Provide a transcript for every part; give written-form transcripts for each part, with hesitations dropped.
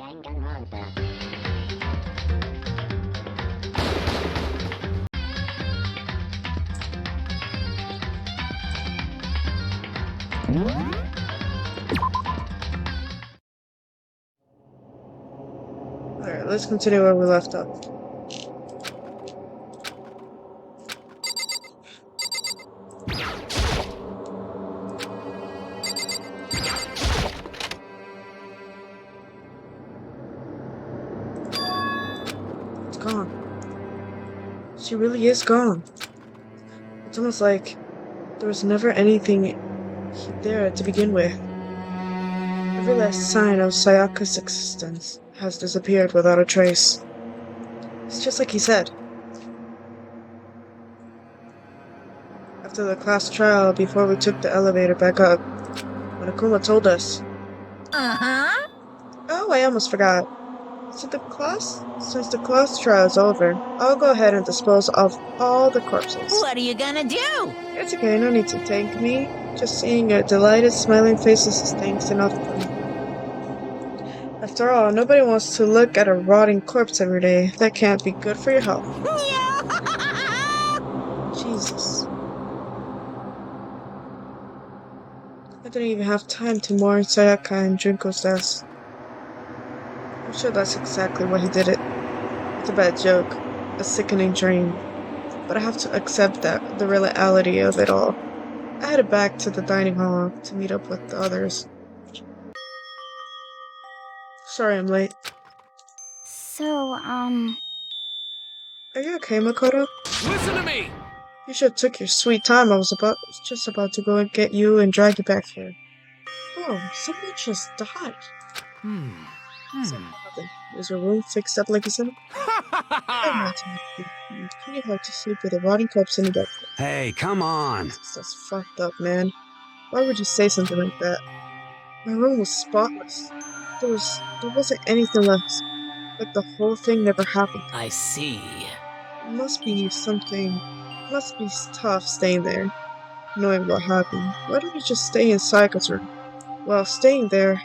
Danganronpa. Alright, let's continue where we left off. It's gone. She really is gone. It's almost like there was never anything there to begin with. Every last sign of Sayaka's existence has disappeared without a trace. It's just like he said. After the class trial, before we took the elevator back up, when Akuma told us. Uh-huh. Oh, I almost forgot. Since the class trial is over, I'll go ahead and dispose of all the corpses. What are you gonna do? It's okay, no need to thank me. Just seeing your delighted, smiling faces is thanks enough for me. After all, nobody wants to look at a rotting corpse every day. That can't be good for your health. Jesus. I didn't even have time to mourn Sayaka and Junko's deaths. I'm sure that's exactly why he did it. It's a bad joke, a sickening dream. But I have to accept that the reality of it all. I headed back to the dining hall to meet up with the others. Sorry I'm late. So, Are you okay, Makoto? Listen to me! You should have took your sweet time. I was just about to go and get you and drag you back here. Oh, someone just died. Something happened. Was your room fixed up like you said? Pretty hard to sleep with a rotting corpse in your bed. Hey, come on. That's fucked up, man. Why would you say something like that? My room was spotless. There wasn't anything left. Like the whole thing never happened. I see. It must be tough staying there, knowing what happened. Why don't you just stay in Sayaka's room? Well, staying there,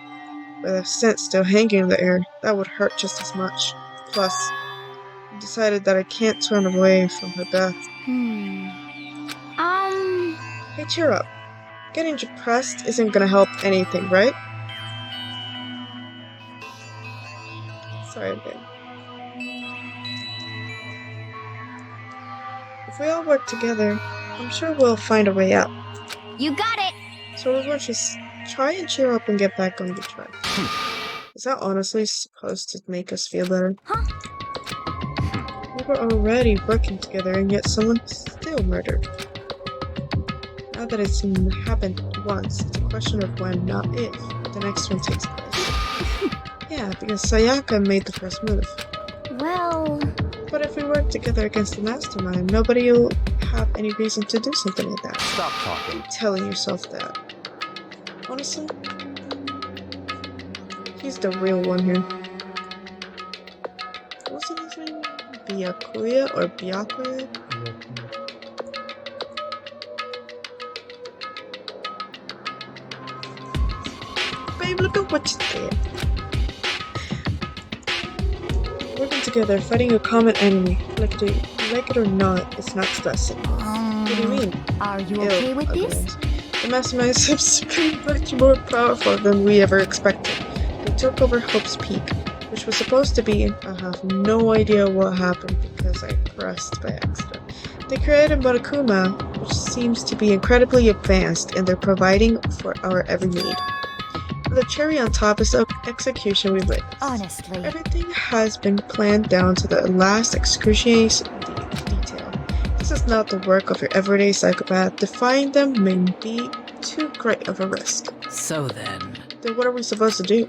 with a scent still hanging in the air, that would hurt just as much. Plus, I decided that I can't turn away from her death. Hey, cheer up. Getting depressed isn't gonna help anything, right? Sorry, babe. If we all work together, I'm sure we'll find a way out. you got it! So we're going to try and cheer up and get back on the track. Is that honestly supposed to make us feel better? Huh? We were already working together and yet someone still murdered. Now that it's happened once, it's a question of when, not if, the next one takes place. Yeah, because Sayaka made the first move. Well... But if we work together against the mastermind, nobody will have any reason to do something like that. Stop talking. Keep telling yourself that. Honestly, he's the real one here. Wasn't his name Byakuya or Byakuya? Babe, look at what you did. Working together, fighting a common enemy. Like it or not, it's not stressing. What do you mean? Are you okay with this? The mastermind seems to be much more powerful than we ever expected. They took over Hope's Peak, which was supposed to be... I have no idea what happened because I pressed by accident. They created Monokuma, which seems to be incredibly advanced, and they're providing for our every need. The cherry on top is the execution we witnessed. Honestly. Everything has been planned down to the last excruciating detail. This is not the work of your everyday psychopath. Defying them may be too great of a risk. So then what are we supposed to do?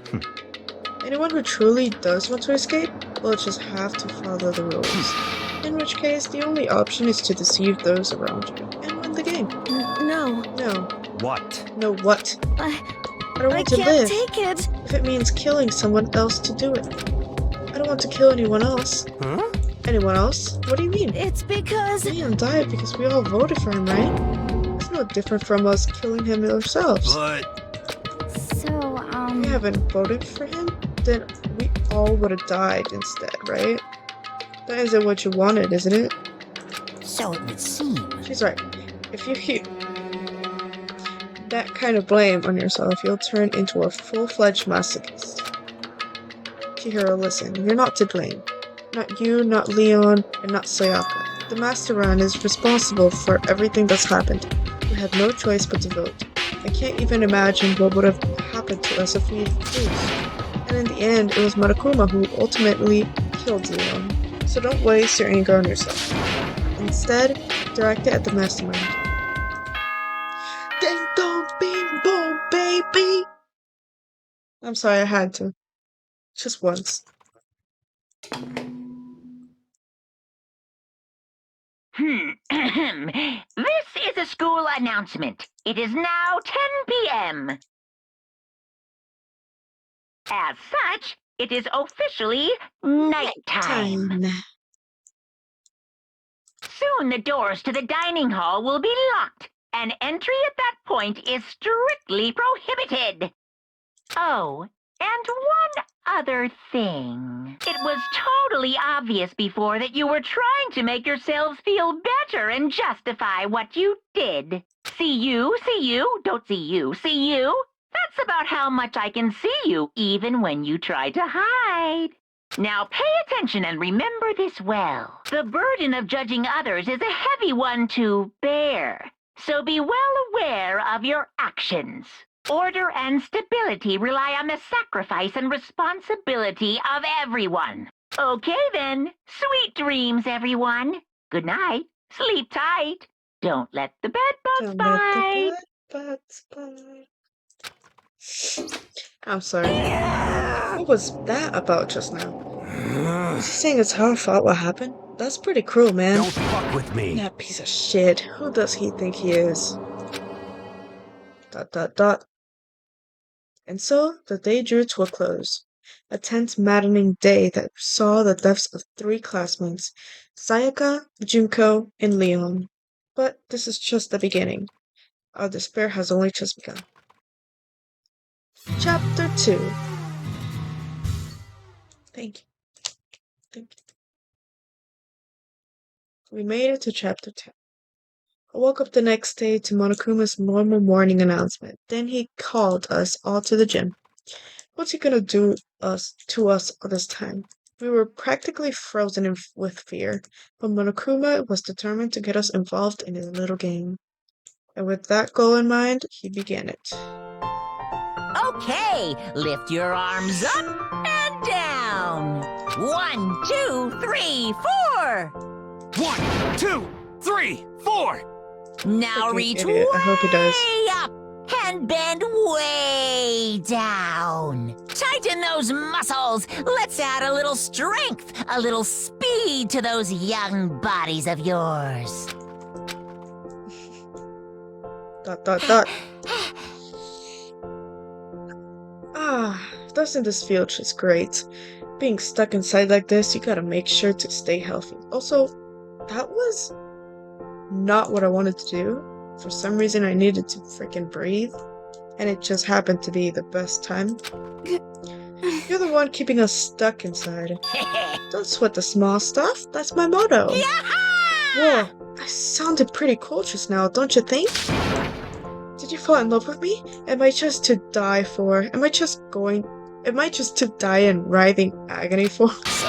Anyone who truly does want to escape will just have to follow the rules. In which case, the only option is to deceive those around you and win the game. No. No. what? No what? I don't want to can't live. take it! If it means killing someone else to do it. I don't want to kill anyone else. Huh? Anyone else? What do you mean? It's because... Leon died because we all voted for him, right? It's no different from us killing him ourselves. But So, We haven't voted for him? Then all would have died instead, right? That isn't what you wanted, isn't it? So it would seem. She's right. If you heap that kind of blame on yourself, you'll turn into a full-fledged masochist. Chihiro, listen, you're not to blame. Not you, not Leon, and not Sayaka. The Masteran is responsible for everything that's happened. We had no choice but to vote. I can't even imagine what would have happened to us if we lose. And in the end, it was Monokuma who ultimately killed Leon. So don't waste your anger on yourself. Instead, direct it at the Mastermind. Ding dong bing boom, baby! I'm sorry, I had to. Just once. This is a school announcement. It is now 10 p.m. As such, it is officially nighttime. Soon the doors to the dining hall will be locked, and entry at that point is strictly prohibited. Oh, and one other thing. It was totally obvious before that you were trying to make yourselves feel better and justify what you did. See you, don't see you, see you. That's about how much I can see you, even when you try to hide. Now pay attention and remember this well. The burden of judging others is a heavy one to bear, so be well aware of your actions. Order and stability rely on the sacrifice and responsibility of everyone. Okay then, sweet dreams, everyone. Good night. Sleep tight. Don't let the bedbugs bite. I'm sorry. What was that about just now? Is he saying it's our fault what happened? That's pretty cruel, man. Don't fuck with me. That piece of shit. Who does he think he is? ... And so, the day drew to a close. A tense, maddening day that saw the deaths of 3 classmates, Sayaka, Junko, and Leon. But this is just the beginning. Our despair has only just begun. Chapter 2. Thank you. We made it to Chapter 10. I woke up the next day to Monokuma's normal morning announcement. Then he called us all to the gym. What's he gonna do to us this time? We were practically frozen with fear, but Monokuma was determined to get us involved in his little game. And with that goal in mind, he began it. Okay, lift your arms up and down. 1, 2, 3, 4. 1, 2, 3, 4. Now Fucking reach idiot. I hope he does. way up and bend way down. Tighten those muscles. Let's add a little strength, a little speed to those young bodies of yours. ... Dust in this field is great. Being stuck inside like this, you gotta make sure to stay healthy. Also, that was not what I wanted to do. For some reason, I needed to freaking breathe, and it just happened to be the best time. You're the one keeping us stuck inside. Don't sweat the small stuff. That's my motto. Whoa, I sounded pretty cool just now, don't you think? Did you fall in love with me? Am I just to die for? Am I just to die in writhing agony for? So?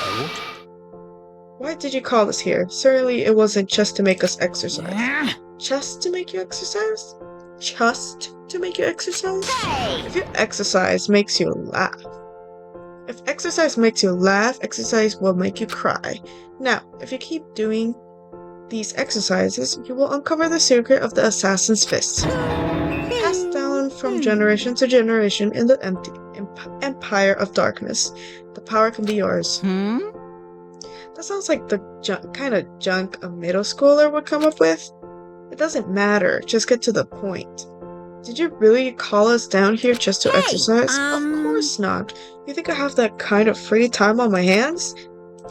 Why did you call us here? Certainly it wasn't just to make us exercise. Just to make you exercise? Just to make you exercise? Hey! If your exercise makes you laugh. If exercise makes you laugh, exercise will make you cry. Now, if you keep doing these exercises, you will uncover the secret of the assassin's fist. Passed down from generation to generation in the empire of darkness. The power can be yours. That sounds like the kind of junk a middle schooler would come up with. It doesn't matter, just get to the point. Did you really call us down here just to exercise? Of course not. You think I have that kind of free time on my hands?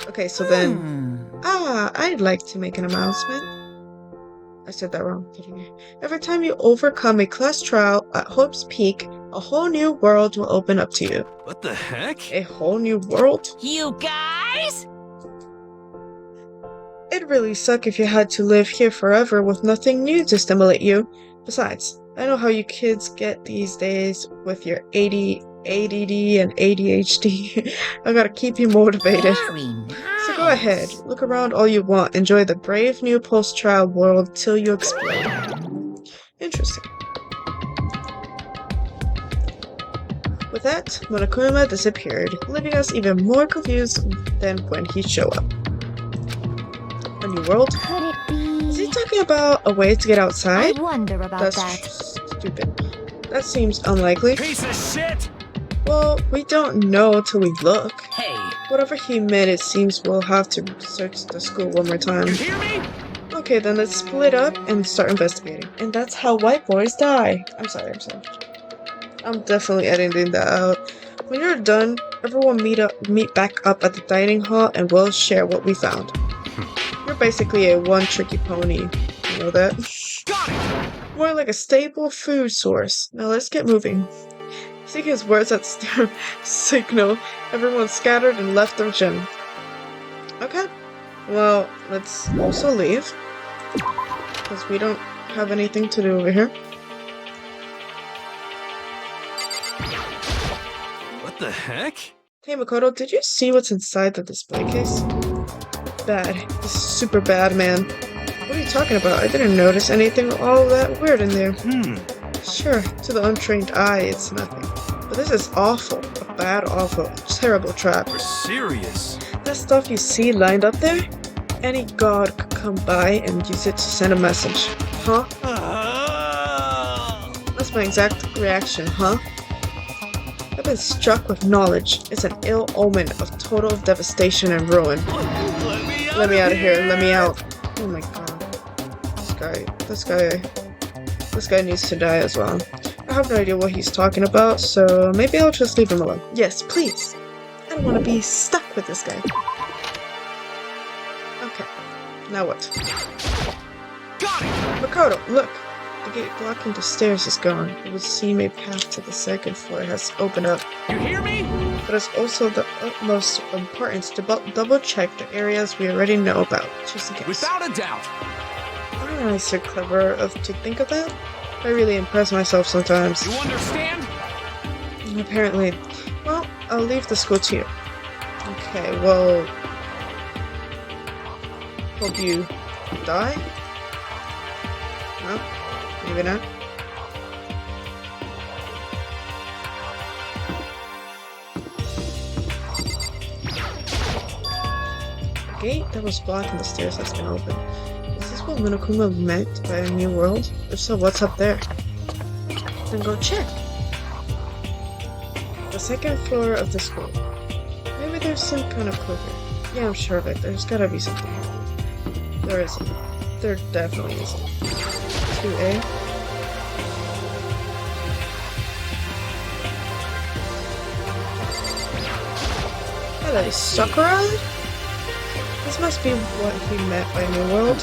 Okay, so then... I'd like to make an announcement. I said that wrong. Every time you overcome a class trial at Hope's Peak, a whole new world will open up to you. What the heck? A whole new world? You guys? It'd really suck if you had to live here forever with nothing new to stimulate you. Besides, I know how you kids get these days with your ADD and ADHD. I gotta keep you motivated. Very nice. So go ahead, look around all you want, enjoy the brave new post-trial world till you explode. Interesting. With that, Monokuma disappeared, leaving us even more confused than when he showed up. A new world? Could it be? Is he talking about a way to get I outside? wonder about That's that. stupid. That seems unlikely. Piece of shit! Well, we don't know till we look. Hey, Whatever he meant, it seems we'll have to search the school one more time. you hear me? Okay, then let's split up and start investigating. And that's how white boys die. I'm sorry. I'm definitely editing that out. When you're done, everyone meet back up at the dining hall and we'll share what we found. You're basically a one-tricky pony. You know that? Got it! More like a staple food source. Now let's get moving. Seeking his words at signal, everyone scattered and left their gym. Okay. Well, let's also leave. Because we don't have anything to do over here. What the heck? Hey Makoto, did you see what's inside the display case? Bad. This is super bad, man. What are you talking about? I didn't notice anything all that weird in there. Sure, to the untrained eye, it's nothing. But this is awful. A bad, awful, terrible trap. You're serious? That stuff you see lined up there? Any god could come by and use it to send a message. Huh? That's my exact reaction, huh? I've been struck with knowledge. It's an ill omen of total devastation and ruin. Let me out of here. Let me out. Oh my god. This guy needs to die as well. I have no idea what he's talking about, so maybe I'll just leave him alone. Yes, please. I don't want to be stuck with this guy. Okay. Now what? Got it! Makoto, look! The gate blocking the stairs is gone. It would seem a path to the second floor has opened up. You hear me? But it's also the utmost importance to double check the areas we already know about, just in case. Without a doubt. Aren't I so clever to think of that? I really impress myself sometimes. You understand? Apparently. Well, I'll leave the school to you. Okay, well... Hope you die? No? Maybe not? The gate that was blocking the stairs has been opened. Is this what Monokuma meant by a new world? If so, what's up there? Then go check. The second floor of the school. Maybe there's some kind of clue here. Yeah, I'm sure of it. There's gotta be something. There isn't. There definitely isn't. 2A. Hello, Sakura? This must be what he meant by New World.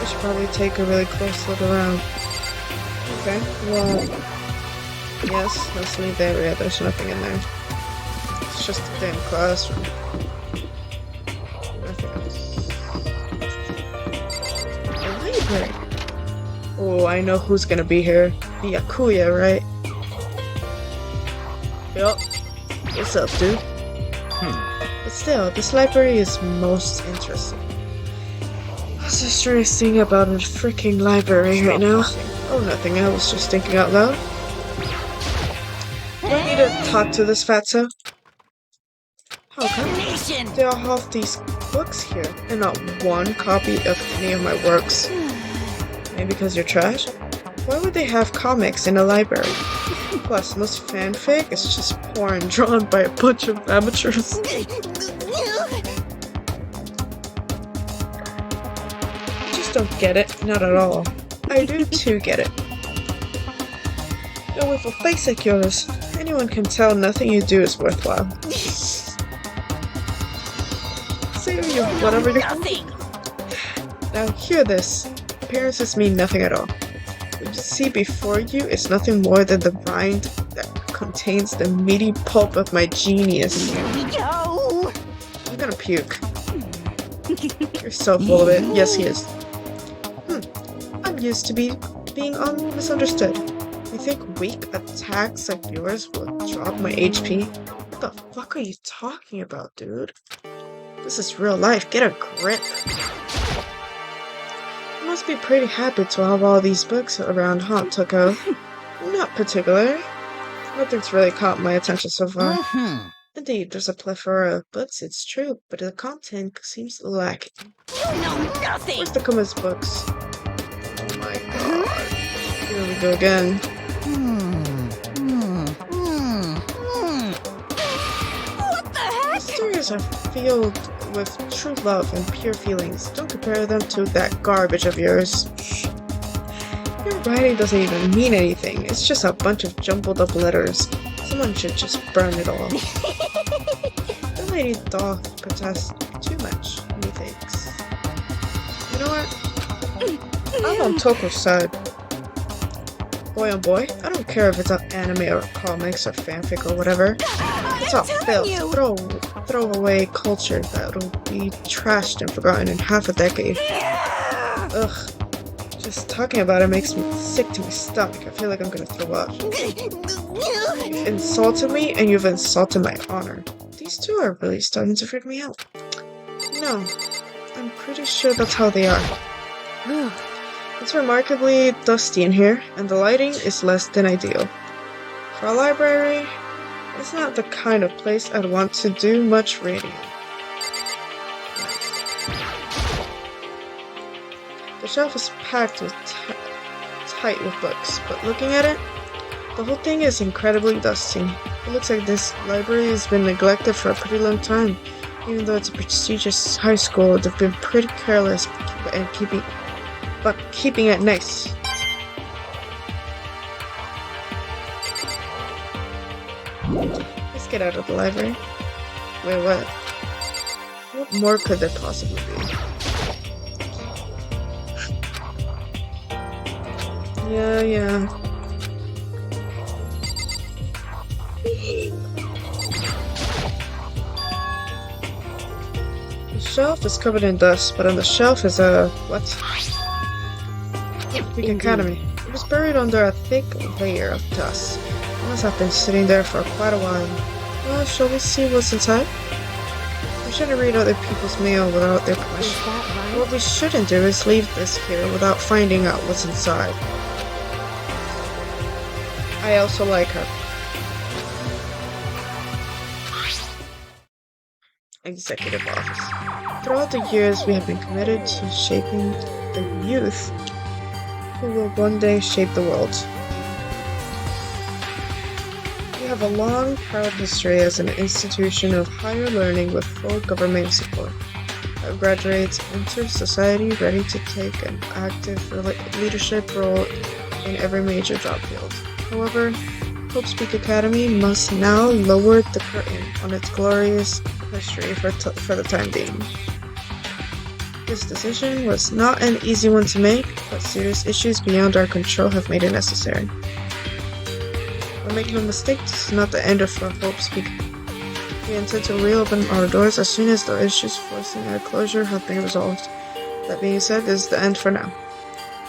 We should probably take a really close look around. Okay, well... Yes, let's leave the area. There's nothing in there. It's just a damn classroom. Nothing else. A library! Oh, I know who's gonna be here. The Yakuya, right? Yup. What's up, dude? But still, this library is most interesting. What's the strangest thing about a freaking library right now? Oh, nothing. I was just thinking out loud. Do I need to talk to this fatso? How come they all have these books here and not one copy of any of my works? Maybe because you're trash? Why would they have comics in a library? Plus, most fanfic is just porn drawn by a bunch of amateurs. I just don't get it. Not at all. I do too get it. And with a face like yours, anyone can tell nothing you do is worthwhile. Say you whatever you want. Now hear this. Appearances mean nothing at all. What you see before you is nothing more than the rind that contains the meaty pulp of my genius. Here we go. I'm gonna puke. You're so full of it. Yes, he is. I'm used to being misunderstood. You think weak attacks like yours will drop my HP? What the fuck are you talking about, dude? This is real life. Get a grip. You must be pretty happy to have all these books around, huh, Tuko? Not particularly. Nothing's really caught my attention so far. Indeed, there's a plethora of books, it's true, but the content seems lacking. You know nothing. Where's the Kuma's books? Oh my god. Here we go again. What the heck? These stories are filled with true love and pure feelings. Don't compare them to that garbage of yours. Your writing doesn't even mean anything. It's just a bunch of jumbled up letters. Someone should just burn it all. The lady doth protest too much, methinks. You know what? I'm on Toko's side. Boy on boy, I don't care if it's an anime or comics or fanfic or whatever. It's all filth. Throw away culture that'll be trashed and forgotten in half a decade. Ugh. Just talking about it makes me sick to my stomach. I feel like I'm gonna throw up. You've insulted me and you've insulted my honor. These two are really starting to freak me out. No, I'm pretty sure that's how they are. It's remarkably dusty in here, and the lighting is less than ideal. For a library, it's not the kind of place I'd want to do much reading. The shelf is packed with tight with books, but looking at it, the whole thing is incredibly dusty. It looks like this library has been neglected for a pretty long time. Even though it's a prestigious high school, they've been pretty careless and keeping it nice. Let's get out of the library. Wait, what? What more could there possibly be? Yeah. The shelf is covered in dust, but on the shelf is a... what? Big Academy. It was buried under a thick layer of dust. It must have been sitting there for quite a while. Well, shall we see what's inside? We shouldn't read other people's mail without their permission. What we shouldn't do is leave this here without finding out what's inside. I also like her. Executive Office. Throughout the years, we have been committed to shaping the youth who will one day shape the world. We have a long, proud history as an institution of higher learning with full government support. Our graduates enter society ready to take an active leadership role in every major job field. However, Hope's Peak Academy must now lower the curtain on its glorious history for the time being. This decision was not an easy one to make, but serious issues beyond our control have made it necessary. But make no mistake, this is not the end of Hope's Peak. We intend to reopen our doors as soon as the issues forcing our closure have been resolved. That being said, this is the end for now.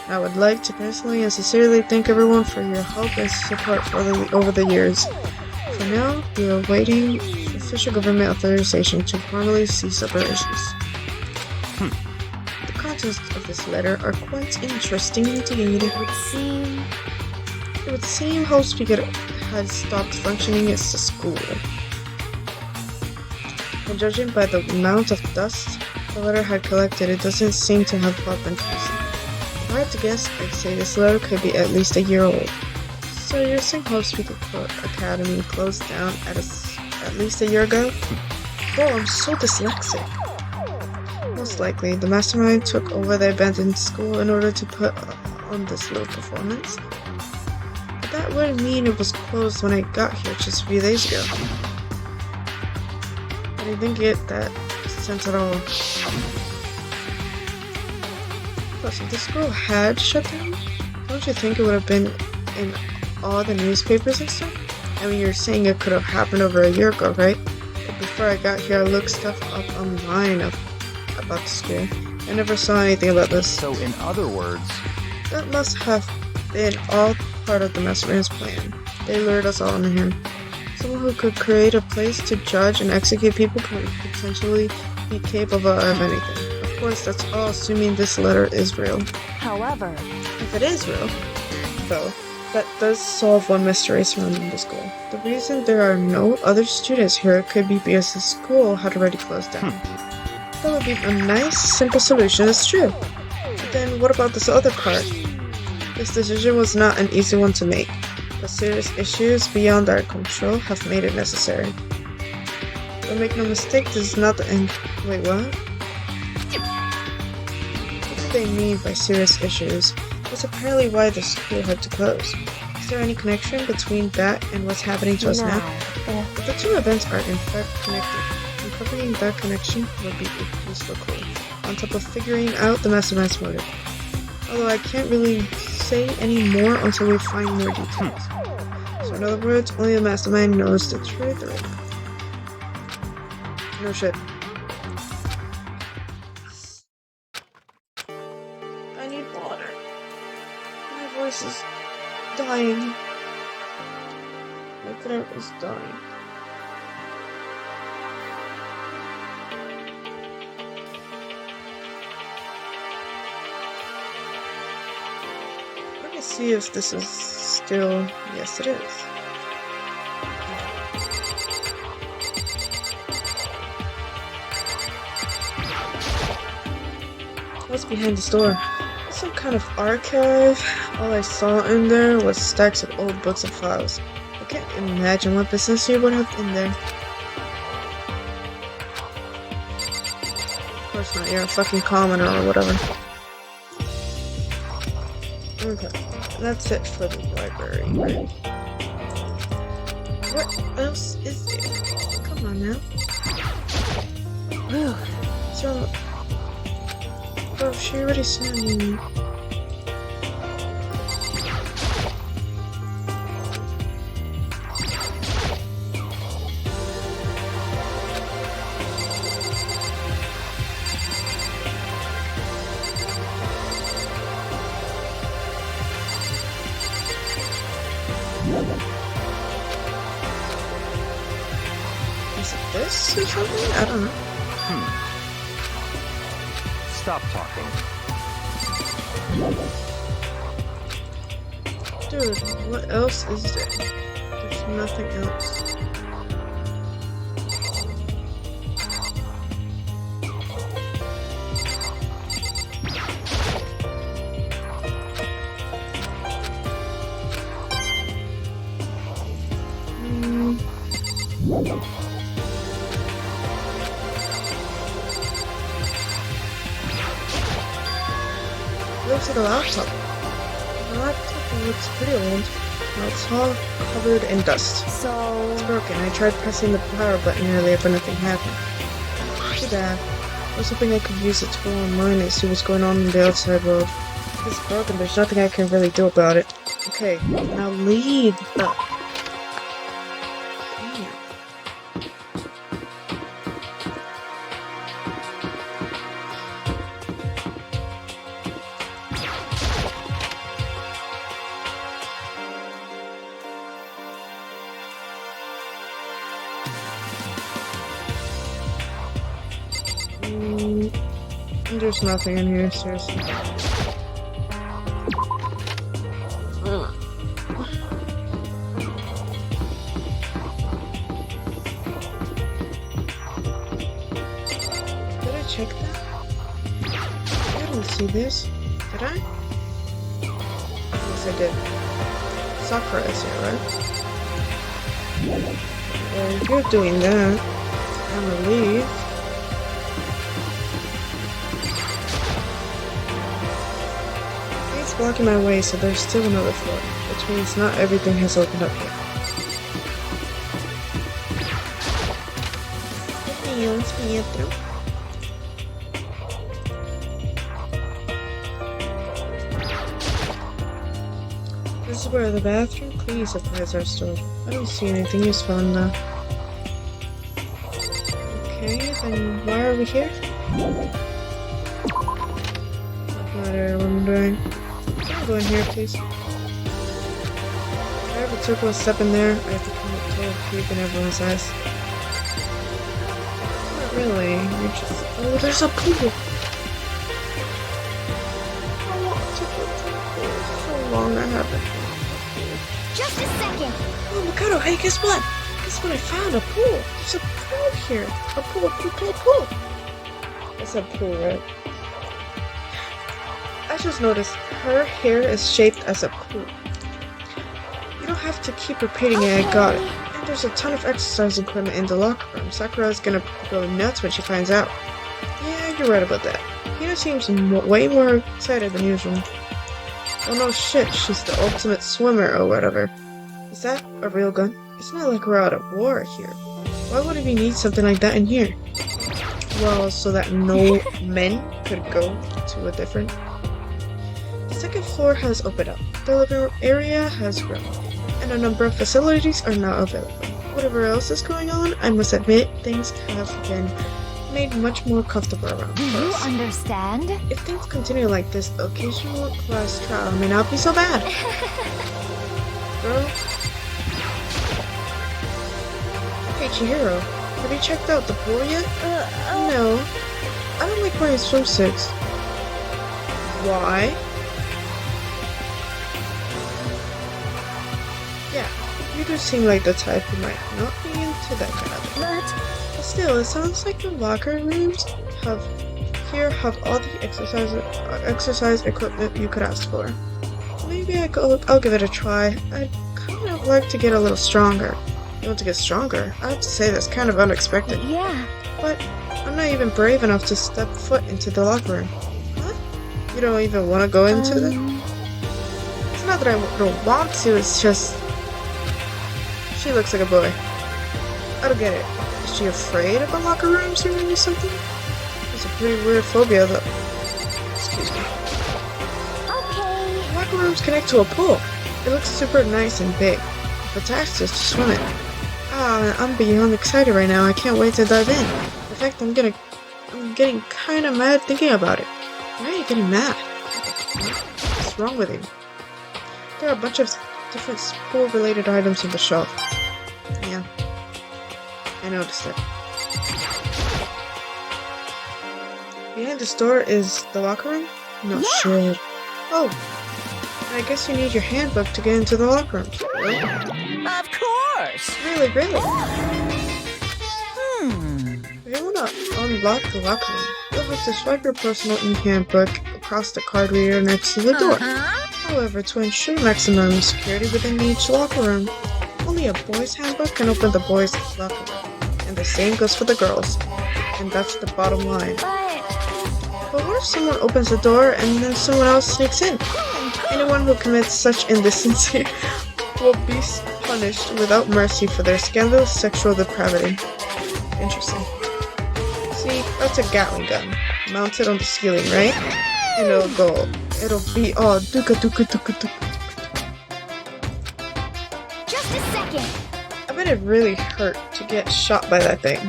I would like to personally and sincerely thank everyone for your help and support over the years. For now, we are waiting for official government authorization to formally cease operations. The contents of this letter are quite interesting indeed. It would seem Hope's Peak had stopped functioning as a school. And judging by the amount of dust the letter had collected, it doesn't seem to have been recent. If I had to guess, I'd say this letter could be at least a year old. So you're saying Hope's Peak Academy closed down at least a year ago? Oh, I'm so dyslexic. Most likely, the mastermind took over the abandoned school in order to put on this little performance. But that wouldn't mean it was closed when I got here just a few days ago. I didn't get that sense at all. Plus, if the school had shut down, don't you think it would have been in all the newspapers and stuff? I mean, you're saying it could have happened over a year ago, right? But before I got here, I looked stuff up online about the school. I never saw anything about this. So, in other words, That must have been all part of the mastermind's plan. They lured us all in here. Someone who could create a place to judge and execute people could potentially be capable of anything. Of course, that's all assuming this letter is real. However, If it is real, though, that does solve one mystery surrounding the school. The reason there are no other students here could be because the school had already closed down. That would be a nice, simple solution, it's true. But then what about this other part? This decision was not an easy one to make, but serious issues beyond our control have made it necessary. But make no mistake, this is not the end. Wait, what? What do they mean by serious issues? That's apparently why the school had to close. Is there any connection between that and what's happening to us now? If the two events are in fact connected, uncovering that connection would be a useful clue, on top of figuring out the mastermind's motive. Although I can't really say any more until we find more details. So in other words, only the mastermind knows the truth right now. No shit. I need water. My voice is dying. My throat is dying. Let me see if this is still... Yes, it is. What's behind this door? It's some kind of archive. All I saw in there was stacks of old books and files. I can't imagine what business you would have in there. Of course not, you're a fucking commoner or whatever. Okay, that's it for the library, right? What else is there? Come on now. So... Oh, she already sent me. Is it this or something? I don't know. stop talking. Dude, what else is there? There's nothing else. Looks like a laptop. The laptop looks pretty old. Now it's all covered in dust. So... It's broken. I tried pressing the power button earlier, but nothing happened. Too bad. I was hoping I could use it to go online and see what's going on in the outside world. If it's broken, there's nothing I can really do about it. Okay, now leave the... Damn. There's nothing in here, seriously. Did I check that? I didn't see this. Did I? Yes, I did. Sakura is here, right? Well, if you're doing that, I'm gonna leave. It's blocking my way, so there's still another floor, which means not everything has opened up yet. This This is where the bathroom cleaning supplies are stored. I don't see anything useful in there. Okay, then why are we here? Not wondering. Can I go in here, please? If I ever took one step in there, I have to come up to a creep in everyone's eyes. Not really. You're just. Oh, there's a pool! I want to go to the pool. So long I haven't. Just a second. Oh, Mikado, hey, guess what? Guess what I found? A pool! There's a pool here! A pool! I said pool, right? I just noticed her hair is shaped as a pool. You don't have to keep repeating it, I got it. And there's a ton of exercise equipment in the locker room. Sakura's gonna go nuts when she finds out. Yeah, you're right about that. Hina seems way more excited than usual. Oh no shit, she's the ultimate swimmer or whatever. Is that a real gun? It's not like we're out of war here. Why would we need something like that in here? Well, so that no men could go to a different... The second floor has opened up. The living room area has grown, and a number of facilities are now available. Whatever else is going on, I must admit things have been made much more comfortable around Do you us. understand? If things continue like this, the occasional class trial may not be so bad. Girl. Hey Chihiro, have you checked out the pool yet? No. I don't like wearing swimsuits. Why? Yeah, you do seem like the type who might not be into that kind of thing. But still, it sounds like the locker rooms have all the exercise equipment you could ask for. Maybe I'll give it a try. I'd kind of like to get a little stronger. You want to get stronger? I have to say that's kind of unexpected. Yeah. But I'm not even brave enough to step foot into the locker room. Huh? You don't even want to go into it? It's not that I don't want to, it's just... She looks like a boy. I don't get it. Is she afraid of the locker rooms or maybe something? It's a pretty weird phobia though. Excuse me. Okay. Locker rooms connect to a pool. It looks super nice and big. With access to swim in. I'm beyond excited right now. I can't wait to dive in. In fact, I'm getting kind of mad thinking about it. Why are you getting mad? What's wrong with you? There are a bunch of different pool-related items on the shelf. Yeah, I noticed it. Behind the store is the locker room? No shit. Oh, I guess you need your handbook to get into the locker room. Really? Of course! Really? Hmm. If you want to unlock the locker room, you'll have to swipe your personal e-handbook across the card reader next to the door. However, to ensure maximum security within each locker room, only a boys' handbook can open the boys' locker room. And the same goes for the girls. And that's the bottom line. But what if someone opens the door and then someone else sneaks in? Anyone who commits such indecency will be punished without mercy for their scandalous sexual depravity. Interesting. See, that's a Gatling gun, mounted on the ceiling, right? And it'll be all duka duka duka duka. Just a second. I bet it really hurt to get shot by that thing.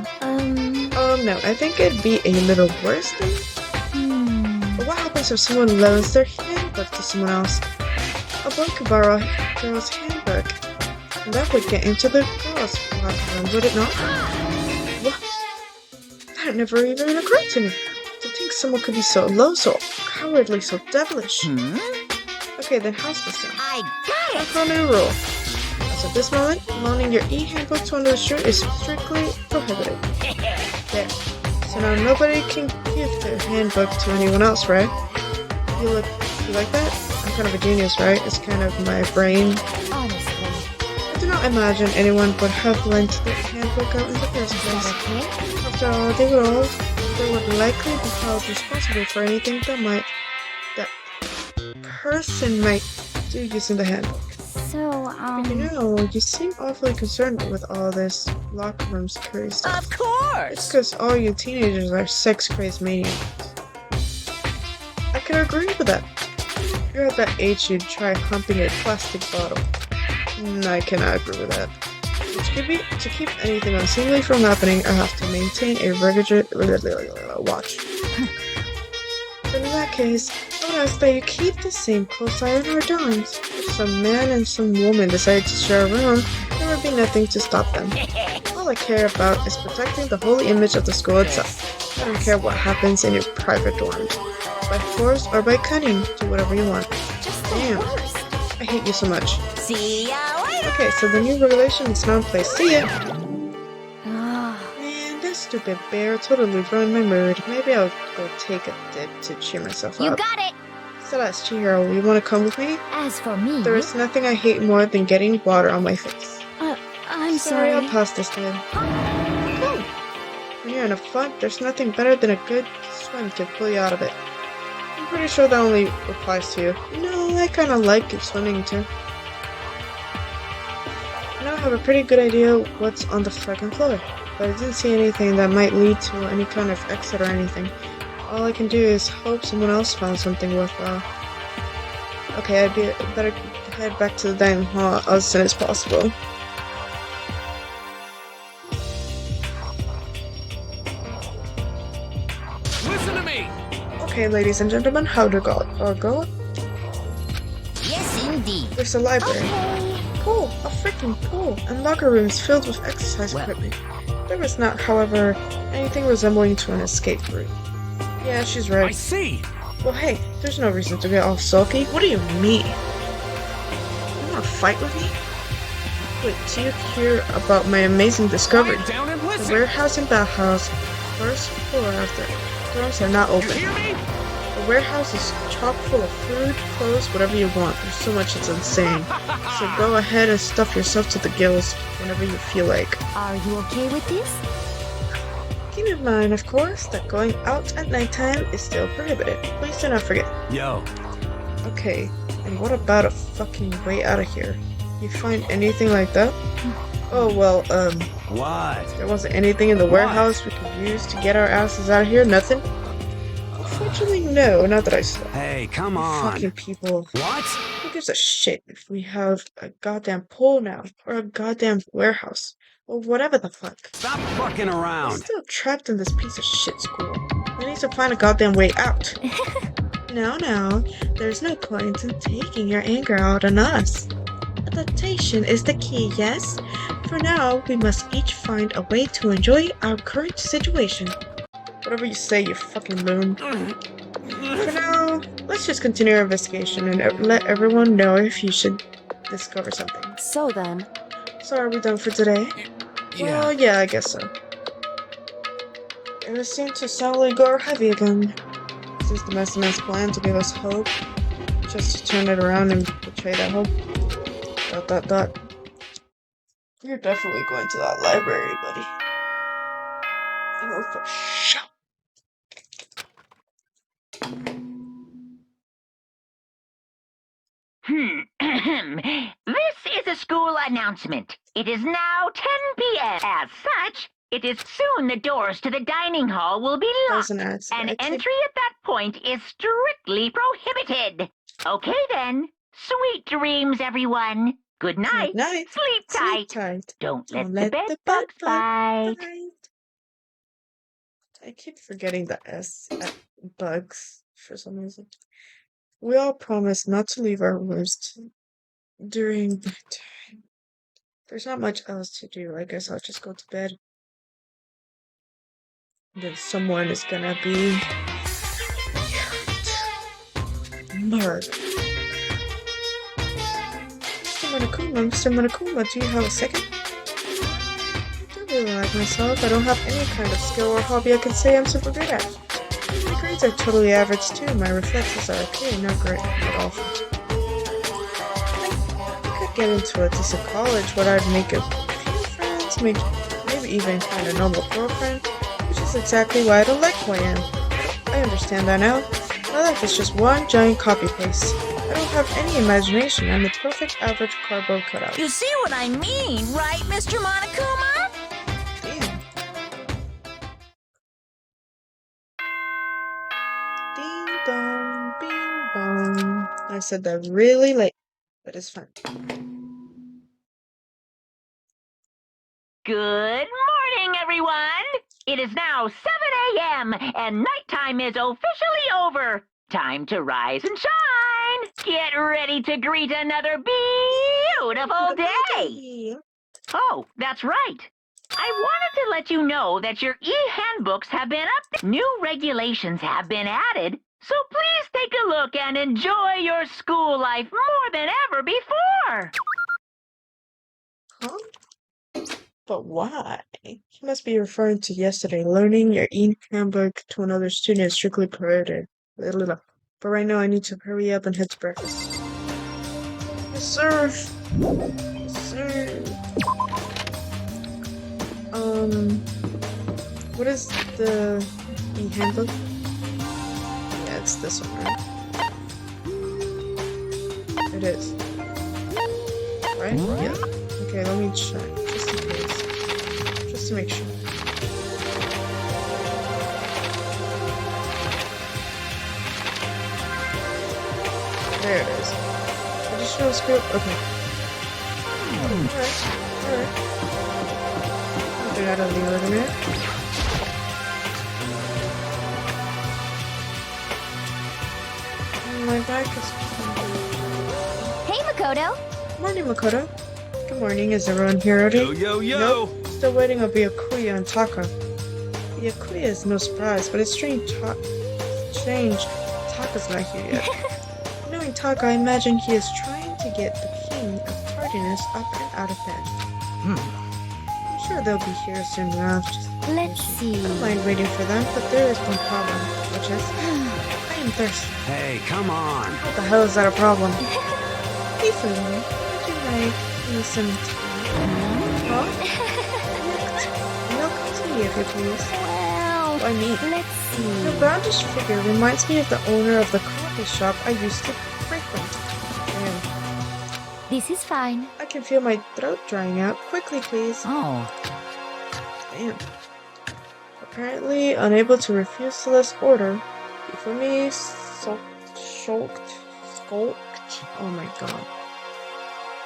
No, I think it'd be a little worse than... But what happens if someone loans their handbook to someone else? A boy could borrow a girl's handbook, and that would get into the girl's locker room, would it not? What? That never even occurred to me. To think someone could be so low, so cowardly, so devilish. Okay, then how's this done? I got I it! found a new rule. As of this moment, loaning your e-handbook to another student is strictly prohibited. There. So now nobody can give their handbook to anyone else, right? You like that? I'm kind of a genius, right? It's kind of my brain. Honestly. I do not imagine anyone would have lent their handbook out in the first place. After all, they would likely be held responsible for anything that person might do using the handbook. So, But you seem awfully concerned with all this locker room security stuff. Of It's course! because all you teenagers are sex-crazed maniacs. I can agree with that. You're at that age you'd try humping a plastic bottle. I cannot agree with that. To keep anything unseemly from happening, I have to maintain a regular watch. But in that case, I would ask that you keep the same close eye on our darlings. If some man and some woman decide to share a room, there will be nothing to stop them. All I care about is protecting the holy image of the school itself. I don't care what happens in your private dorms. By force or by cunning, do whatever you want. Damn, I hate you so much. See ya later! Okay, so the new regulation is now in place. See ya! Ah, Man, that stupid bear totally ruined my mood. Maybe I'll go take a dip to cheer myself you up. got it! Celeste, Chihiro, you wanna come with me? As for me, There is nothing I hate more than getting water on my face. I'm Sorry, sorry. I'll pass this time. Come! When you're in a funk, there's nothing better than a good swim to pull you out of it. I'm pretty sure that only applies to you. No, I kinda like swimming too. I now have a pretty good idea what's on the second floor, but I didn't see anything that might lead to any kind of exit or anything. All I can do is hope someone else found something worthwhile. Okay, I'd better head back to the dining hall as soon as possible. Listen to me! Okay, ladies and gentlemen, how to go? Yes, indeed. There's a library. Okay. Pool, a freaking pool, and locker rooms filled with exercise Well. equipment. There was not, however, anything resembling to an escape route. Yeah, she's I right. see! Well, hey, there's no reason to get all sulky. What do you mean? You wanna fight with me? Wait, till you hear about my amazing discovery. Quiet down and The listen! warehouse and bathhouse, first floor after. Doors are not You open. hear me? The warehouse is chock full of food, clothes, whatever you want. There's so much it's insane. So go ahead and stuff yourself to the gills whenever you feel like. Are you okay with this? Keep in mind, of course, that going out at nighttime is still prohibited. Please do not forget. Yo, Okay, and what about a fucking way out of here? You find anything like that? Oh, well, what? there wasn't anything in the warehouse we could use to get our asses out of here? Nothing? Unfortunately, no, not that I saw. Hey, come You on. fucking people. What? Who gives a shit if we have a goddamn pool now, or a goddamn warehouse, or whatever the fuck? Stop fucking I'm around. still trapped in this piece of shit school. I need to find a goddamn way out. No, there's no point in taking your anger out on us. Adaptation is the key, yes? For now, we must each find a way to enjoy our current situation. Whatever you say, you fucking loon. For now, let's just continue our investigation and let everyone know if you should discover something. So then, So are we done for today? Well, yeah, I guess so. It seemed to suddenly go heavy again. Since the Master Man's plan to give us hope, just to turn it around and betray that hope. ... You're definitely going to that library, buddy. I know for sure. This is a school announcement. It is now 10 p.m. As such, it is soon the doors to the dining hall will be That was locked, an accident. and entry at that point is strictly prohibited. Okay then. Sweet dreams, everyone. Good night. Good night. Sleep Sleep tight. tight. Don't let Don't the let bed the bugs bed bite. I keep forgetting the S at bugs for some reason. We all promise not to leave our rooms during bedtime. There's not much else to do. I guess I'll just go to bed. Then someone is gonna be murdered. Mr. Monokuma, do you have a second? I don't really like myself. I don't have any kind of skill or hobby I can say I'm super good at. My grades are totally average too. My reflexes are okay, not great, but awful. I could get into a decent college where I'd make a few friends, maybe even find a normal girlfriend, which is exactly why I don't like who I am. I understand that now. My life is just one giant copy-paste. I don't have any imagination. I'm the perfect average cardboard cutout. You see what I mean, right, Mr. Monokuma? Damn. Ding dong, bing bong. I said that really late, but it's fine. Good morning, everyone! It is now 7 a.m. and nighttime is officially over. Time to rise and shine! Get ready to greet another beautiful day! Oh, that's right. I wanted to let you know that your e-handbooks have been updated. New regulations have been added, so please take a look and enjoy your school life more than ever before. Huh? But why? You must be referring to yesterday. Learning your e-handbook to another student is strictly prohibited. But right now I need to hurry up and head to breakfast. Yes, sir. Yes, sir. What is the e-handbook? Yeah, it's this one, right? It is. Right? Yeah. Okay, let me check, just in case. Just to make sure. There it is. Additional scope? Okay. Alright. I'll get out of the ordinary. My back is... Hey, Makoto. Morning, Makoto. Good morning. Is everyone here already? Yo! Nope. Still waiting on Byakuya and Taka. Byakuya is no surprise, but it's strange Taka's not here yet. Knowing Taka, I imagine he is trying to get the king of tardiness up and out of bed. I'm sure they'll be here soon enough. Let's see. I don't mind waiting for them, but there is one problem, which is I am thirsty. Hey, come on. What the hell is that a problem? Lisa, would you like some tea? Huh? Milk tea, if you please. Well, Why me? let's see. The brownish figure reminds me of the owner of the coffee shop I used to frequent. Damn. This is fine. I can feel my throat drying out. Quickly, please. Oh. Damn. Apparently unable to refuse Celeste's order. Before me, skulked. Oh my god. A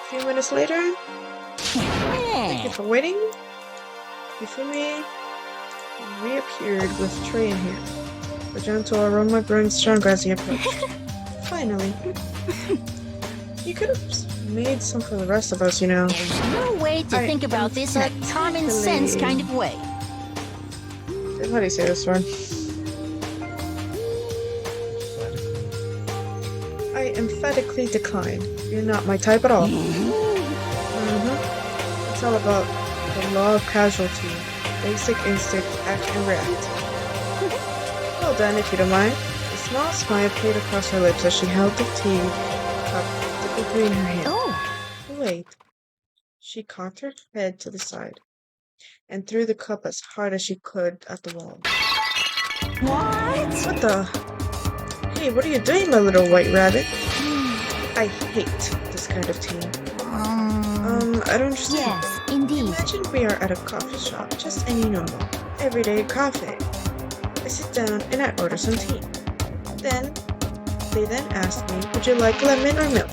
few minutes later, thank you for waiting. Befumi reappeared with tray in hand, the gentle aroma growing stronger as he approached. Finally. You could have made some for the rest of us, you know. There's no way to think about this in a common sense kind of way. How do you say this one? I emphatically decline. You're not my type at all. It's all about the law of casualty. Basic instinct, act and react. Well done, if you don't mind. A small smile played across her lips as she held the tea cup typically in her hand. Oh, Wait. She cocked her head to the side and threw the cup as hard as she could at the wall. What the? Hey, what are you doing, my little white rabbit? I hate this kind of tea. I don't understand. yes, indeed. Imagine we are at a coffee shop, just any normal, everyday coffee. I sit down and I order some tea. They then ask me, would you like lemon or milk?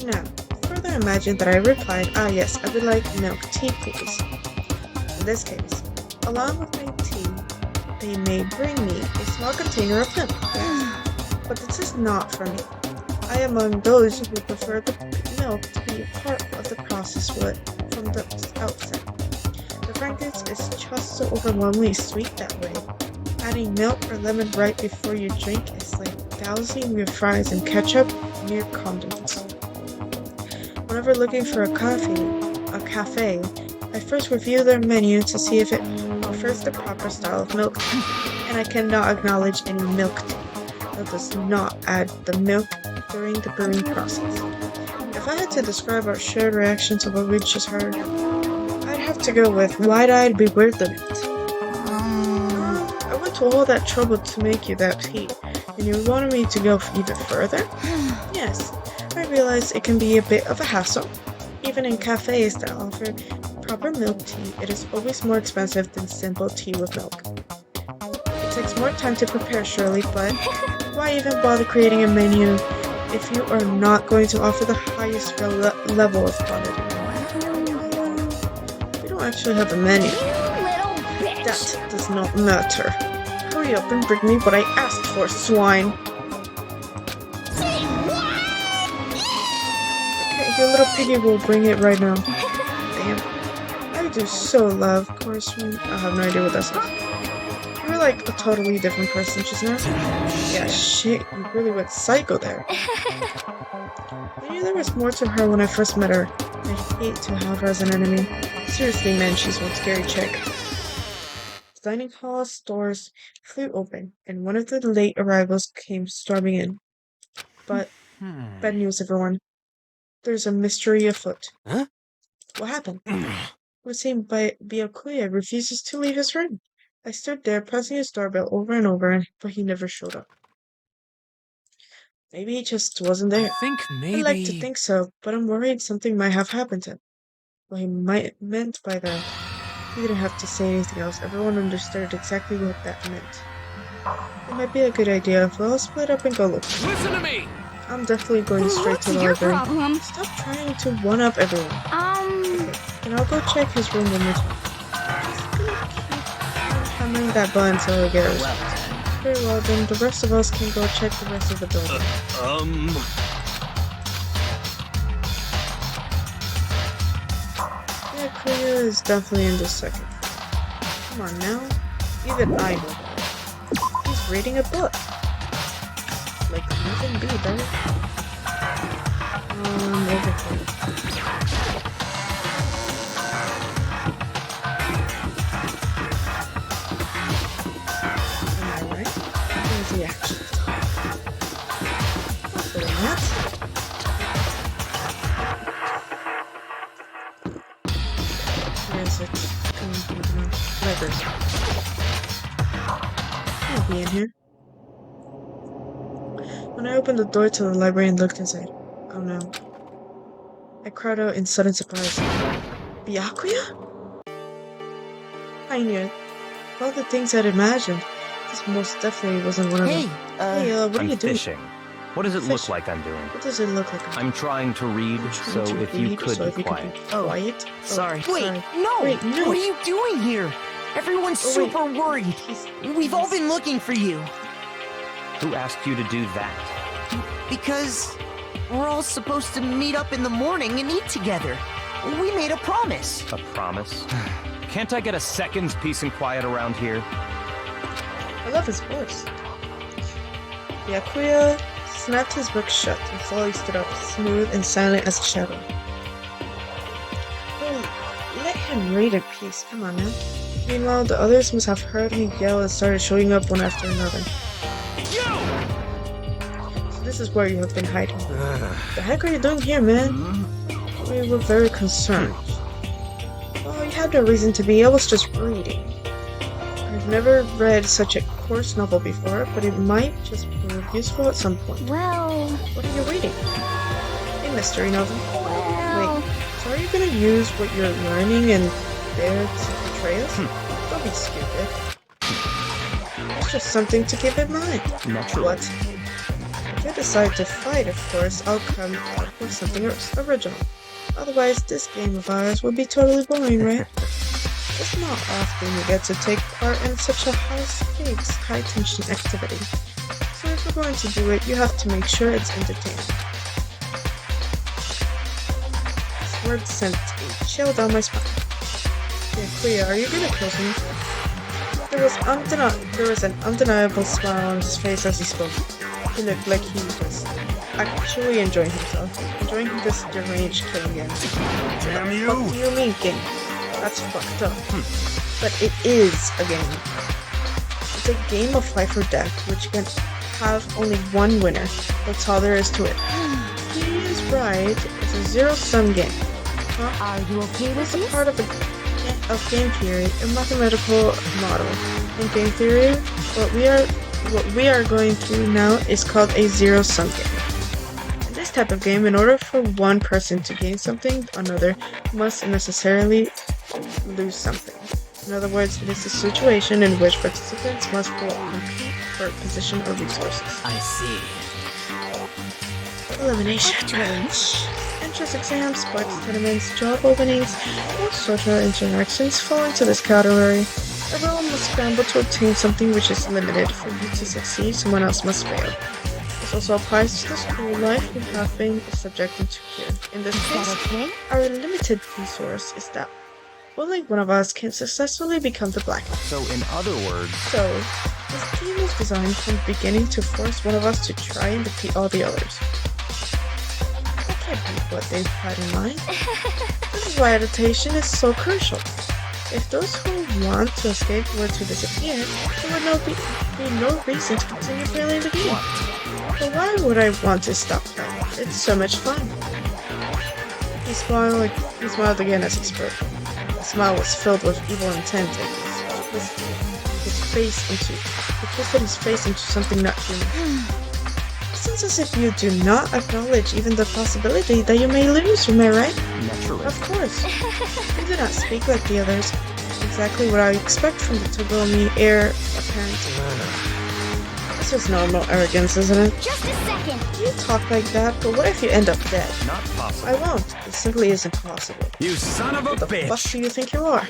Now, further imagine that I replied, yes, I would like milk tea, please. In this case, along with my tea, they may bring me a small container of milk. But this is not for me. I am among those who prefer the milk to be a part of the process from the outset. The fragrance is just so overwhelmingly sweet that way. Adding milk or lemon right before you drink is like dousing your fries in ketchup near condiments. Whenever looking for a cafe, I first review their menu to see if it offers the proper style of milk tea, and I cannot acknowledge any milk tea that does not add the milk during the brewing process. If I had to describe our shared reaction to what we just heard, I'd have to go with wide-eyed bewilderment. I went to all that trouble to make you that tea, and you wanted me to go even further? Yes, I realize it can be a bit of a hassle. Even in cafes that offer proper milk tea, it is always more expensive than simple tea with milk. It takes more time to prepare, surely, but why even bother creating a menu if you are not going to offer the highest level of quality. We don't actually have a menu. That does not matter. Hurry up and bring me what I asked for, swine. Okay, your little piggy will bring it right now. Damn. I do so love course. I have no idea what that says. You're like a totally different person just now. Yeah, shit, you really went psycho there. I knew there was more to her when I first met her. I hate to have her as an enemy. Seriously, man, she's one scary chick. The dining hall's doors flew open, and one of the late arrivals came storming in. But, bad news, everyone. There's a mystery afoot. Huh? What happened? It seemed Byakuya refuses to leave his room. I stood there pressing his doorbell over and over, but he never showed up. Maybe he just wasn't there. I think maybe... I'd like to think so, but I'm worried something might have happened to him. What he meant by that, he didn't have to say anything else. Everyone understood exactly what that meant. It might be a good idea if we all split up and go look. Listen to me! I'm definitely going straight to the library. Stop trying to one-up everyone. Okay, and I'll go check his room one more time. Hammering that button until I get a response. Very well, then the rest of us can go check the rest of the building. Yeah, Kuya is definitely in the second floor. Come on now. Even I know that. He's reading a book. Like, even be better. Over here. The action. Doing that. Where is it? Library. I'll be in here. When I opened the door to the library and looked inside, oh no. I cried out in sudden surprise. Byakuya? I knew it. Of all the things I'd imagined, this most definitely wasn't one of them. Hey, what are you doing? Fishing. What does it look like I'm doing? What does it look like? I'm trying to read, so if you could be quiet. Quiet? Sorry. Wait, no! Wait, no! What are you doing here? Everyone's super worried. We've all been looking for you. Who asked you to do that? Because we're all supposed to meet up in the morning and eat together. We made a promise. A promise? Can't I get a second's peace and quiet around here? I love his voice. Byakuya snapped his book shut and slowly stood up, smooth and silent as a shadow. Oh, let him read in peace, come on now. Meanwhile, the others must have heard me yell and started showing up one after another. So this is where you have been hiding. The heck are you doing here, man? We were very concerned. Well, you had no reason to be, I was just reading. I've never read such a coarse novel before, but it might just prove useful at some point. Well... What are you reading? A mystery novel. Well... Wait, so are you gonna use what you're learning and there to betray us? Don't be stupid. It's just something to keep in mind. Naturally. What? If you decide to fight, of course, I'll come up with something original. Otherwise, this game of ours would be totally boring, right? It's not often you get to take part in such a high-stakes, high-tension activity. So if you're going to do it, you have to make sure it's entertaining. This word sent a chill down my spine. Byakuya, are you gonna kill me? There was an undeniable smile on his face as he spoke. He looked like he was actually enjoying himself, enjoying this deranged killing game. Damn you! What do you mean, game? That's fucked up. But it is a game. It's a game of life or death, which can have only one winner. That's all there is to it. He is right. It's a zero-sum game. Huh? Are you okay with It's a this? part of game theory, a mathematical model. In game theory, what we are going through now is called a zero-sum game. In this type of game, in order for one person to gain something, another must necessarily lose something. In other words, it is a situation in which participants must compete for position or resources. I see. elimination. Entrance exams, sports tournaments, job openings, all social interactions fall into this category. Everyone must scramble to obtain something which is limited. For you to succeed, someone else must fail. This also applies to the school life we have been subjected to here. In this case, Okay. our limited resource is that only one of us can successfully become the Black. So, in other words, So, this team was designed from the beginning to force one of us to try and defeat all the others. That can't be what they've had in mind. This is why adaptation is so crucial. If those who want to escape were to disappear, there would be no reason to continue playing the game. But why would I want to stop playing? It's so much fun. He smiled again as he spoke. The smile was filled with evil intent and he twisted his face into something not human. It seems as if you do not acknowledge even the possibility that you may lose, am I right? naturally. Of course. You do not speak like the others. Exactly what I expect from the Togomi heir apparent. This is normal arrogance, isn't it? Just a second. You talk like that, but what if you end up dead? Not possible. I won't. It simply isn't possible. You son of a What the fuck bitch! do you think you are?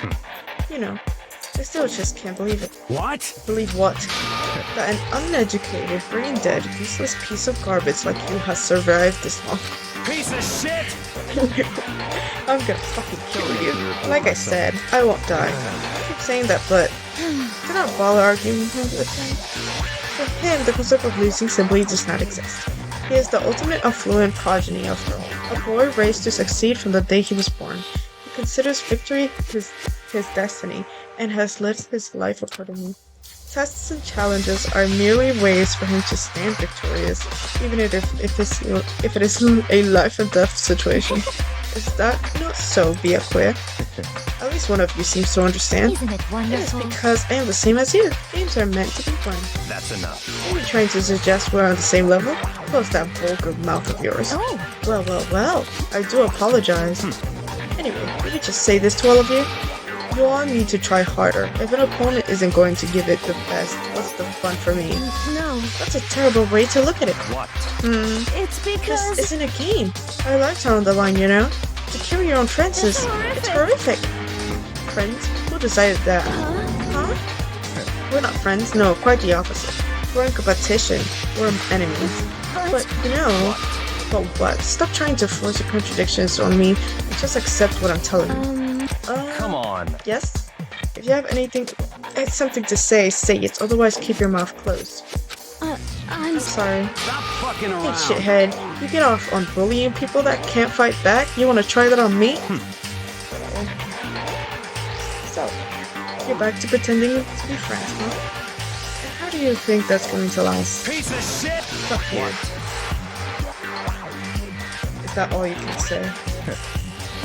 You know, I still just can't believe it. What? Believe what? That an uneducated, brain-dead, useless piece of garbage like you has survived this long. Piece of shit! I'm gonna fucking kill you. Like I said, I won't die. I keep saying that, but do not bother arguing with him. For him, the concept of losing simply does not exist. He is the ultimate affluent progeny, after all. A boy raised to succeed from the day he was born. He considers victory his destiny, and has lived his life accordingly. Tests and challenges are merely ways for him to stand victorious, even if it is a life and death situation. Is that not so, Via Queer? At least one of you seems to understand. Isn't it It is wonderful? because I am the same as you. Games are meant to be fun. That's enough. Are you trying to suggest we're on the same level? Close that vulgar mouth of yours. Oh, Well, I do apologize. Anyway, let me just say this to all of you. You all need to try harder. If an opponent isn't going to give it the best, what's the fun for me? no. That's a terrible way to look at it. What? It's This because... isn't a game. Our lives are on the line, you know? To kill your own friends It's it's horrific. Friends? Who decided that? Huh? We're not friends. No, quite the opposite. We're in competition. We're enemies. But, you know... But what? Stop trying to force your contradictions on me and just accept what I'm telling you. Come on. Yes? If you have something to say, say it. Otherwise, keep your mouth closed. I'm I'm sorry. Stop fucking Hey, around! shithead. You get off on bullying people that can't fight back? You want to try that on me? So, you're back to pretending to be friends, huh? And how do you think that's going to last? Piece of shit! Fuck you. Is that all you can say?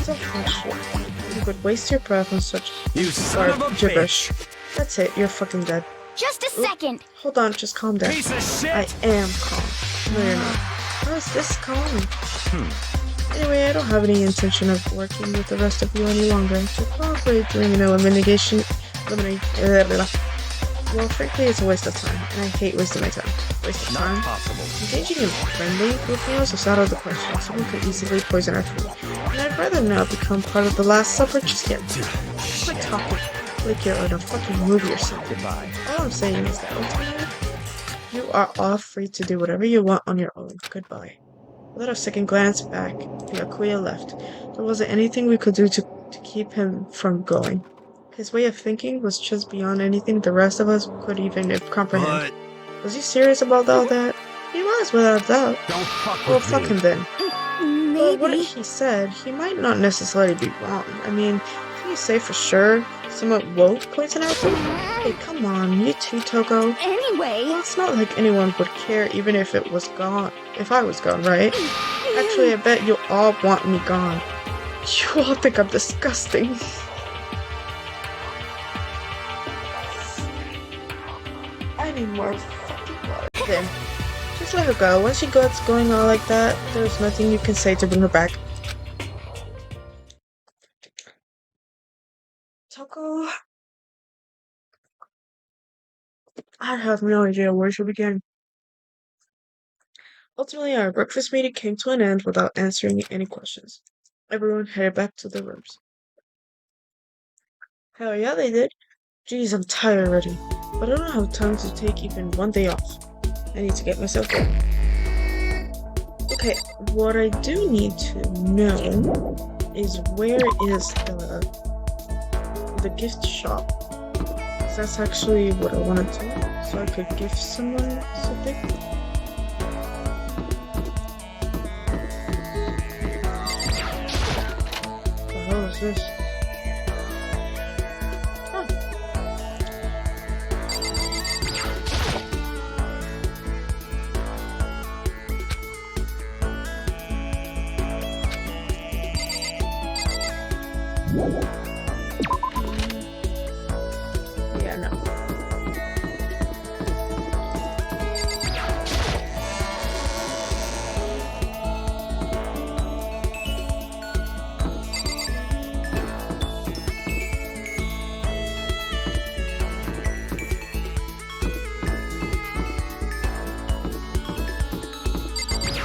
So frustrating. You could waste your breath on such You son of a gibberish. bitch! That's it, you're fucking dead. just a second. Hold on, just calm down. Piece of shit! I am calm. No, you're not. How is this calm? Anyway, I don't have any intention of working with the rest of you any longer. To cooperate during an elimination... Well, frankly, it's a waste of time, and I hate wasting my time. Waste of Not time? possible. Engaging in friendly group meals is out of the question. Someone could easily poison our food. And I'd rather not become part of the Last Supper just yet. Quit talking. Like you're in a fucking movie or something. Goodbye. All I'm saying is that ultimately, you are all free to do whatever you want on your own. Goodbye. Without a second glance back, Byakuya left. There wasn't anything we could do to keep him from going. His way of thinking was just beyond anything the rest of us could even comprehend. But Was he serious about all that? He was, without a doubt. don't fuck Well, with fuck me. him then. Well, what Maybe. he said, he might not necessarily be wrong. I mean, can you say for sure someone woke poison our food? Hey, come on, you too, Toko. Anyway. Well, it's not like anyone would care even if it was gone. If I was gone, right? Actually, I bet you all want me gone. You all think I'm disgusting. I need more fucking water. Then, just let her go. Once she gets going on like that, there's nothing you can say to bring her back. Toko... I have no idea where to begin. Ultimately, our breakfast meeting came to an end without answering any questions. Everyone headed back to their rooms. Hell yeah, they did. Geez, I'm tired already, but I don't have time to take even one day off. I need to get myself going. Okay, what I do need to know is where is the gift shop? 'Cause that's actually what I want to do, so I could gift someone something. What the hell is this? Yeah, no.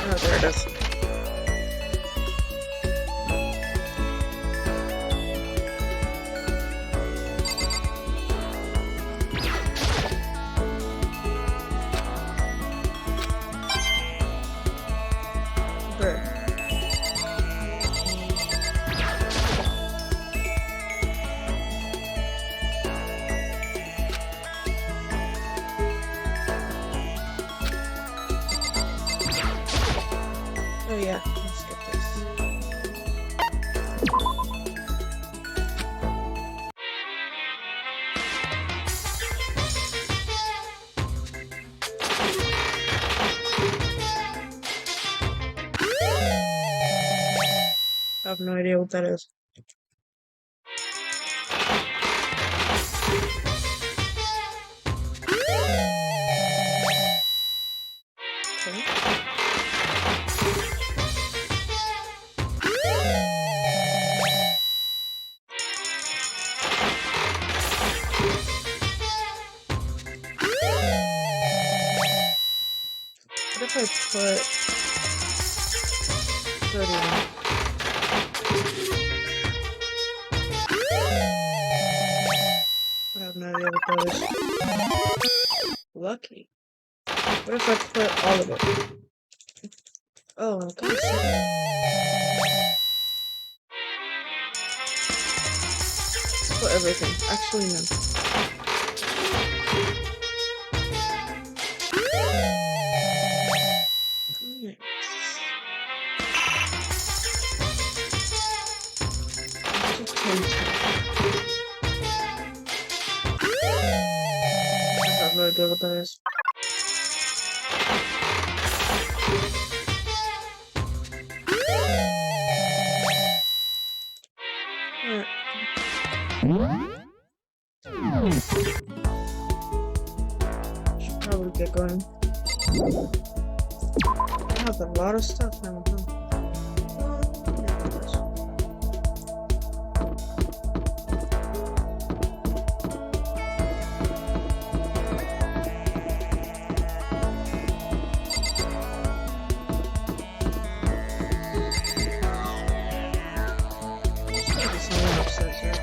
Oh, there it is. Oh yeah, let's get this. I have no idea what that is. Okay. What if I put 31? I have no idea what that is. Lucky. What if I put all of it? Oh, okay. Let's put everything. Actually, no. Nice. Let's do 10. I have no idea what that is. Should probably get going. I have a lot of stuff now, huh? Someone upstairs here.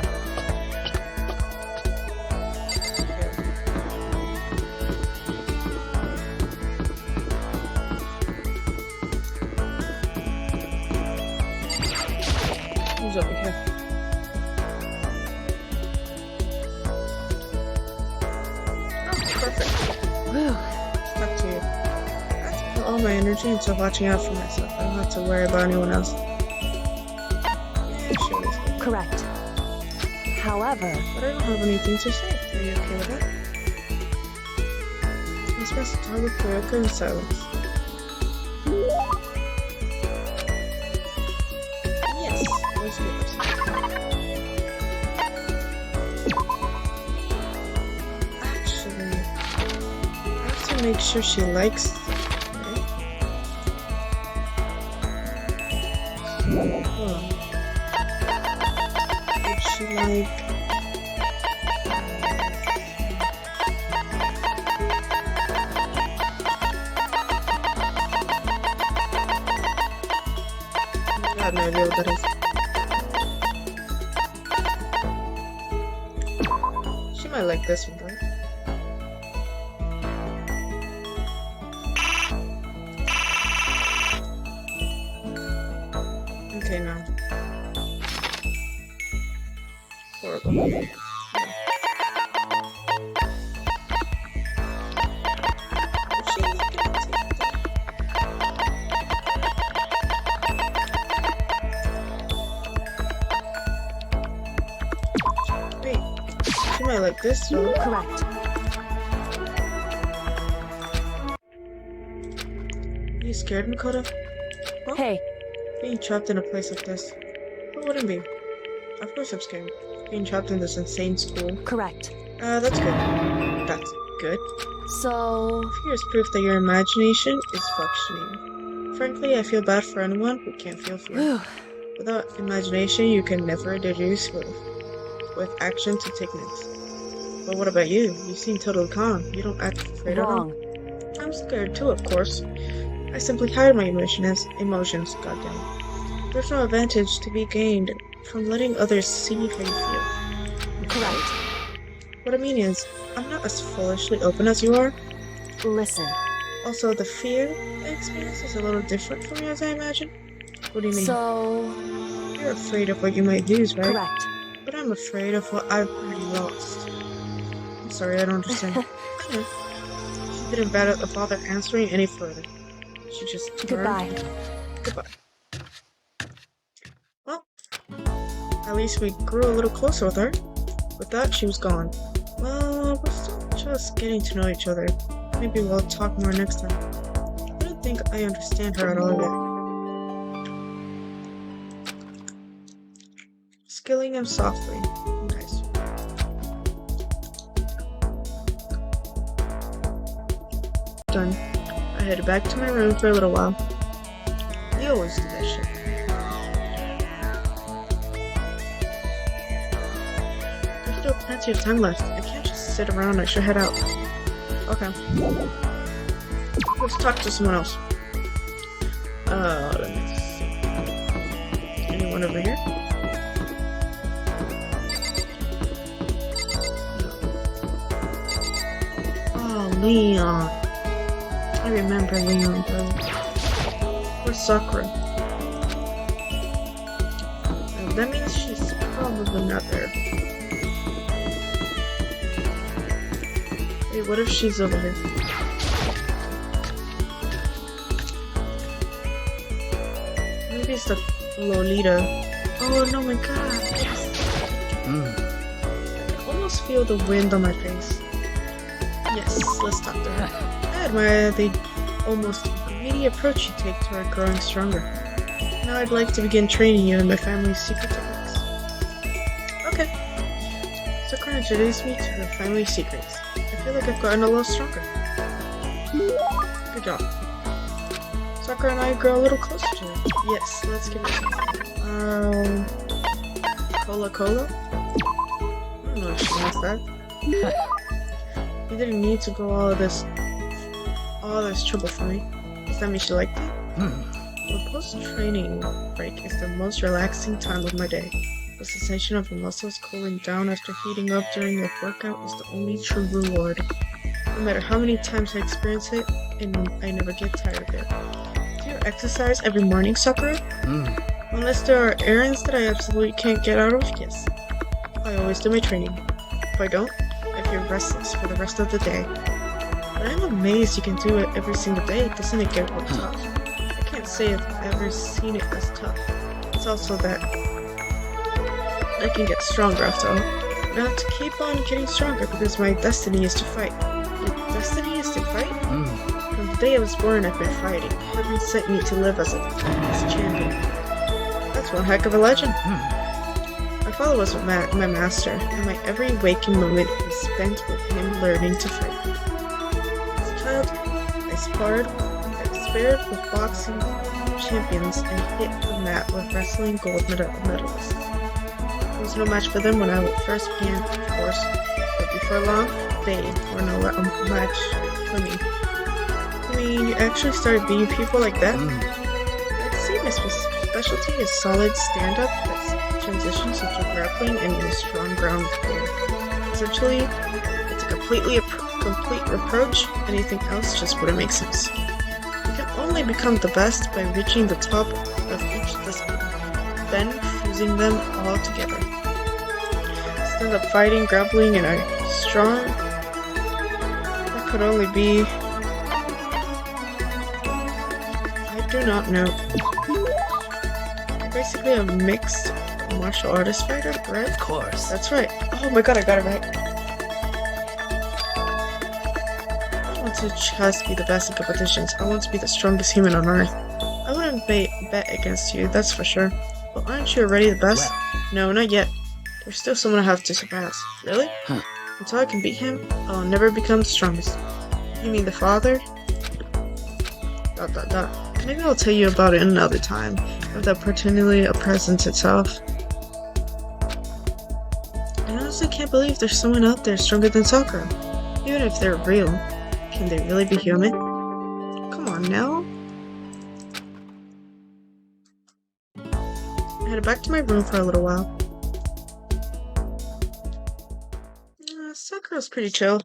Who's over here? Oh, perfect. Whew. Back to you. I have to put all my energy into watching out for myself. I don't have to worry about anyone else. Yeah, sure. Correct. However, But I don't have anything to say. Are you okay with that? I spent the time with Kurioka in silence. Yes, let's do this. Actually, I have to make sure she likes it, right? Hold on. Would she like... had my real buddies. She might like this one, though. Okay, now. Horrible. Wait, she might like this though. Correct. Are you scared, Makoto? Huh? Hey, Being trapped in a place like this. Who wouldn't be? Of course I'm scared. Being trapped in this insane school. correct. That's good. That's good. So, Fear is proof that your imagination is functioning. Frankly, I feel bad for anyone who can't feel fear. whew, Without imagination, you can never deduce with action to techniques. But what about you? You seem totally calm. You don't act afraid at all. wrong. I'm scared too, of course. I simply hide my emotions, goddamn. There's no advantage to be gained from letting others see how you feel. Correct. What I mean is, I'm not as foolishly open as you are. Listen, Also, the fear I experience is a little different from you as I imagine. What do you mean? so, You're afraid of what you might lose, right? correct. But I'm afraid of what I've already lost. I'm sorry, I don't understand. I know. She didn't bother answering any further. She just turned. Goodbye. Well, at least we grew a little closer with her. With that, she was gone. Well, we're still just getting to know each other. Maybe we'll talk more next time. I don't think I understand her at all yet. Skilling him softly. Nice. Done. I headed back to my room for a little while. You always do that shit. There's still plenty of time left. I can't just sit around. I should head out. Okay. Let's talk to someone else. Let me see. Anyone over here? Oh, Leon. I remember Leon, bro. Or Sakura. That means she's probably not there. Wait, what if she's over here? Maybe it's the Lolita. Oh no, my god. I can almost feel the wind on my face. Yes, let's talk to her. I admire the almost immediate approach you take toward growing stronger. Now I'd like to begin training you in my family's secret techniques. Okay. Sakura introduced me to her family secrets. I feel like I've gotten a little stronger. Good job. Sakura and I grow a little closer to her. Yes, let's give it a try. Cola? I don't know if she wants that. You didn't need to go all this trouble for me. Does that mean she liked it? The post-training break is the most relaxing time of my day. The sensation of the muscles cooling down after heating up during a workout is the only true reward. No matter how many times I experience it, and I never get tired of it. Do you exercise every morning, Sakura? Unless there are errands that I absolutely can't get out of, yes. I always do my training. If I don't, I feel restless for the rest of the day. But I'm amazed you can do it every single day. Doesn't it get tough? I can't say I've ever seen it as tough. It's also that I can get stronger after all. And I have to keep on getting stronger because my destiny is to fight. Your destiny is to fight? From the day I was born, I've been fighting. Heaven sent me to live as a champion. That's one heck of a legend. My father was my master, and my every waking moment was spent with him learning to fight. As a child, I sparred with boxing champions and hit the mat with wrestling gold medalists. There was no match for them when I first began, of course, but before long, they were no match for me. I mean, you actually started beating people like that? I'd say my specialty is solid stand-up that transitions into grappling and in a strong ground play. Essentially, it's a complete approach. Anything else just wouldn't make sense. You can only become the best by reaching the top of each discipline, then fusing them all together. Stand-up fighting, grappling, and a strong... That could only be... I do not know. Basically a mixed martial artist fighter, right? Of course. That's right. Oh my god, I got it right. I don't want to just be the best in competitions. I want to be the strongest human on Earth. I wouldn't bet against you, that's for sure. But aren't you already the best? No, not yet. There's still someone I have to surpass. Really? Huh. Until I can beat him, I'll never become the strongest. You mean the father? ... Maybe I'll tell you about it another time, if that opportunity presents itself. I honestly can't believe there's someone out there stronger than Sakura. Even if they're real, can they really be human? Come on now. I headed back to my room for a little while. Sakura's pretty chill.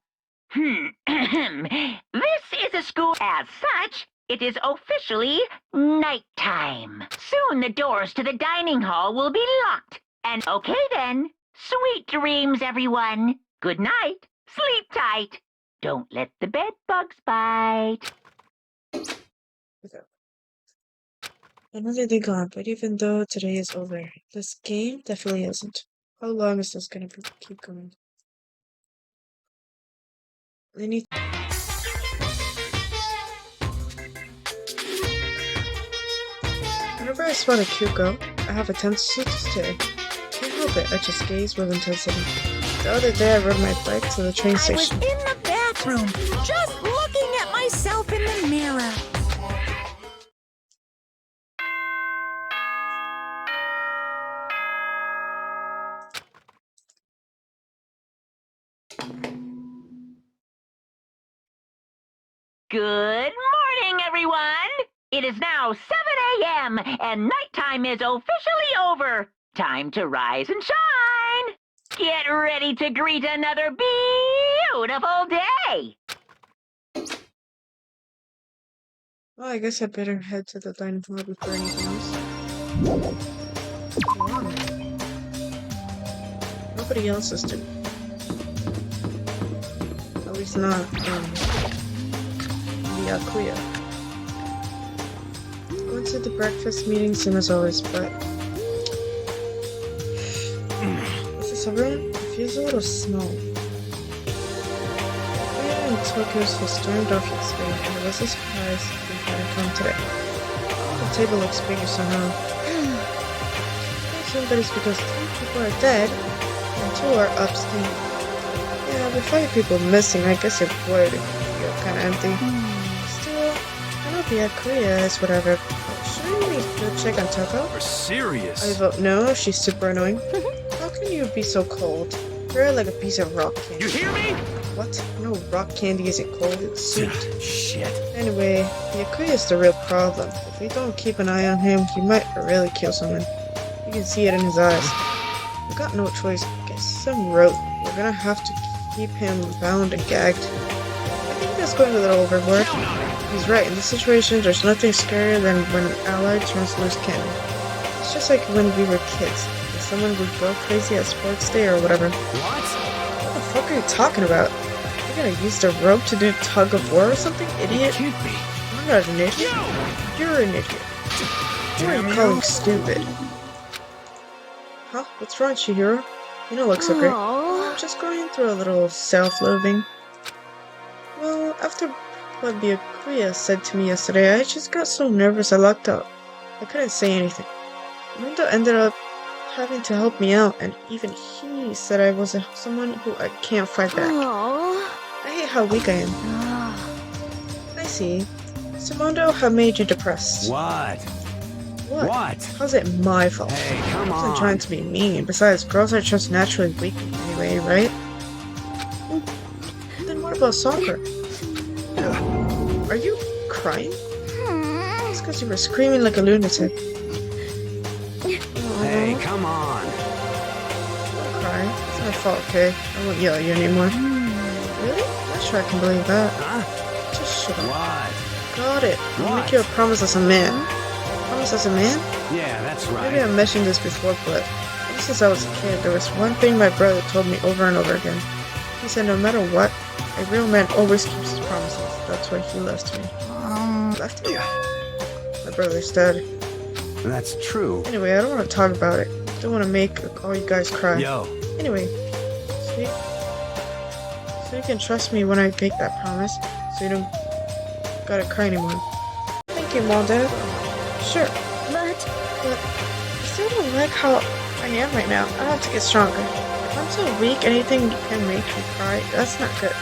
This is a school. As such, it is officially nighttime. Soon the doors to the dining hall will be locked. And okay then, sweet dreams, everyone. Good night. Sleep tight. Don't let the bed bugs bite. Another day gone, but even though today is over, this game definitely isn't. How long is this gonna keep going? Whenever I spot a cute girl, I have a tendency to stare. Can't help it, I just gaze with intensity. The other day I rode my bike to the train I was station. in the bathroom, just looking at myself in the mirror. Good morning, everyone. It is now 7 a.m. and nighttime is officially over. Time to rise and shine. Get ready to greet another beautiful day. Well, I guess I better head to the dining hall before anything else. Wow. Nobody else is doing. At least not, the Akuya. Going to the breakfast meeting same as always, but... Is this everyone? It feels a little small. Akuya in Tokyo's historic Tokyo Spain, and it was a surprise we hadn't come today. The table looks bigger somehow. I assume that is because 3 people are dead, and 2 are upstanding. Yeah, with 5 people missing, I guess it would feel kinda empty. Still, I know the Akuya is whatever. Shouldn't we go check on Toko? We're serious. I vote no, she's super annoying. How can you be so cold? You're like a piece of rock candy. You hear me? What? No, rock candy isn't cold, it's sweet. Shit. Anyway, the Akuya is the real problem. If we don't keep an eye on him, he might really kill someone. You can see it in his eyes. We got no choice. Get some rope. We're gonna have to keep him bound and gagged. I think that's going a little overboard. He's right, in this situation, there's nothing scarier than when an ally turns loose cannon. It's just like when we were kids. If someone would go crazy at sports day or whatever. What? What the fuck are you talking about? You're gonna use the rope to do tug of war or something, idiot? It can't be. I'm not an idiot. You're an idiot. Who are you calling stupid? Huh? What's wrong, Chihiro? You don't look so great. I'm just going through a little self-loathing. Well, after what the Akuya said to me yesterday, I just got so nervous I locked out. I couldn't say anything. Mundo ended up having to help me out, and even he said I was someone who I can't fight back. I hate how weak I am. I see. So Mundo, how made you depressed? What? What? How's it my fault? Hey, come I wasn't on. trying to be mean. Besides, girls are just naturally weak anyway, right? Then what about soccer? Are you crying? It's because you were screaming like a lunatic. It's my fault, okay? I won't yell at you anymore. Really? Not sure I can believe that. Huh? Just shut up. What? Got it. I'll What? make you a promise as a man. Promise as a man? Yeah, that's Maybe I right. mentioned this before, but ever since I was a kid, there was one thing my brother told me over and over again. He said no matter what, a real man always keeps his promises. That's why he left me. Left me? My brother's dead. That's true. Anyway, I don't want to talk about it. Don't want to make all you guys cry. Yo. Anyway, so you can trust me when I make that promise, so you don't gotta cry anymore. Thank you, Mom, Dad. Sure, but I still don't like how I am right now. I have to get stronger. If I'm so weak, anything can make me cry. That's not good.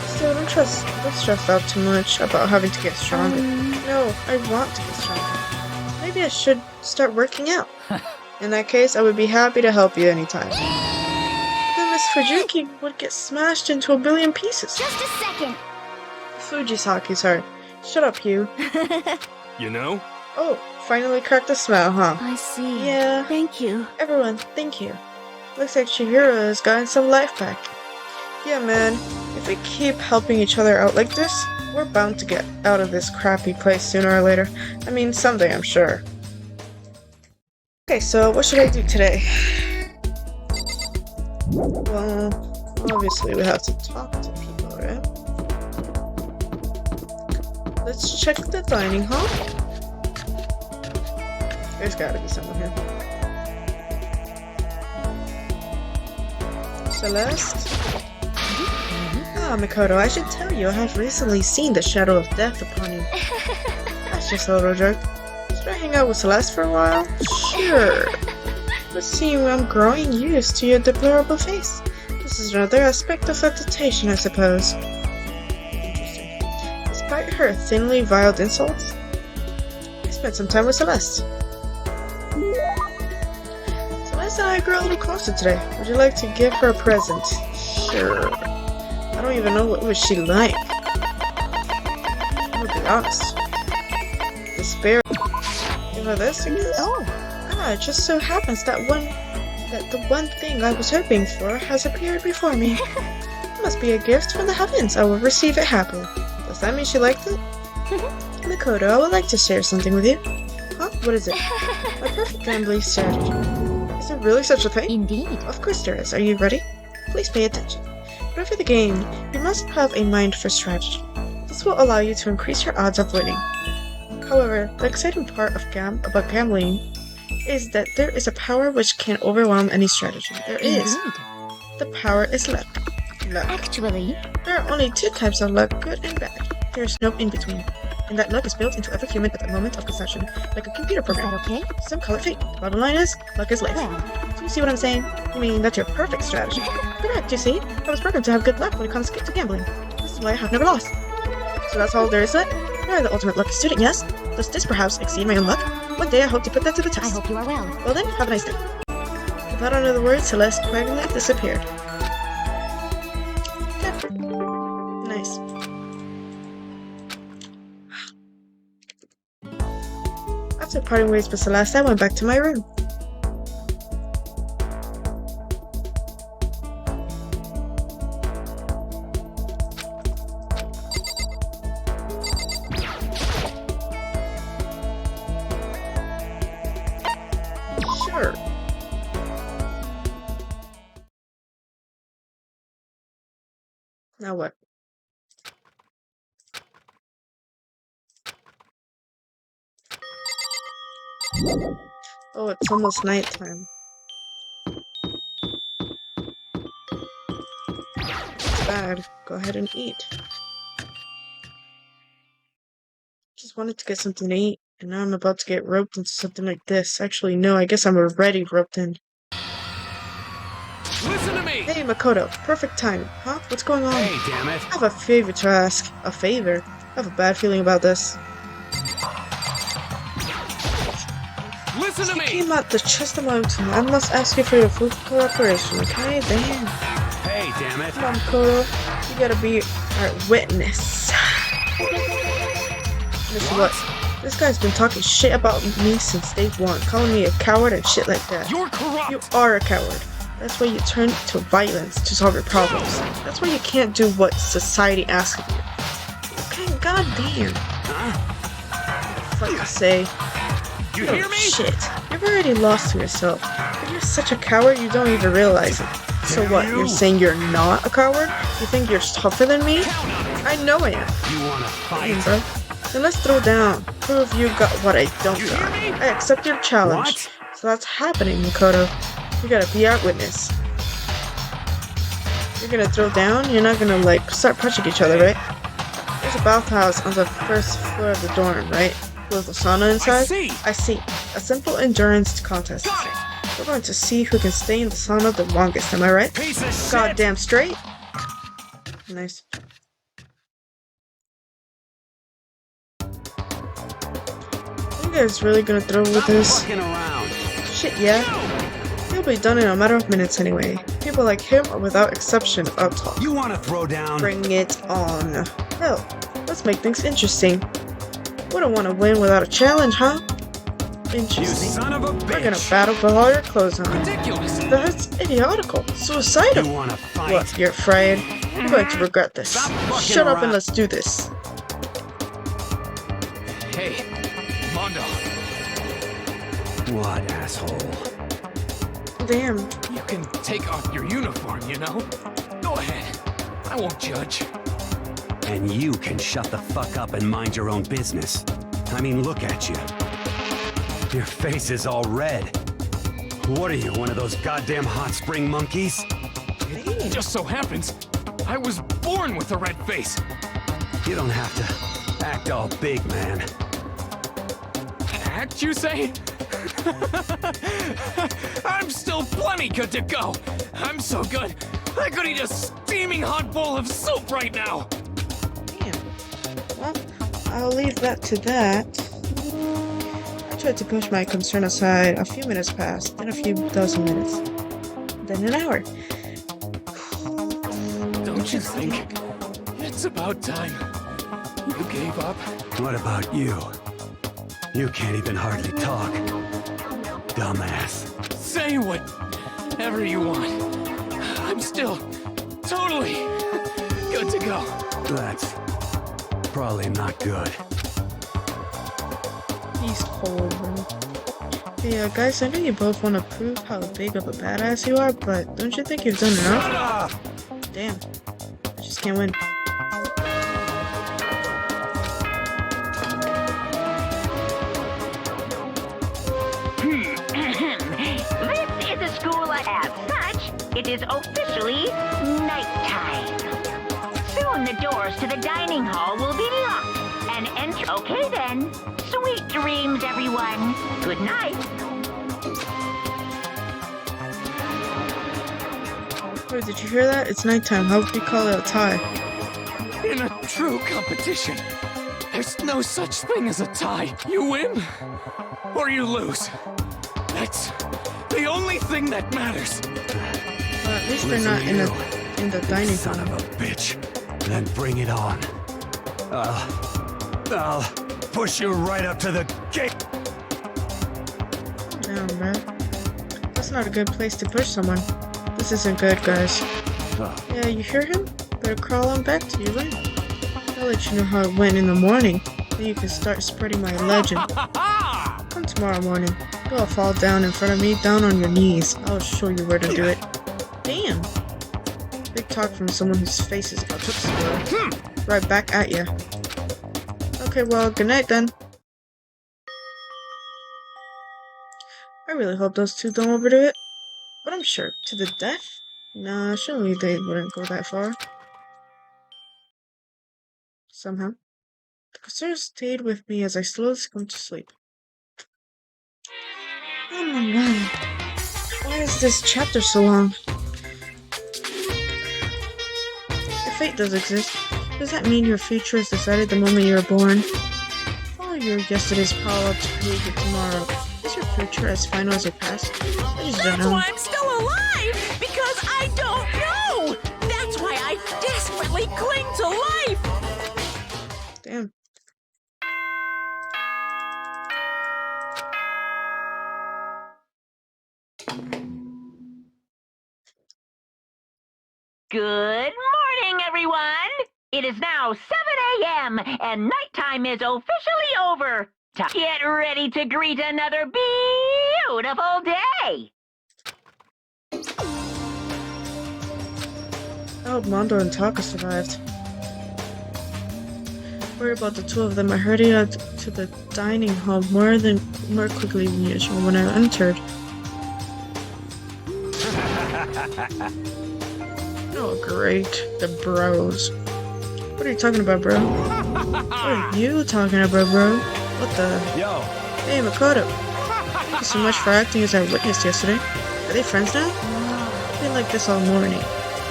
Still, don't stress out too much about having to get stronger. No, I want to get stronger. Maybe I should start working out. In that case, I would be happy to help you anytime. Then Miss Fujiki would get smashed into a billion pieces. Just a second. Fujisaki, sorry. Shut up, Hugh. You know? Oh, finally cracked a smile, huh? I see. Yeah. Thank you. Everyone, thank you. Looks like Chihiro has gotten some life back. Yeah, man. If we keep helping each other out like this, we're bound to get out of this crappy place sooner or later. I mean, someday, I'm sure. Okay, so what should I do today? Well, obviously we have to talk to people, right? Let's check the dining hall. There's gotta be someone here. Celeste? Ah, Mikoto, I should tell you, I have recently seen the shadow of death upon you. That's just a little joke. Should I hang out with Celeste for a while? Sure. But see, I'm growing used to your deplorable face. This is another aspect of flirtation, I suppose. Interesting. Despite her thinly veiled insults, I spent some time with Celeste. Celeste and I grew a little closer today. Would you like to give her a present? Sure. I don't even know what was she like. I'm gonna be honest. Despair. Give her this, I guess? Oh. Ah, it just so happens that the one thing I was hoping for has appeared before me. It must be a gift from the heavens. I will receive it happily. Does that mean she liked it? Mikoto, I would like to share something with you. Huh? What is it? My perfect gambling strategy. Is there really such a thing? Indeed. Of course there is. Are you ready? Please pay attention. But for the game, you must have a mind for strategy. This will allow you to increase your odds of winning. However, the exciting part about gambling is that there is a power which can overwhelm any strategy. There is. Indeed. The power is luck. Luck. Actually, There are only two types of luck, good and bad. There is no in between. And that luck is built into every human at the moment of conception, like a computer is that program. okay? Some call it fate. Bottom line is, luck is life. Well, Do you see what I'm saying? I mean, that's your perfect strategy. Correct, you see? I was programmed to have good luck when it comes to gambling. This is why I have never lost. So that's all there is to it? You are the ultimate lucky student, yes? Does this perhaps exceed my own luck? One day I hope to put that to the I test. hope you are well. Well then, have a nice day. Without another word, Celeste quietly disappeared. Okay. Nice. After parting ways with Celeste, I went back to my room. Sure. Now what? Oh, it's almost nighttime. It's bad. Go ahead and eat. Just wanted to get something to eat, and now I'm about to get roped into something like this. Actually, no, I guess I'm already roped in. Listen to me! Hey, Makoto. Perfect time. Huh? What's going on? Hey, damn it. I have a favor to ask. A favor? I have a bad feeling about this. Listen to You me! came out the chest of mountain. I must ask you for your full cooperation, okay? Damn. Hey, damn it. Come on, Makoto. You gotta be our witness. Listen, what? This guy's been talking shit about me since day one, calling me a coward and shit like that. You're corrupt! You are a coward. That's why you turn to violence to solve your problems. That's why you can't do what society asks of you. Okay, goddamn. What to say? You hear me? Shit. You've already lost to yourself. But you're such a coward you don't even realize it. So what, you're saying you're not a coward? You think you're tougher than me? I know I am. You wanna Damn, fight? bro. Then let's throw down. Prove you got what I don't You got. hear me? I accept your challenge. What? So that's happening, Makoto. You gotta be our witness. You're gonna throw down? You're not gonna, like, start punching each other, right? There's a bathhouse on the first floor of the dorm, right? With a sauna inside? I see. A simple endurance contest. Got it. We're going to see who can stay in the sauna the longest, am I right? Piece of shit. Goddamn straight. Nice. You guys really gonna throw with Stop this? fucking around. Shit, yeah. He'll be done in a matter of minutes anyway. People like him are without exception up top. You wanna throw down? Bring it on. Hell, let's make things interesting. Wouldn't want to win without a challenge, huh? You Interesting. son of a We're gonna bitch. battle for all your clothes on. Ridiculous. That's idiotical. Suicidal. You wanna fight? What, you're afraid? You're going to regret this. Stop fucking Shut up around. and let's do this. Hey, Mondo, What, asshole? Damn. you can take off your uniform, you know? Go ahead. I won't judge. And you can shut the fuck up and mind your own business. I mean, look at you. Your face is all red. What are you, one of those goddamn hot spring monkeys? It just so happens I was born with a red face. You don't have to act all big, man. Act, you say? I'm still plenty good to go. I'm so good, I could eat a steaming hot bowl of soup right now. Damn. Well, I'll leave that to that. I tried to push my concern aside. A few minutes passed, then a few dozen minutes. Then an hour. Don't you think it's about time you gave up? What about you? You can't even hardly talk. Dumbass. Say whatever you want. I'm still totally good to go. That's probably not good. He's cold, bro. Yeah, guys, I know you both want to prove how big of a badass you are, but don't you think you've done enough? Shut up! Damn. I just can't win. This is a school as such. It is officially nighttime. Soon the doors to the dining hall will be locked and enter. Okay then. Sweet dreams, everyone. Good night. Oh, did you hear that? It's nighttime. How would we call it a tie? In a true competition, there's no such thing as a tie. You win or you lose. That's the only thing that matters. Well, at least they're not in the dining Son hall. of a bitch. Then bring it on. I'll push you right up to the gate. Damn, bro. That's not a good place to push someone. This isn't good, guys. Yeah, you hear him? Better crawl on back to your room. I'll let you know how it went in the morning. Then you can start spreading my legend. Come tomorrow morning. You'll all fall down in front of me, down on your knees. I'll show you where to do it. Damn. Big talk from someone whose face is about to explode. Right back at ya. Okay, well, good night then. I really hope those two don't overdo it. But I'm sure. To the death? Nah, surely they wouldn't go that far. Somehow. The concern stayed with me as I slowly succumbed to sleep. Oh my god. Why is this chapter so long? If fate does exist, does that mean your future is decided the moment you were born? Follow your yesterday's power up to prove it tomorrow. Is your future as final as your past? I just don't know. I'm still alive, because I don't know. That's why I desperately cling to life. Damn. Good morning, everyone! It is now 7 a.m. and nighttime is officially over. Get ready to greet another beautiful day! I hope Mondo and Taka survived. Worried about the two of them, I hurried out to the dining hall more quickly than usual when I entered. Oh great, the bros. What are you talking about, bro? What are you talking about, bro? What the? Yo. Hey, Makoto. Thank you so much for acting as I witnessed yesterday. Are they friends now? I've been like this all morning.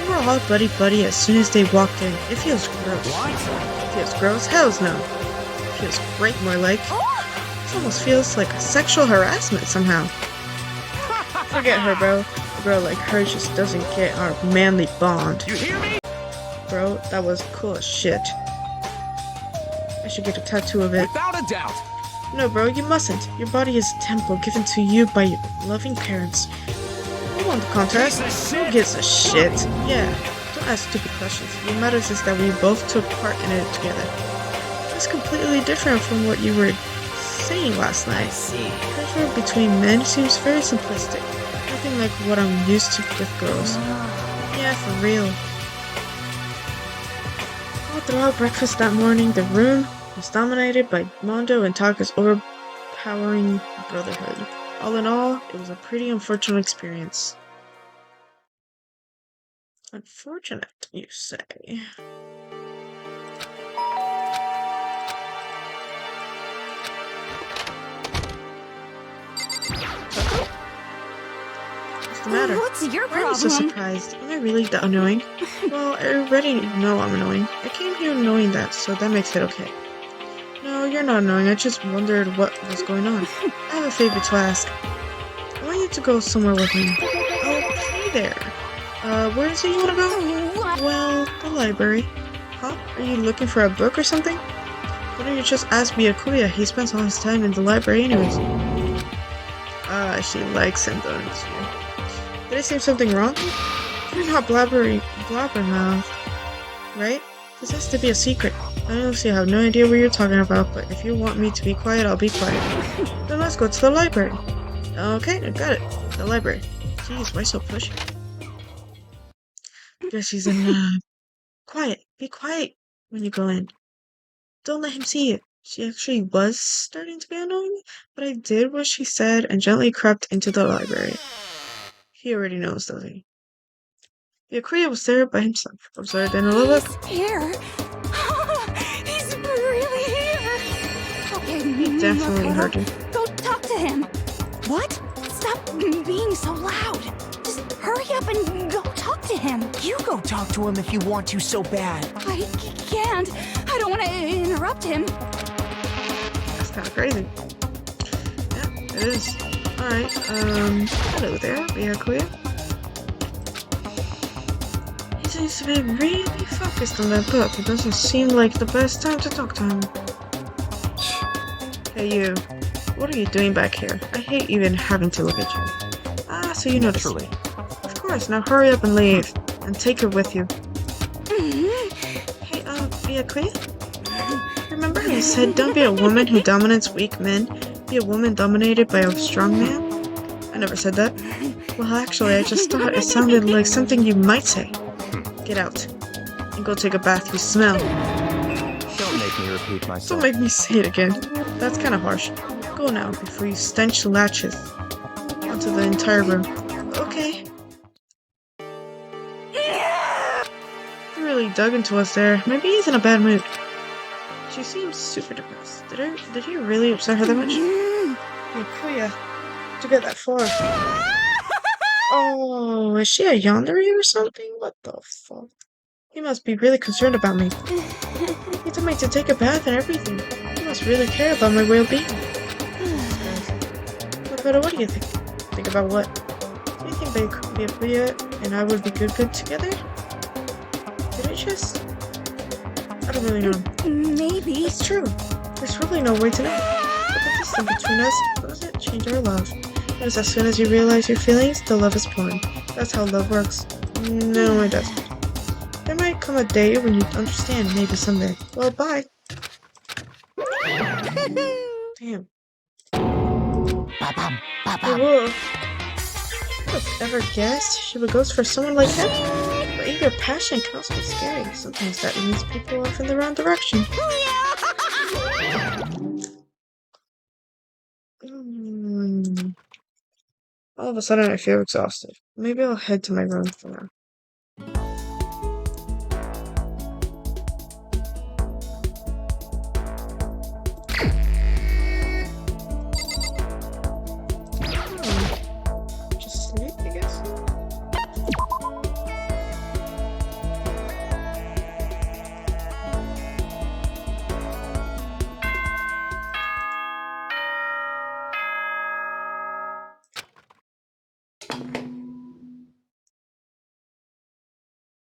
We were all buddy-buddy as soon as they walked in. It feels gross. What? It feels gross? Hells no. It feels great, more like. It almost feels like sexual harassment somehow. Forget her, bro. A girl like her just doesn't get our manly bond. You hear me? Bro, that was cool as shit. I should get a tattoo of it. Without a doubt. No, bro, you mustn't. Your body is a temple given to you by your loving parents. You want the contrast? Who gives a shit? Yeah, don't ask stupid questions. What matters is that we both took part in it together. That's completely different from what you were saying last night. I see. Pressure between men seems very simplistic. Nothing like what I'm used to with girls. Yeah, for real. All throughout breakfast that morning, the room was dominated by Mondo and Taka's overpowering brotherhood. All in all, it was a pretty unfortunate experience. Unfortunate, you say? What's the matter? What's your Why are you so problem? surprised? Am I really that annoying? Well, I already know I'm annoying. I came here knowing that, so that makes it okay. No, you're not annoying. I just wondered what was going on. I have a favor to ask. I want you to go somewhere with me. Oh, hey there. Where is it you want to go? What? Well, the library. Huh? Are you looking for a book or something? Why don't you just ask Byakuya? He spends all his time in the library anyways. She likes him, don't she? Did I say something wrong? You're not blabbermouth, right? This has to be a secret. I honestly have no idea what you're talking about, but if you want me to be quiet, I'll be quiet. Then let's go to the library. Okay, I got it. The library. Jeez, why so pushy? Guess she's in, Quiet. Be quiet when you go in. Don't let him see you. She actually was starting to be annoying, but I did what she said and gently crept into the library. He already knows, doesn't he? Byakuya was there by himself, absorbed in a little bit. He's here. He's really here. Okay, He definitely heard him. Go talk to him. What? Stop being so loud. Just hurry up and go talk to him. You go talk to him if you want to so bad. I can't. I don't want to interrupt him. That's kind of crazy. Yeah, it is. Alright, hello there, Byakuya. He seems to be really focused on that book. It doesn't seem like the best time to talk to him. Hey you, what are you doing back here? I hate even having to look at you. Ah, so you noticed me. Of course, now hurry up and leave. And take her with you. Hey, Byakuya? Remember how you said don't be a woman who dominates weak men? Be a woman dominated by a strong man? I never said that. Well, actually, I just thought it sounded like something you might say. Get out. And go take a bath, you smell. Don't make me repeat myself. Don't make me say it again. That's kind of harsh. Go now, before you stench latches onto the entire room. Okay. He really dug into us there. Maybe he's in a bad mood. She seems super depressed. Did he really upset her that much? Byakuya, to get that far. Oh, is she a yandere or something? What the fuck? He must be really concerned about me. He told me to take a bath and everything. He must really care about my well-being. Makoto, what do you think? Think about what? Do you think Byakuya and I would be good together? Did I just... I don't really know. Maybe. It's true. There's really no way to know. But the distance between us doesn't change our love. Because as soon as you realize your feelings, the love is born. That's how love works. No, it doesn't. There might come a day when you understand, maybe someday. Well, bye. Damn. Ba-bum, Hey, ba-bum. whoa. Who would have ever guessed she would go for someone like him? But eager passion can also be scary. Sometimes that leads people off in the wrong direction. All of a sudden, I feel exhausted. Maybe I'll head to my room for now. Just sleep, I guess?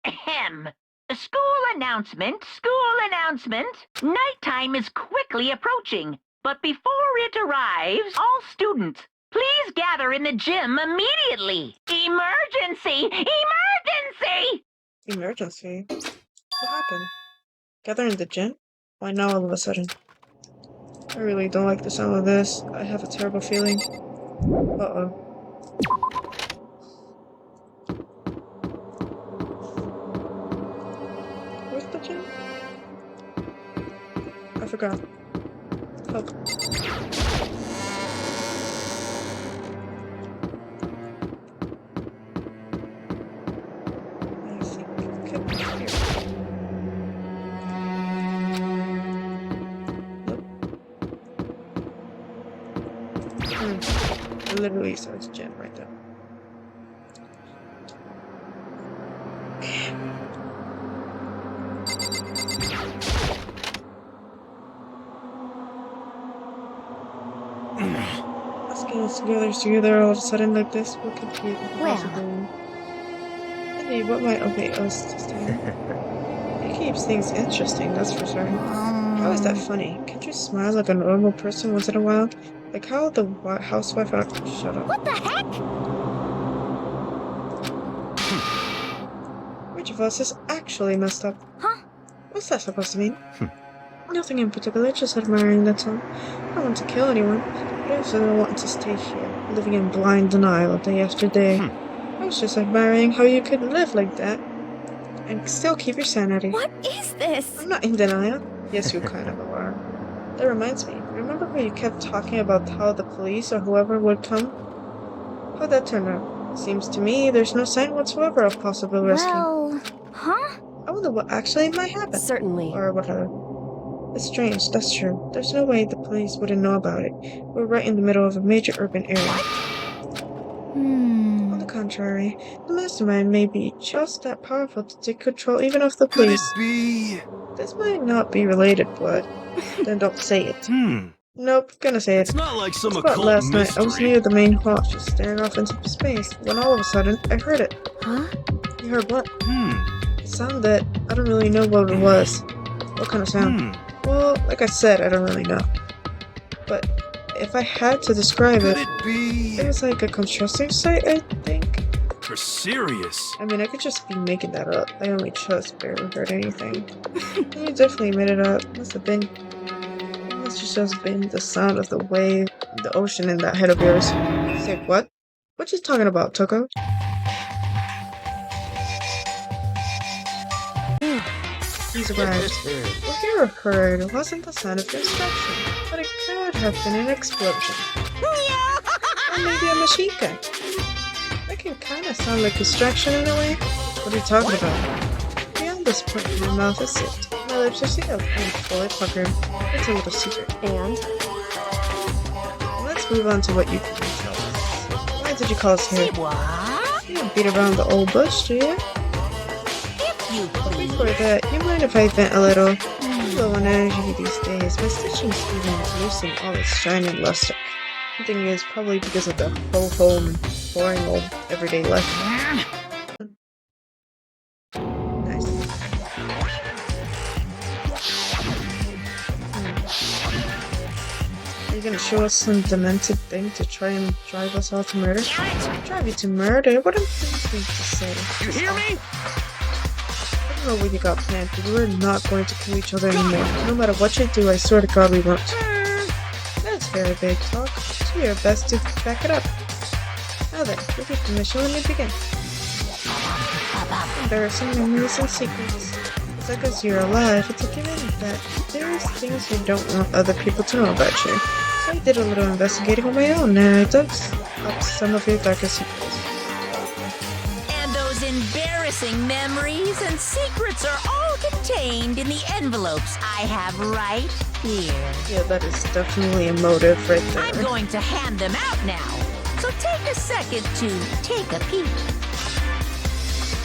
Ahem. School announcement, school announcement. Nighttime is quickly approaching, but before it arrives, all students, please gather in the gym immediately. Emergency! Emergency! Emergency? What happened? Gather in the gym? Why now all of a sudden? I really don't like the sound of this. I have a terrible feeling. Uh-oh. Where's the gym? I forgot. Help. I think it could be here. Nope. It literally says gym right there. Us getting together all of a sudden like this, what could be possible? Indeed, what might await us this time? It keeps things interesting, that's for sure. How is that funny? Can't you smile like a normal person once in a while? Like how the housewife shut up. What the heck? Which of us is actually messed up? Huh? What's that supposed to mean? Nothing in particular, just admiring, that's all. I don't want to kill anyone, but I also don't want to stay here, living in blind denial day after day. I was just admiring how you could live like that and still keep your sanity. What is this? I'm not in denial. Yes, you kind of are. That reminds me, remember when you kept talking about how the police or whoever would come? How'd that turn out? Seems to me there's no sign whatsoever of possible rescue. Well, huh? I wonder what actually might happen. Certainly. Or whatever. It's strange, that's true. There's no way the police wouldn't know about it. We're right in the middle of a major urban area. On the contrary, the mastermind may be just that powerful to take control even of the police. Could it be? This might not be related, Blood. Then don't say it. Nope, gonna say it. It's not like some It's about occult last night, I was mystery. near the main hall, just staring off into space, when all of a sudden, I heard it. Huh? You heard what? A sound that I don't really know what it was. What kind of sound? Well, like I said, I don't really know. But if I had to describe Could it, it be? it was like a construction site, I think. You're serious? I mean, I could just be making that up. I only just barely heard anything. You definitely made it up. Must have just been the sound of the wave, the ocean in that head of yours. Say what? What you talking about, Toko? He's arrived. What you heard wasn't the sound of construction, but it could have been an explosion. Or maybe a machine gun. That can kinda sound like construction in a way. What are you talking about? Beyond this point, my mouth is sealed. My lips are sealed and fully puckered. It's a little secret. And? Let's move on to what you can tell us. Why did you call us here? What? You don't beat around the old bush, do you? If you But please. before that, you mind if I vent a little? I'm low on energy these days. My stitching even is losing all its shine and luster. The thing is, probably because of the ho-hum, boring old everyday life. Nice. Are you gonna show us some demented thing to try and drive us all to murder? Drive you to murder? What am I supposed to say? You hear me? What know what you got planned, but we're not going to kill each other anymore. No matter what you do, I swear to God we won't. That's very big talk. Do your best to back it up. Now then, with your permission, let me begin. Embarrassing memories and secrets. As long as you're alive, it's a given that there's things you don't want other people to know about you. So I did a little investigating on my own, and I dug up some of your darkest secrets. And those embarrassing memories and secrets are all contained in the envelopes I have right here. Yeah, that is definitely a motive right there. I'm going to hand them out now, so take a second to take a peek.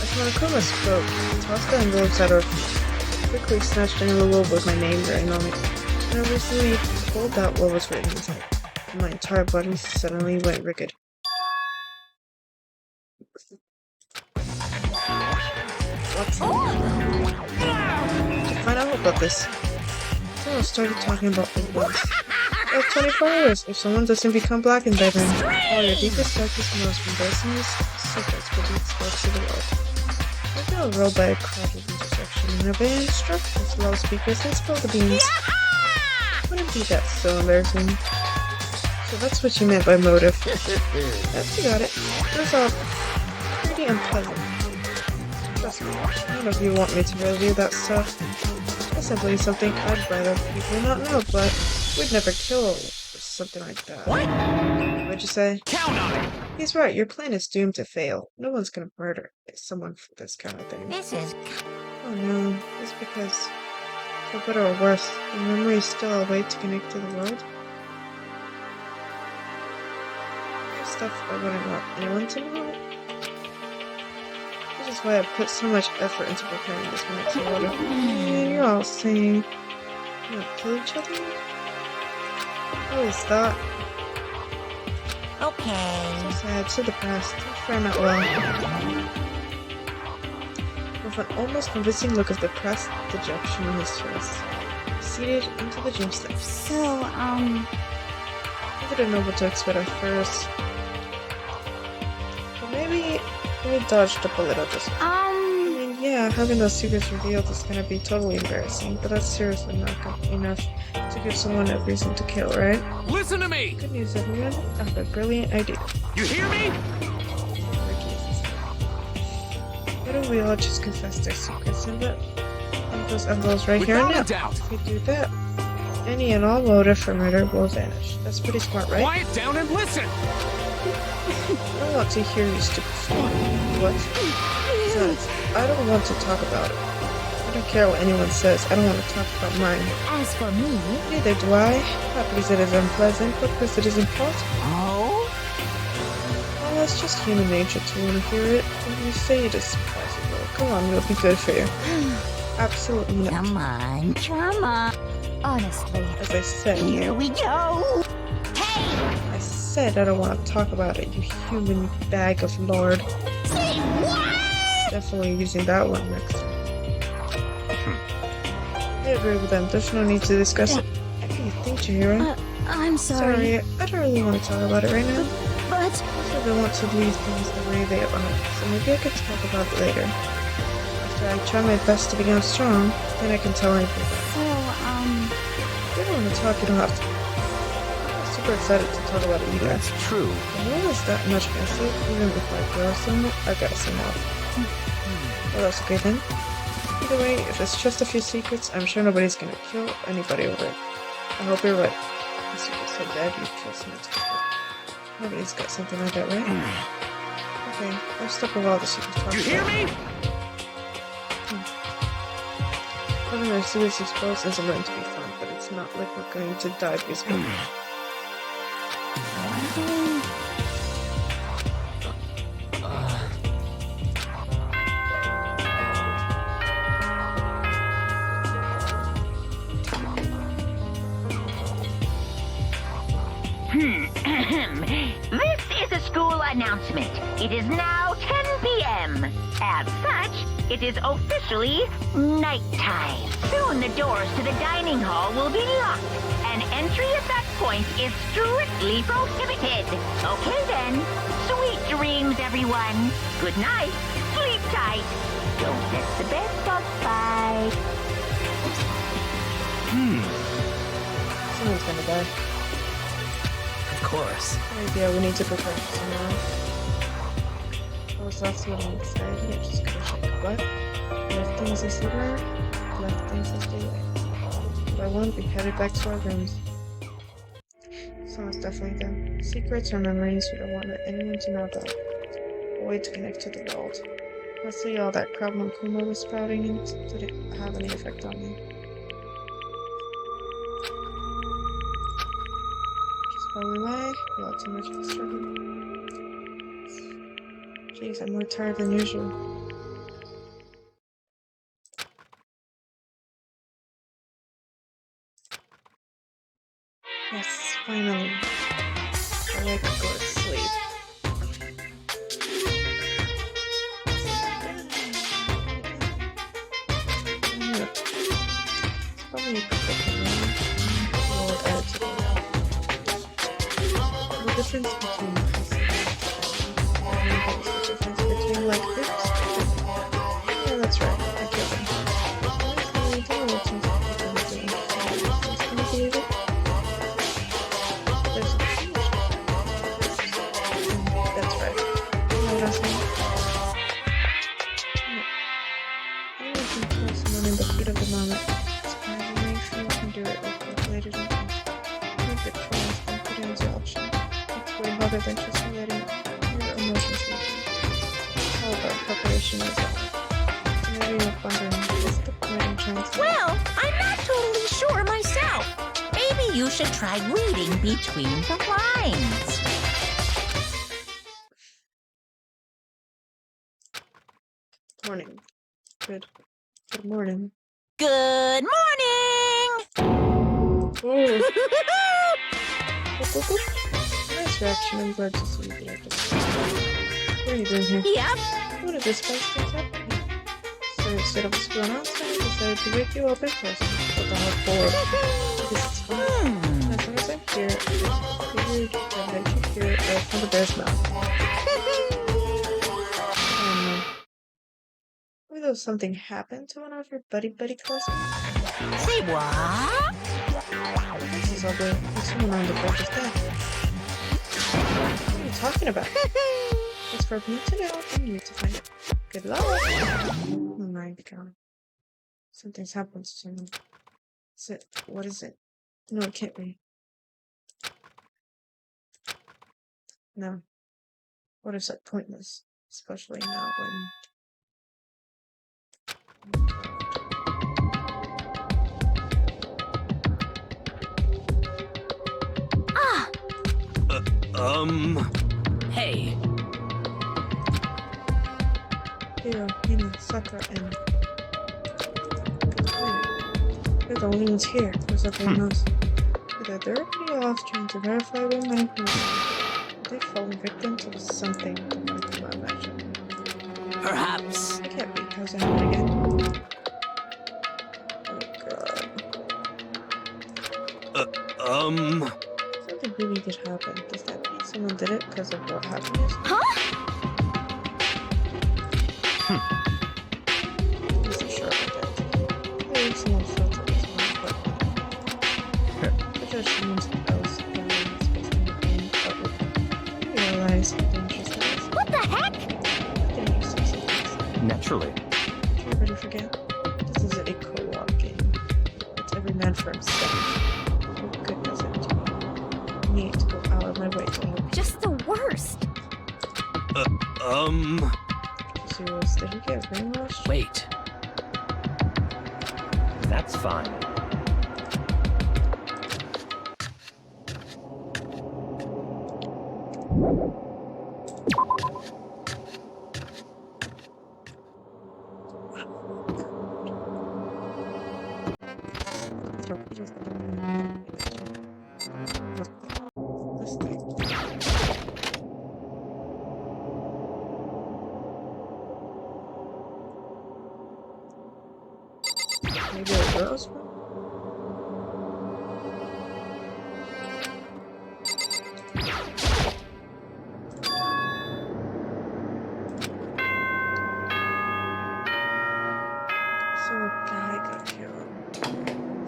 As Monokuma spoke, he tossed the envelopes at her feet. Quickly snatched an envelope with my name written on it, and I recently pulled out what was written inside. My entire body suddenly went rigid. What's to find out about this? Someone started talking about the woods. 24 hours. If someone doesn't become blackened by then, all your deepest, darkest, most embarrassing secrets will be exposed to the world. We're gonna roll by a crowded intersection and obey instructions, loudspeakers, and spill the beans. Wouldn't be that so embarrassing. So that's what you meant by motive. Yes, you got it. It was all pretty unpleasant. Trust me, none of you want me to review that stuff. It's simply something I'd rather people not know, but we'd never kill or something like that. What? What'd you say? Count on it! He's right, your plan is doomed to fail. No one's gonna murder someone for this kind of thing. This is... Oh no, it's because, for better or worse, the memory is still a way to connect to the world. There's stuff I wouldn't want anyone to know. Which is why I put so much effort into preparing this next order. And you're all saying, you know, kill each other? I always thought. Okay. So sad, so depressed. Trying not well. With an almost convincing look of depressed dejection on his face, he seated into the gym steps. So, I didn't know what to expect at first. But maybe we dodged up a little this one. I mean, yeah, having those secrets revealed is gonna be totally embarrassing, but that's seriously not gonna be enough to give someone a reason to kill, right? Listen to me! Good news, everyone. I have a brilliant idea. You hear me? Why don't we all just confess their secrets and let those envelopes right here and Without now? a doubt. If we do that, any and all motive for murder will vanish. That's pretty smart, right? Quiet down and listen! I don't want to hear you stupid stuff. What? Besides, I don't want to talk about it. I don't care what anyone says. I don't want to talk about mine. as for me, Neither do I. Not because it is unpleasant, but because it is impossible. Oh? Well, that's just human nature to want to hear it. When you say it is possible, come on, it'll be good for you. Absolutely not. Come on, come on. honestly, As I said, Here we go. I said I don't want to talk about it, you human bag of lard. Say what? Definitely using that one next. I agree with them. There's no need to discuss it. What do you think, Chihiro? I'm sorry, I don't really want to talk about it right now. but I don't want to leave things the way they are, so maybe I could talk about it later. After I try my best to become strong, then I can tell anything. so, If you don't want to talk, you don't have to. I'm super excited to talk about it either. That's true. The more is that much messy, even if I grow some, I gotta send off. Well, that's okay then. Either way, if it's just a few secrets, I'm sure nobody's gonna kill anybody over it. I hope you're right. The secret's so bad you kill someone to kill. Nobody's got something like that, right? Okay, let's stop with all the secrets talk. You hear me? Having our secrets exposed isn't going to be fun, but it's not like we're going to die because we This is a school announcement. It is now 10 p.m. As such, it is officially nighttime. Soon the doors to the dining hall will be locked, and entry at that point is strictly prohibited. Okay then. Sweet dreams, everyone. Good night. Sleep tight. Don't let the best dog fight. Someone's gonna die. Of course. Yeah, we need to prepare for someone. Oh, so that's what I'm excited. I'm just gonna check what. Left things as they were, left things as they were. If I want, we headed back to our rooms. So it's definitely them. Secrets or memories we don't want anyone to know about. A way to connect to the world. Let's see, all that crap when Kuma was spouting and did it have any effect on me? Just while we lie, without too much of a struggle. Jeez, I'm more tired than usual. Yes, finally. I like to go to sleep. It's probably a little attitude. The difference between the difference between like this. Yeah, that's right. I killed him. I don't know what some people are doing. Can you believe it? There's that's right. You know what I'm saying? No. Anyone can kill someone in the heat of the moment. Surprisingly, few can do it with calculated intent. Move it fast and put it into action. It's way harder than just letting your emotions lead you. How about preparation as well? Maybe you're wondering, what's the point in trying to... Well, I'm not totally sure myself. Maybe you should try reading between the lines. Morning. Good morning. Good morning! Oh. Nice reaction. I'm glad to see you here. What are you doing here? Yep. What is this place things up here? So instead of screwing outside, I decided to wake you up in person. What the hell for? This is fun. As long as I'm here, I figured I'd let you hear it right from the bear's mouth. Maybe though something happened to one of your buddy classmates? Say what? This is ugly. There's someone on the bridge is dead. What are you talking about? It's for me to know and you to find it. Good luck! Oh my god. Something's happened to someone. Is it? What is it? No, it can't be. No. What is that pointless? Especially now when... Hey. Hiro, Hina, Sakura, and... You're the only ones here, as everyone knows. Either they're already off trying to verify what my opinion is, or they've fallen victim to something I cannot imagine. Perhaps. It can't be. How's it happen again? Oh god. Something really did happen. Does that mean someone did it because of what happened yesterday? I'm not so sure about that. Maybe someone felt it was one, but judge someone else based on the pain but we realize how dangerous that is. What the heck? Dangerous is something. Naturally. Did everybody forget? This is a co-op game. It's every man for himself. Oh goodness, I need to go out of my way to help you. Just the worst. Zeros, did he get brainwashed? Wait. That's fine. This thing. Maybe a girl's room? So a guy got killed.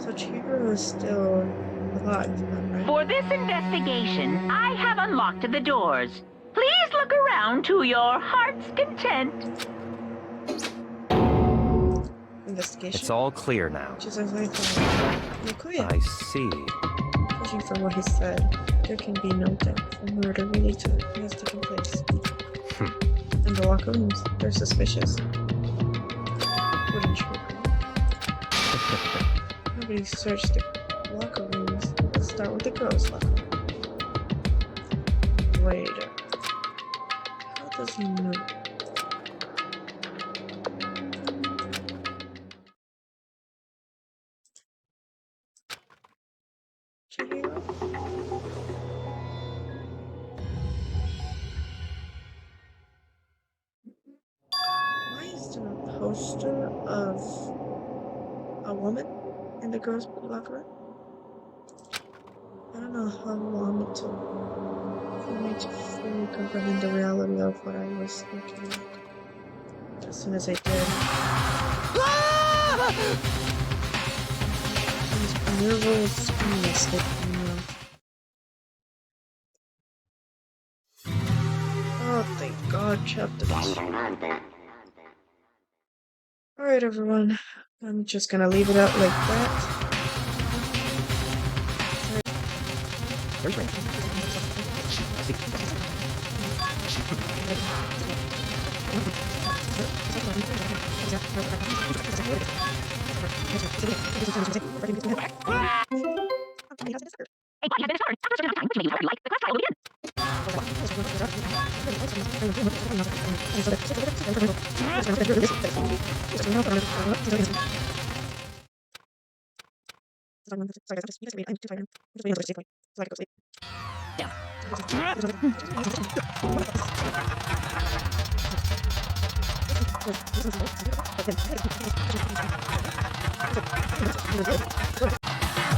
So Chihiro is still alive, right? For this investigation, I have unlocked the doors. Please look around to your heart's content. Investigation. It's all clear now. Which is exactly Yakuya. I see. Judging from what he said, there can be no doubt the murder really has taken place. In the locker rooms, they're suspicious. Wouldn't you agree? Nobody searched the locker rooms. Let's start with the girls' locker room. Wait. How does he know? Chihiro? Why is there a poster of a woman in the girls' locker room? I don't know how long it took for me to fully comprehend the reality of what I was looking at. As soon as I did, this nervous scream escaped from me. Oh, thank God, chapter. Alright, everyone. I'm just gonna leave it out like that. A body has been discovered. After a certain amount of time, which may use however you like, the class trial will begin.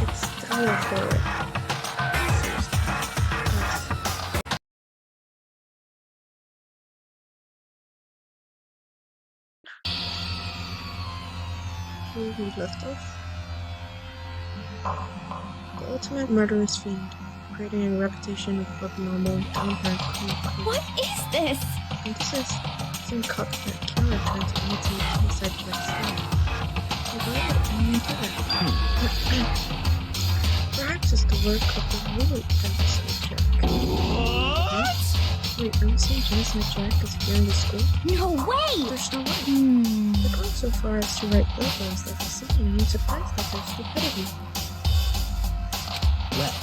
It's time for it. Where we left off. The ultimate murderous fiend, creating a reputation of abnormal, downright cruel. What is this? And this is some copycat killer trying to imitate suicide like style. So why would anyone do that? Perhaps it's the work of the really genocide Jack. What? Wait, are you saying genocide Jack is here in the school? No way! There's no way. They're going so far as to write logos like the city, and I'm surprised at their stupidity. Well,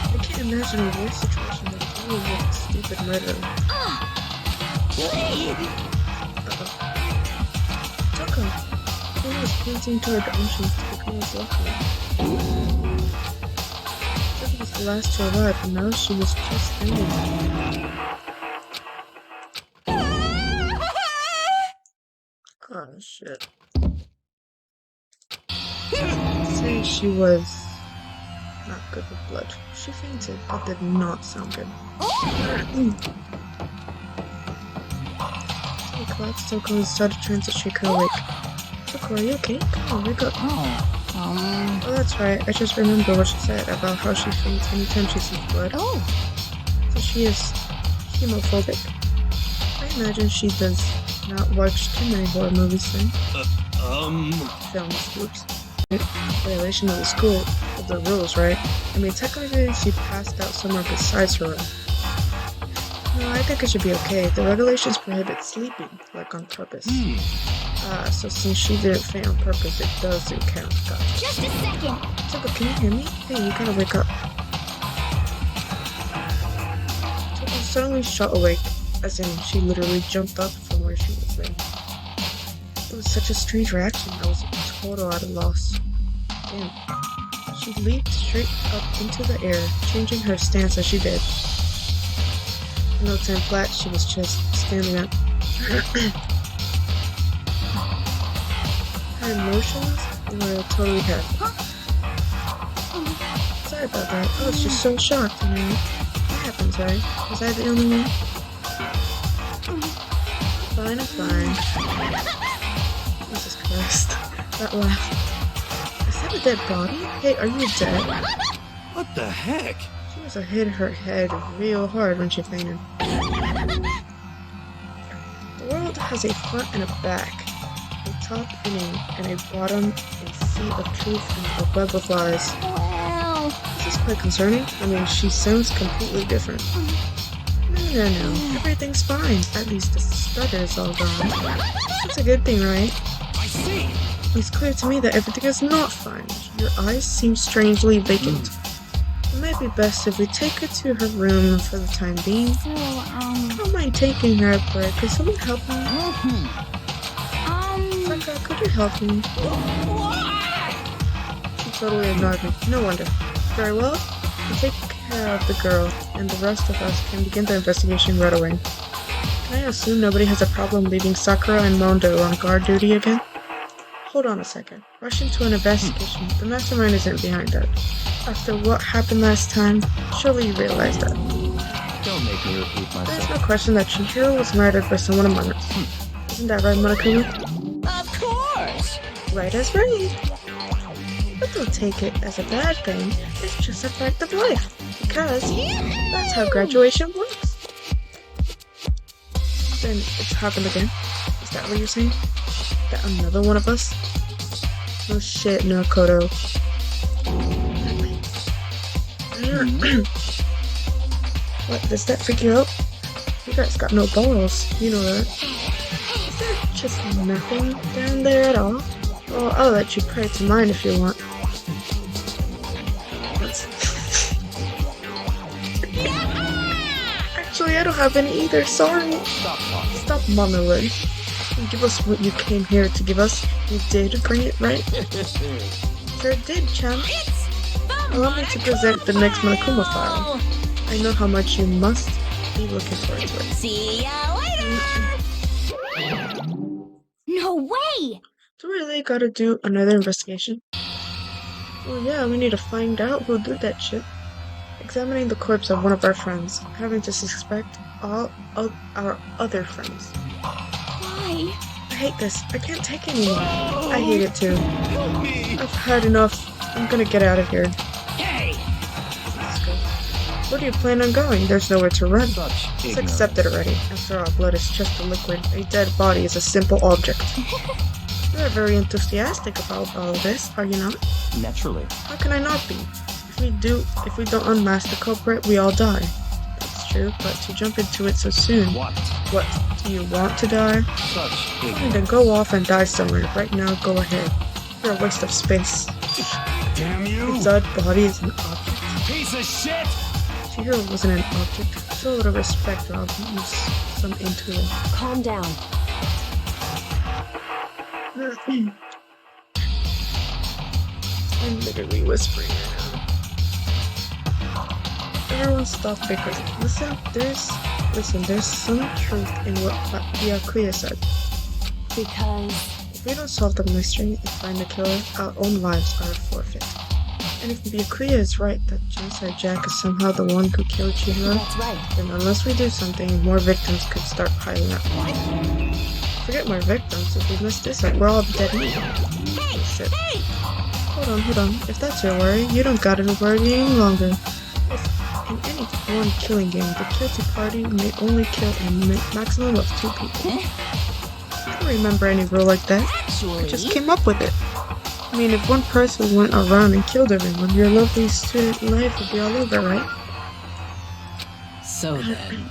I can't imagine a worse situation than dealing with a stupid murderer. Uh-oh. Toko! He was pointing toward the entrance to the girl's locker room. Toko was the last to arrive, and now she was just standing there. Oh, shit. Say she was not good with blood. She fainted. That did not sound good. She collapsed Toko and started trying to shake her awake. Toko, are you okay? Come on, wake up. Oh, that's right. I just remember what she said about how she faints anytime she sees blood. So she is hemophobic. I imagine she does not watch too many horror movies then. Films, whoops. Violation of the school, of the rules, right? I mean, technically she passed out somewhere besides her room. No, I think it should be okay. The regulations prohibit sleeping, like on purpose. So since she didn't faint on purpose, it doesn't count. Gotcha. Just a second! Toko, can you hear me? Hey, you gotta wake up. Toko suddenly shot awake, as in she literally jumped up from where she was laying. It was such a strange reaction. I was total at a loss. Damn. She leaped straight up into the air, changing her stance as she did. No time flat, she was just standing up. Her emotions were totally dead. Sorry about that. I was just so shocked, you know. That happens, right? Was I the only one? Fine, I'm fine. Christ. That laugh. Is that a dead body? Hey, are you dead? What the heck? She must have hit her head real hard when she fainted. The world has a front and a back, a top and a bottom, a sea of truth and a web of lies. Well, This is quite concerning. I mean, she sounds completely different. No. Everything's fine. At least the stutter is all gone. That's a good thing, right? I see. It's clear to me that everything is not fine. Your eyes seem strangely vacant. It might be best if we take her to her room for the time being. so, I don't mind taking her, but could someone help me? Saka, could you help me? She totally ignored me. No wonder. Very well. We take care of the girl, and the rest of us can begin the investigation right away. Can I assume nobody has a problem leaving Sakura and Mondo on guard duty again? Hold on a second. Rush into an investigation. The mastermind isn't behind that. After what happened last time, surely you realize that. Don't make me repeat There's myself. no question that Chihiro was murdered by someone among us. Isn't that right, Monokuma? Of course! Right as rain. But don't take it as a bad thing. It's just a fact of life. Because that's how graduation works. Then it's happened again. Is that what you're saying? That another one of us? Oh shit, Nakoto. What, does that freak you out? You guys got no balls, you know that. Is there just nothing down there at all? Well, I'll let you pray to mine if you want. Actually, I don't have any either, sorry. Stop mumbling. Give us what you came here to give us. You did bring it, right? Sure did, champ. Allow me to present the next Monokuma file. I know how much you must be looking forward to it. See ya later! no way! Do we really gotta do another investigation? Well, yeah, we need to find out who did that shit. Examining the corpse of one of our friends, having to suspect all of our other friends. Why? I hate this. I can't take it anymore. I hate it too. I've had enough. I'm gonna get out of here. Hey! Let's go. Where do you plan on going? There's nowhere to run. Such It's ignorance. accepted already. After all, blood is just a liquid. A dead body is a simple object. You're very enthusiastic about all of this, are you not? Naturally. How can I not be? If we don't unmask the culprit, we all die. That's true, but to jump into it so soon. What? What? Do you want to die? Such Then ignorance. go off and die somewhere. Right now, go ahead. You're a waste of space. Damn you! A dead body is an object. Piece of shit! Chihiro wasn't an object. Show a little respect or I'll use some into it. Calm down. I'm literally whispering right now. Everyone stop bickering. Listen, there's some truth in what Byakuya said. Because If we don't solve the mystery and find the killer, our own lives are a forfeit. And if Byakuya is right that Genocide Jack is somehow the one who killed Chihiro, that's right. then unless we do something, more victims could start piling up. Forget more victims. If we mess this up, we're all dead meat. Oh, shit. Hold on. If that's your worry, you don't gotta worry any longer. If in any one killing game, the guilty party may only kill a maximum of 2 people. I don't remember any rule like that. I Actually, just came up with it. I mean, if one person went around and killed everyone, your lovely student life would be all over, right? so then.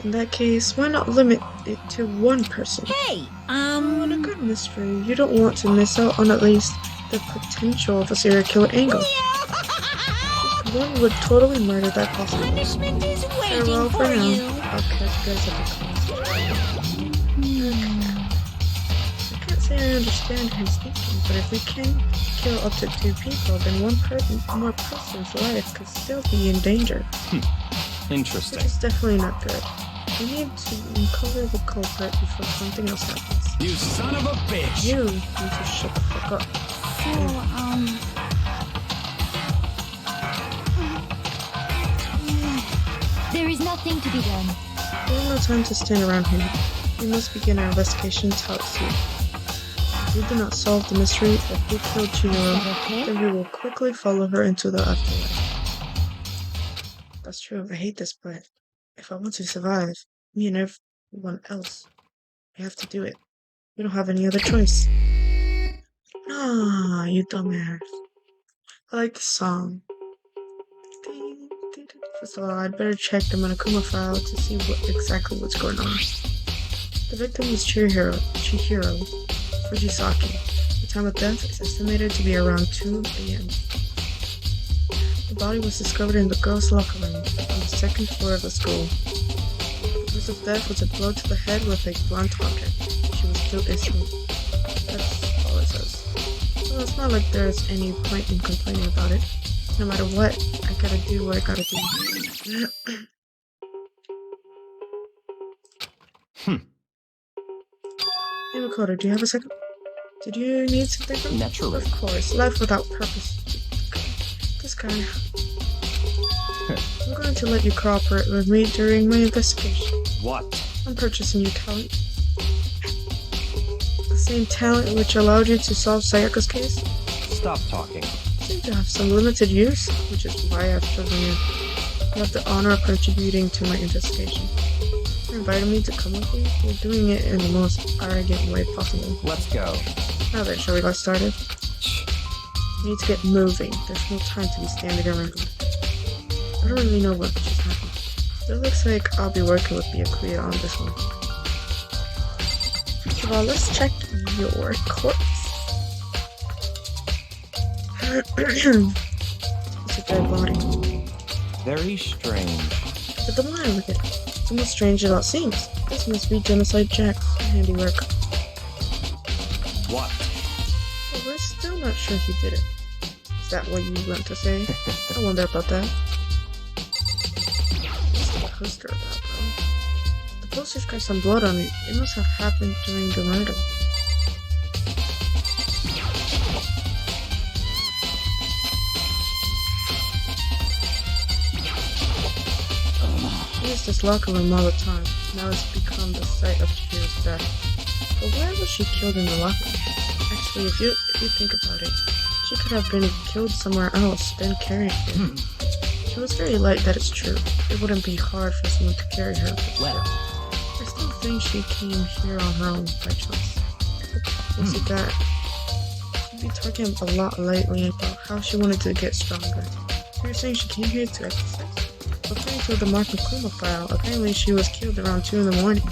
In that case, why not limit it to one person? Hey, On a good mystery, you don't want to miss out on at least the potential of a serial killer angle. One would totally murder that possible. punishment is waiting Farewell for for you. now. I'll catch you guys at the I can't say I understand his thinking, but if we can kill up to 2 people, then more person's life could still be in danger. Which Interesting. is definitely not good. We need to uncover the culprit before something else happens. You son of a bitch! You need to shut the fuck up. So, there is nothing to be done. We have no time to stand around here. We must begin our investigation top soon. If we do not solve the mystery of who killed Chihiro, then we will quickly follow her into the afterlife. That's true, I hate this, but if I want to survive, me and everyone else, we have to do it. We don't have any other choice. Ah, you dumbass. I like the song. First of all, I'd better check the Monokuma file to see exactly what's going on. The victim was Chihiro Fujisaki. The time of death is estimated to be around 2 a.m. The body was discovered in the girls' locker room on the second floor of the school. The cause of death was a blow to the head with a blunt object. She was killed instantly. That's all it says. Well, it's not like there's any point in complaining about it. No matter what, I gotta do what I gotta do. Hey Makoto, do you have a second? Did you need something from me? Naturally. Of course, life without purpose. This guy. I'm going to let you cooperate with me during my investigation. What? I'm purchasing your talent. The same talent which allowed you to solve Sayaka's case? Stop talking. You seem to have some limited use, which is why I've chosen you. You have the honor of contributing to my investigation. You invited me to come with you. You're doing it in the most arrogant way possible. Let's go. Now then, shall we get started? We need to get moving. There's no time to be standing around. I don't really know what just happened. It looks like I'll be working with Byakuya on this one. First of all, let's check your corpse. It's a dead body. Very strange. But the more I look at it, the more strange it all seems. This must be Genocide Jack's handiwork. What? But we're still not sure he did it. Is that what you want to say? I wonder about that. What's the poster about, bro? The poster's got some blood on it. It must have happened during the murder. We use this locker room all the time. Now it's become the site of Chihiro's death. But why was she killed in the locker room? Actually, if you think about it, she could have been killed somewhere else, then carried here. She was very light, that is true. It wouldn't be hard for someone to carry her. Well, I still think she came here on her own by choice. Was it that? She'd been talking a lot lately about how she wanted to get stronger. You're saying she came here to exercise? According to the Monokuma file, apparently she was killed around 2 in the morning.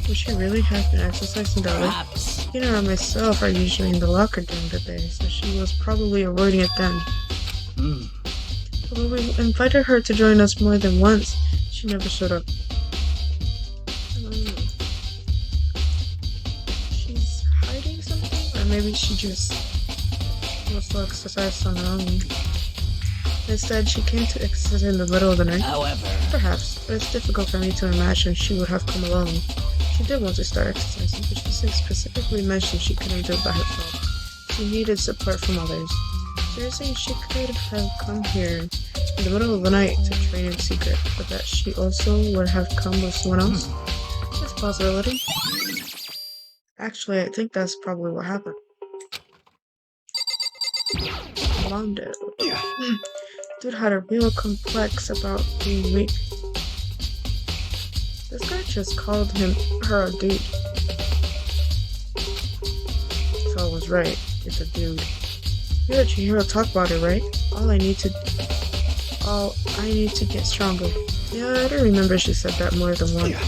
Would she really have been exercising that way? perhaps. You and myself are usually in the locker during the day, so she was probably avoiding it then. But when we invited her to join us more than once, she never showed up. I don't know. She's hiding something? Or maybe she just wants to exercise on her own. Instead, she came to exercise in the middle of the night. However, Perhaps, but it's difficult for me to imagine she would have come alone. She did want to start exercising, but she specifically mentioned she couldn't do it by herself. She needed support from others. So you're saying she could have come here in the middle of the night to train in secret, but that she also would have come with someone else? That's a possibility. Actually, I think that's probably what happened. Londo. Dude had a real complex about being weak. This guy just called her a dude. So I was right, it's a dude. You heard Chihiro talk about it, right? I need to get stronger. Yeah, I don't remember she said that more than once.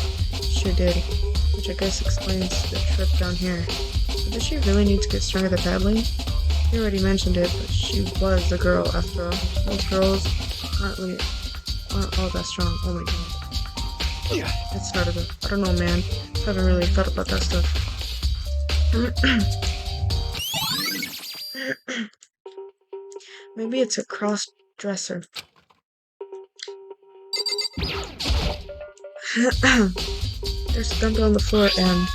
She did, which I guess explains the trip down here. But did she really need to get stronger that badly? You already mentioned it, but she was the girl after all. Most girls aren't all that strong. Oh my god. It started it. I don't know, man. I haven't really thought about that stuff. Maybe it's a cross-dresser. There's a dumbbell on the floor and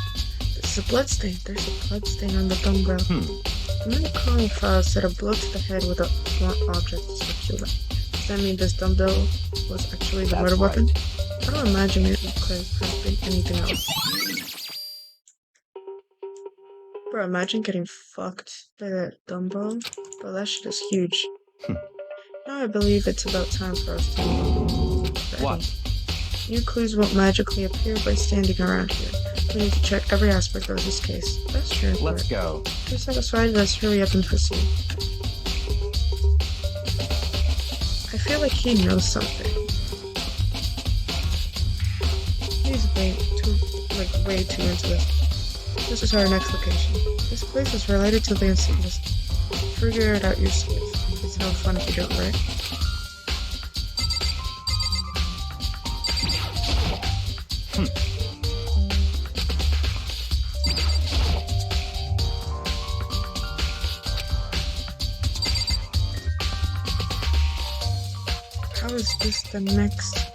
there's a bloodstain. There's a bloodstain on the dumbbell. The Monokuma file said a blow to the head with a blunt object is what killed her. Does that mean this dumbbell was actually the murder weapon? I don't imagine it could have been anything else. Bro, imagine getting fucked by that dumbbell. Bro, that shit is huge. Now I believe it's about time for us to move on. What? New clues won't magically appear by standing around here. We need to check every aspect of this case. That's true. Let's go. If you're satisfied, let's hurry up and proceed. I feel like he knows something. He's way too into this. This is our next location. This place is related to the incident. Figure it out yourself. It's no fun if you don't, right? How is this the next?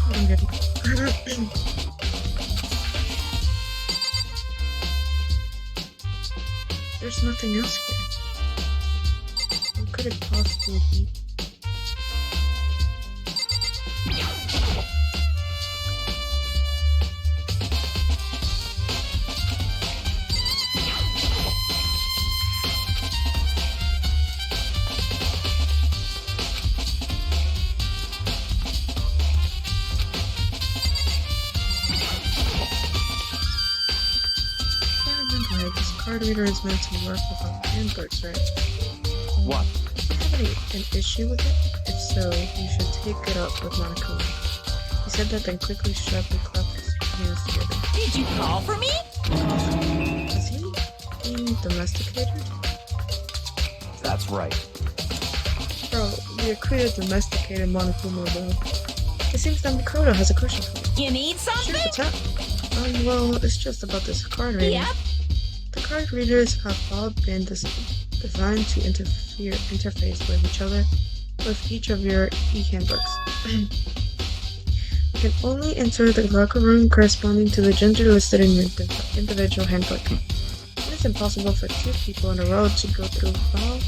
I'm good. There's nothing else here. What could it possibly be? This card reader is meant to work with our handbooks, right? What? Do you have an issue with it? If so, you should take it up with Monokuma. He said that, then quickly sharply clapped his hands together. Did you call for me? Is he being domesticated? That's right. Bro, the Akuya domesticated Monokuma, bro. It seems that Makoto has a question for me. You need something? Sure, what's up? Well, it's just about this card reader. Yep. The card readers have all been designed to interface with each other with each of your e-handbooks. You can only enter the locker room corresponding to the gender listed in your individual handbook. It is impossible for two people in a row to go through while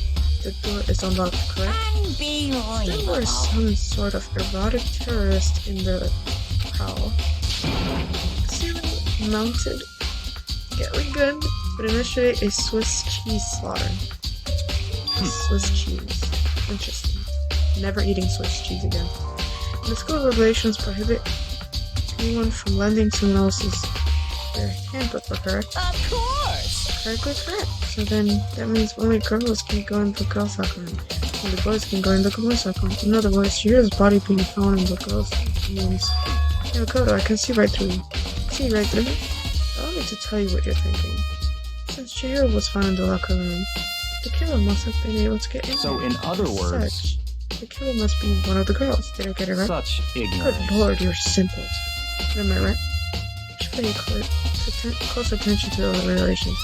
the door is unlocked, correct? There Unbelievable. was some sort of erotic terrorist in the prowl. Ceiling mounted Gatling gun, but initially a Swiss cheese slaughter. Swiss cheese. Interesting. Never eating Swiss cheese again. The school regulations prohibit anyone from lending someone else's their handbook, correct? Of course. Correctly correct. So then that means only girls can go in the girls' locker room. Only boys can go in the boys' locker room. In other words, Yura's body being found in the girls' means, hey Makoto, I can see right through you. See right through me? Allow me to tell you what you're thinking. Since Chihiro was found in the locker room, the killer must have been able to get in So there. in other As words, such, the killer must be one of the girls. Did I get it right? such Good ignorance. lord, you're simple. Am I right? You should pay close attention to the regulations.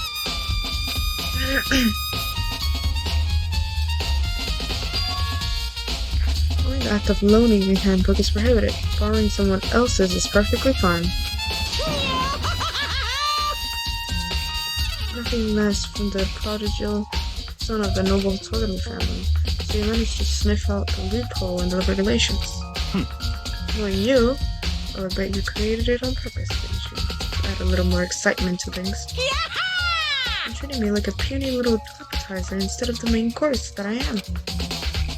Only the act of loaning a handbook is prohibited. Borrowing someone else's is perfectly fine. Nothing less from the prodigal son of the noble Togami family, so you managed to sniff out the loophole in the regulations. Knowing you, I would bet you created it on purpose, didn't you? To add a little more excitement to things. You're treating me like a puny little appetizer instead of the main course that I am.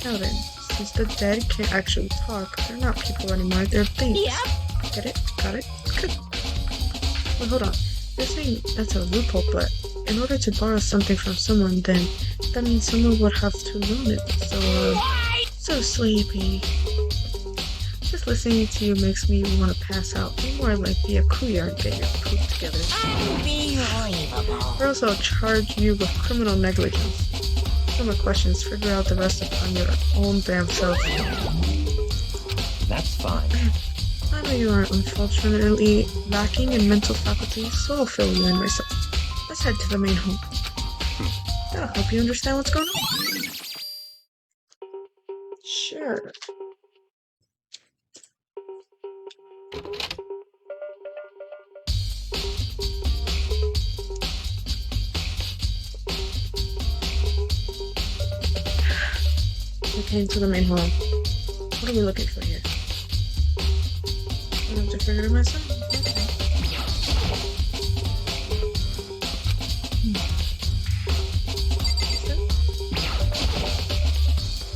Now then, since the dead can't actually talk, they're not people anymore, they're things. Yep. Get it? Got it? Good. Well, hold on. You're saying that's a loophole, but in order to borrow something from someone, then that means someone would have to loan it. So sleepy. Just listening to you makes me want to pass out. Be more like the Akuya and get your poop together. Unbelievable. Or else I'll charge you with criminal negligence. No more questions. Figure out the rest upon your own damn self. That's fine. I know you are unfortunately lacking in mental faculties, so I'll fill you in myself. Let's head to the main hall. That'll help you understand what's going on. Sure. We came to the main hall. What are we looking for here? I have to figure it myself. Okay.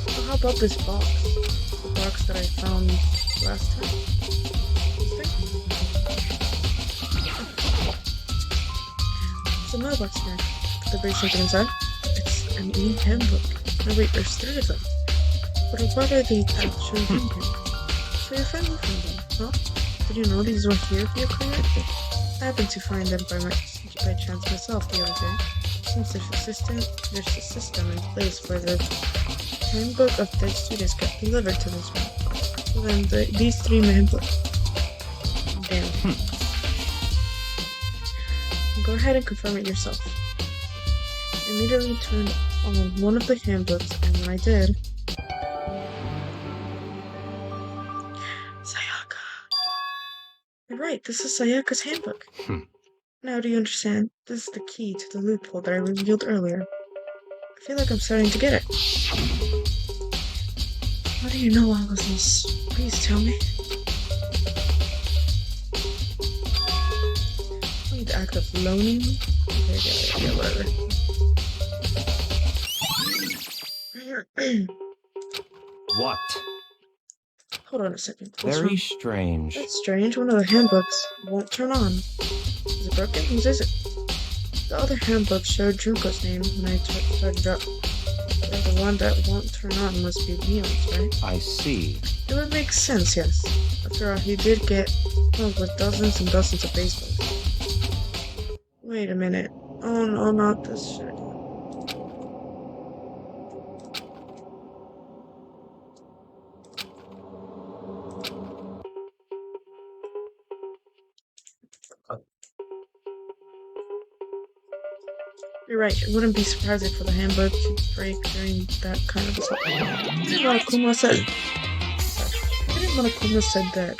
So how about this box? The box that I found last time? This thing? It's a mailbox here. Could there be something inside? It's an e-handbook. No wait, there's 3 of them. But what are they actually doing here? So you're friendly from them, huh? Did you know these were here for your career? I happened to find them by chance myself the other day. Since there's a system in place where the handbook of dead students got delivered to this one. So then these 3 handbooks. Damn. Go ahead and confirm it yourself. I immediately turned on one of the handbooks, and when I did, Sayaka. You're right, this is Sayaka's handbook. Now do you understand? This is the key to the loophole that I revealed earlier. I feel like I'm starting to get it. How do you know all of this? Please tell me. Wait, the act of loaning? Okay, yeah, whatever. What? Hold on a second. What's Very wrong? strange. That's strange. One of the handbooks won't turn on. Is it broken? Whose is it? The other handbook showed Junko's name when I started up. And the one that won't turn on must be Leon's, right? I see. It would make sense, yes. After all, he did get hung with dozens and dozens of baseballs. Wait a minute. Oh no, not this shit. You're right, it wouldn't be surprising for the handbook to break during that kind of assault. Didn't Monokuma said that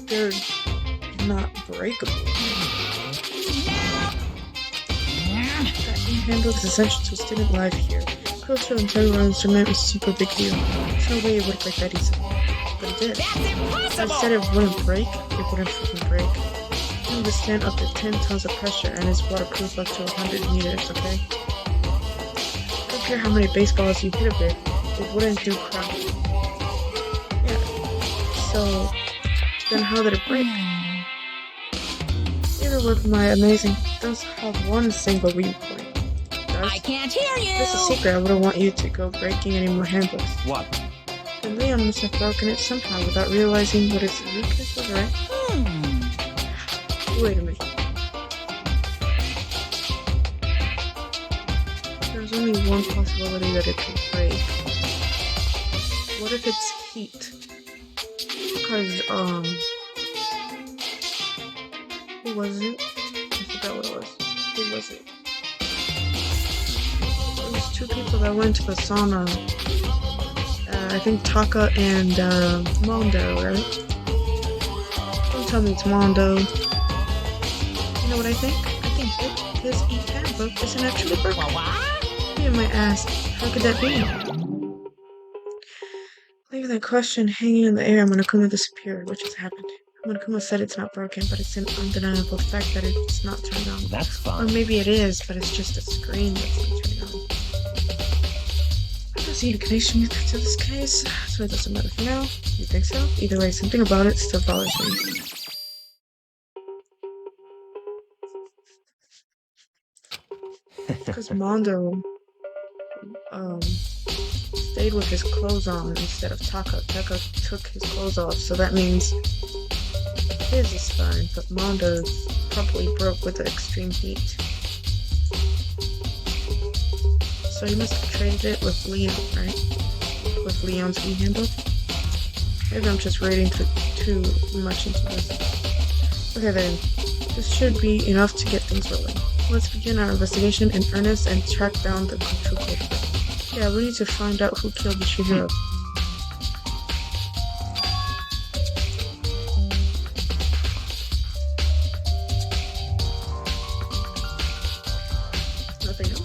they're not breakable. That e-handbook is essential to student life here. Cultural and territorial instrument is super big deal. There's no way it would break that easily. But it did. I said it wouldn't break, it wouldn't freaking break. It would withstand up to 10 tons of pressure and is waterproof up to 100 meters, okay? I don't care how many baseballs you hit of it, it wouldn't do crap. Yeah. So, then how did it break? Either with my amazing does have one single weak point. I can't hear you! This is a secret, I wouldn't want you to go breaking any more handbooks. What? And Leon must have broken it somehow without realizing what its weakness was, right? Wait a minute. There's only one possibility that it could break. What if it's heat? Because, who was it? I forgot what it was. Who was it? There was 2 people that went to the sauna. I think Taka and, Mondo, right? Don't tell me it's Mondo. You know what I think? I think that his e-handbook isn't actually broken. You might ask, how could that be? Leaving that question hanging in the air, Monokuma disappeared, which has happened. Monokuma said it's not broken, but it's an undeniable fact that it's not turned on. That's Or fine. maybe it is, but it's just a screen that's not turning on. I don't see any connection to this case, so it doesn't matter for now. You think so? Either way, something about it still bothers me. Because Mondo stayed with his clothes on instead of Taka. Taka took his clothes off, so that means his is fine, but Mondo's probably broke with the extreme heat. So he must have traded it with Leon, right? With Leon's e-handbook? Maybe I'm just reading too much into this. Okay then, this should be enough to get things rolling. Let's begin our investigation in earnest and track down the true culprit. Yeah, we need to find out who killed the Chihiro. Nothing else?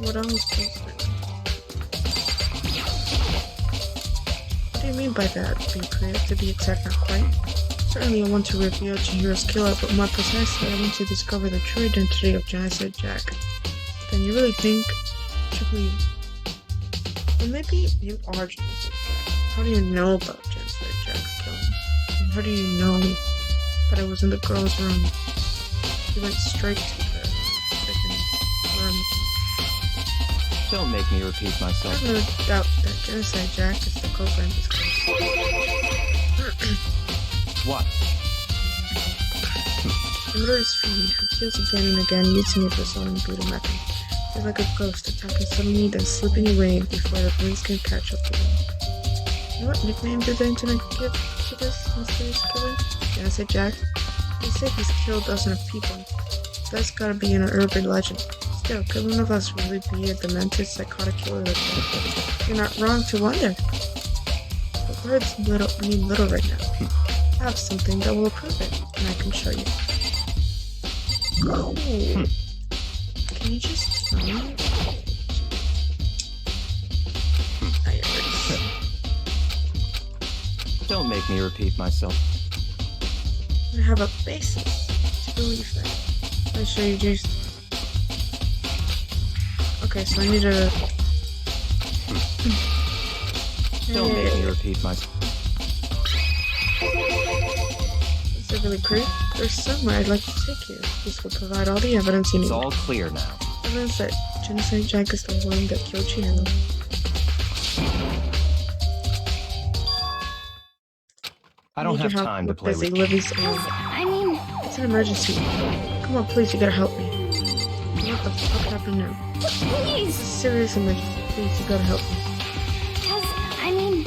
What else is there? What do you mean by that? Be creative, to be exact, not quite. Certainly I want to reveal Chihiro's killer, but more precisely, I want to discover the true identity of Genocide Jack. Then you really think... Well, maybe you are Genocide Jack. How do you know about Genocide Jack's killing? And how do you know that I was in the girl's room? You went straight to the second room. Don't make me repeat I myself. have no doubt that Genocide Jack is the culprit in this case. What? The murderous fiend who kills again and again, using it for his own brutal method. He's like a ghost attacking suddenly, then slipping away before the police can catch up to him. You know what nickname did the internet give to this mysterious killer? Genocide Jack? They say he's killed dozens of people. That's gotta be an urban legend. Still, could one of us really be a demented, psychotic killer like that? You're not wrong to wonder. But words mean little right now. I have something that will prove it, and I can show you. Cool. Can you just tell me? I already said. Don't make me repeat myself. I have a basis to believe that. I'll show you, Juice. Okay, so I need a... Don't make me repeat myself. Is it really proof? There's somewhere I'd like to take you. This will provide all the evidence you need. It's all clear now. Evidence that Genocide Jack is the one that killed Chihiro. I don't have time to play with you. Livy's I mean, It's an emergency. Come on, please, you gotta help me. What the fuck happened now? It's a please. serious emergency. Please, you gotta help me. I mean,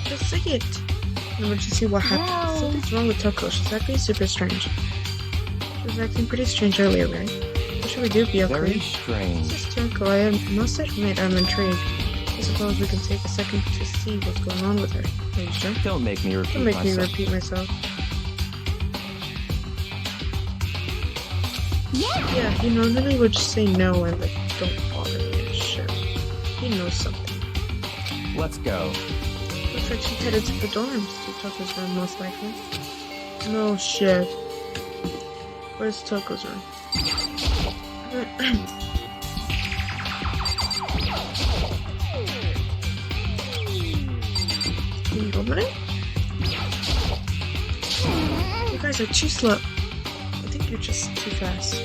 Just say it. An emergency, what happened? Well- Something's wrong with Toko. She's acting super strange. She was acting pretty strange earlier, right? What should we do, Byoko? Very strange. This is Toko. I must admit I'm intrigued. I suppose we can take a second to see what's going on with her. Are you sure? Don't make me repeat Don't make me myself. repeat myself. yeah. Yeah, normally would just say no and like, don't bother me and shit. He knows something. Let's go. Looks like she headed to the dorms, to Toko's room most likely. No shit. Where's Toko's room? Can you open it? You guys are too slow. I think you're just too fast.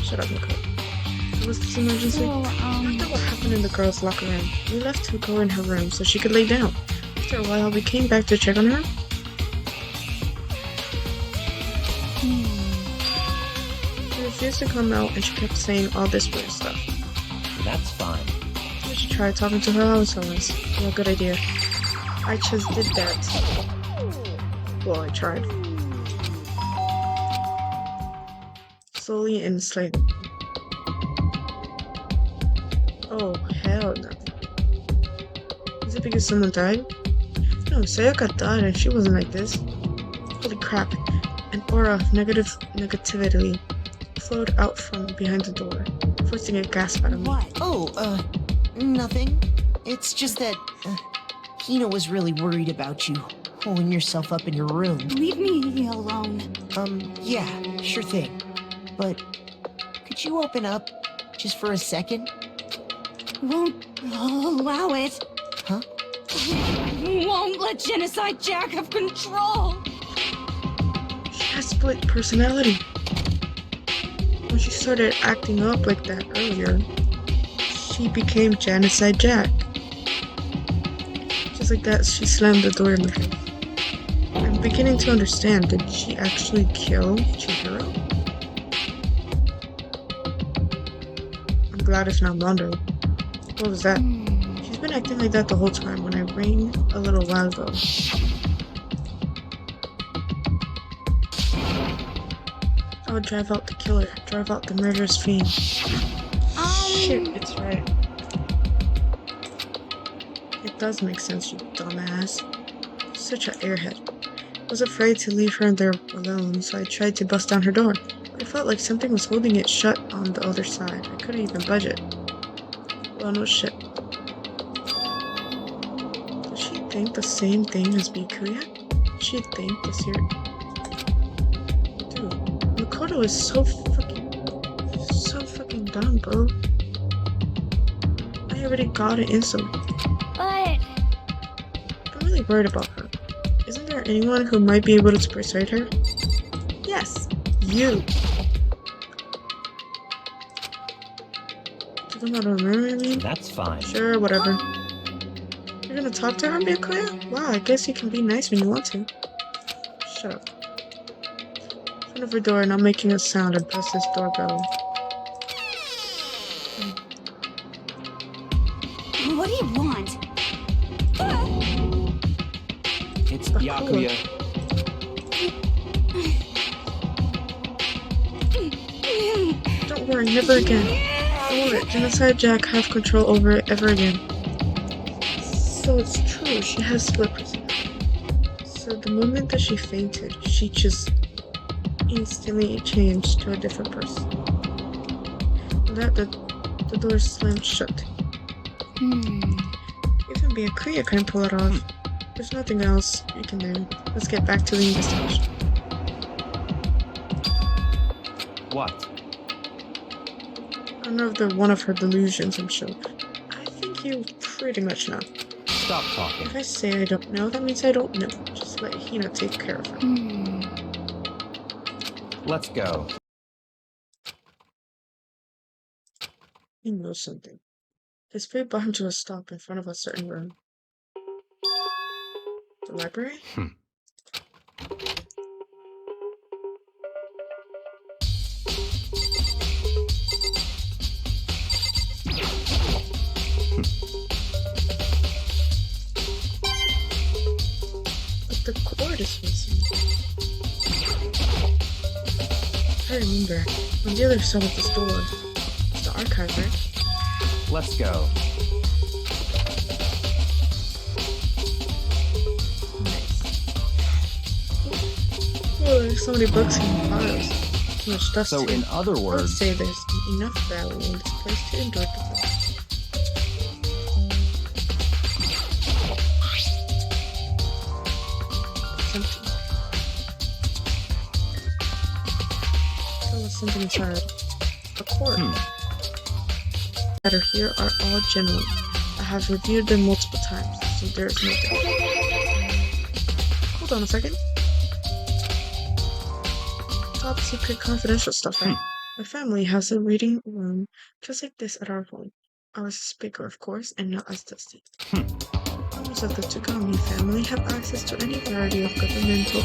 Shut up, Nicole. Was this emergency? After what happened in the girls' locker room, we left Tuko in her room so she could lay down. After a while, we came back to check on her. She refused to come out and she kept saying all this weird stuff. That's fine. We should try talking to her ourselves. Yeah, good idea. I just did that. Well, I tried. Slowly and slightly. Oh, hell no. Is it because someone died? No, Sayaka died and she wasn't like this. Holy crap. An aura of negativity flowed out from behind the door, forcing a gasp out of me. What? Oh, nothing. It's just that, Hina was really worried about you, holding yourself up in your room. Leave me alone. Yeah, sure thing. But, could you open up, just for a second? Won't allow it. Huh? Won't let Genocide Jack have control. She has split personality. When she started acting up like that earlier, she became Genocide Jack. Just like that, she slammed the door in my face. I'm beginning to understand. Did she actually kill Chihiro? I'm glad it's not Mondo. What was that? She's been acting like that the whole time when I rang a little while ago. I would drive out the killer, drive out the murderous fiend. Shit, it's right. It does make sense, you dumbass. Such an airhead. was afraid to leave her in there alone, so I tried to bust down her door. I felt like something was holding it shut on the other side. I couldn't even budge it. Well, no shit. Does she think the same thing as Bikuya? Does she think this here? Dude, Makoto is so fucking dumb, bro. I already got it instantly. But I'm really worried about her. Isn't there anyone who might be able to persuade her? Yes, you. Do you want to remember me? That's fine. Sure, whatever. You're gonna talk to her, Mikuya? Wow, I guess you can be nice when you want to. Shut up. In front of her door, not making a sound, and press this doorbell. what do you want? It's Byakuya. Don't worry, never again. Don't let Genocide Jack have control over it ever again. So it's true, she has split personality. So the moment that she fainted, she just instantly changed to a different person. That the door slammed shut. Even Byakuya couldn't pull it off. There's nothing else you can do. Let's get back to the investigation. What? Another one of her delusions, I'm sure. I think you pretty much know. Stop talking. If I say I don't know, that means I don't know. Just let Hina take care of her. Let's go. He knows something. His spirit brought him to a stop in front of a certain room. The library? But the cord is missing. I remember, on the other side of this door, it's the archive, right? Let's go. Oh, there's so many books and files. So much stuff So too. in other I would words, say there's enough value in this place to endure the book. It's empty. Still has something inside. A cord. That are here are all genuine. I have reviewed them multiple times, so there is no doubt. Hold on a second. Top secret confidential stuff, right? My family has a reading room just like this at our home. Ours is bigger, of course, and not as dusty. Members of the Tsugami family have access to any variety of governmental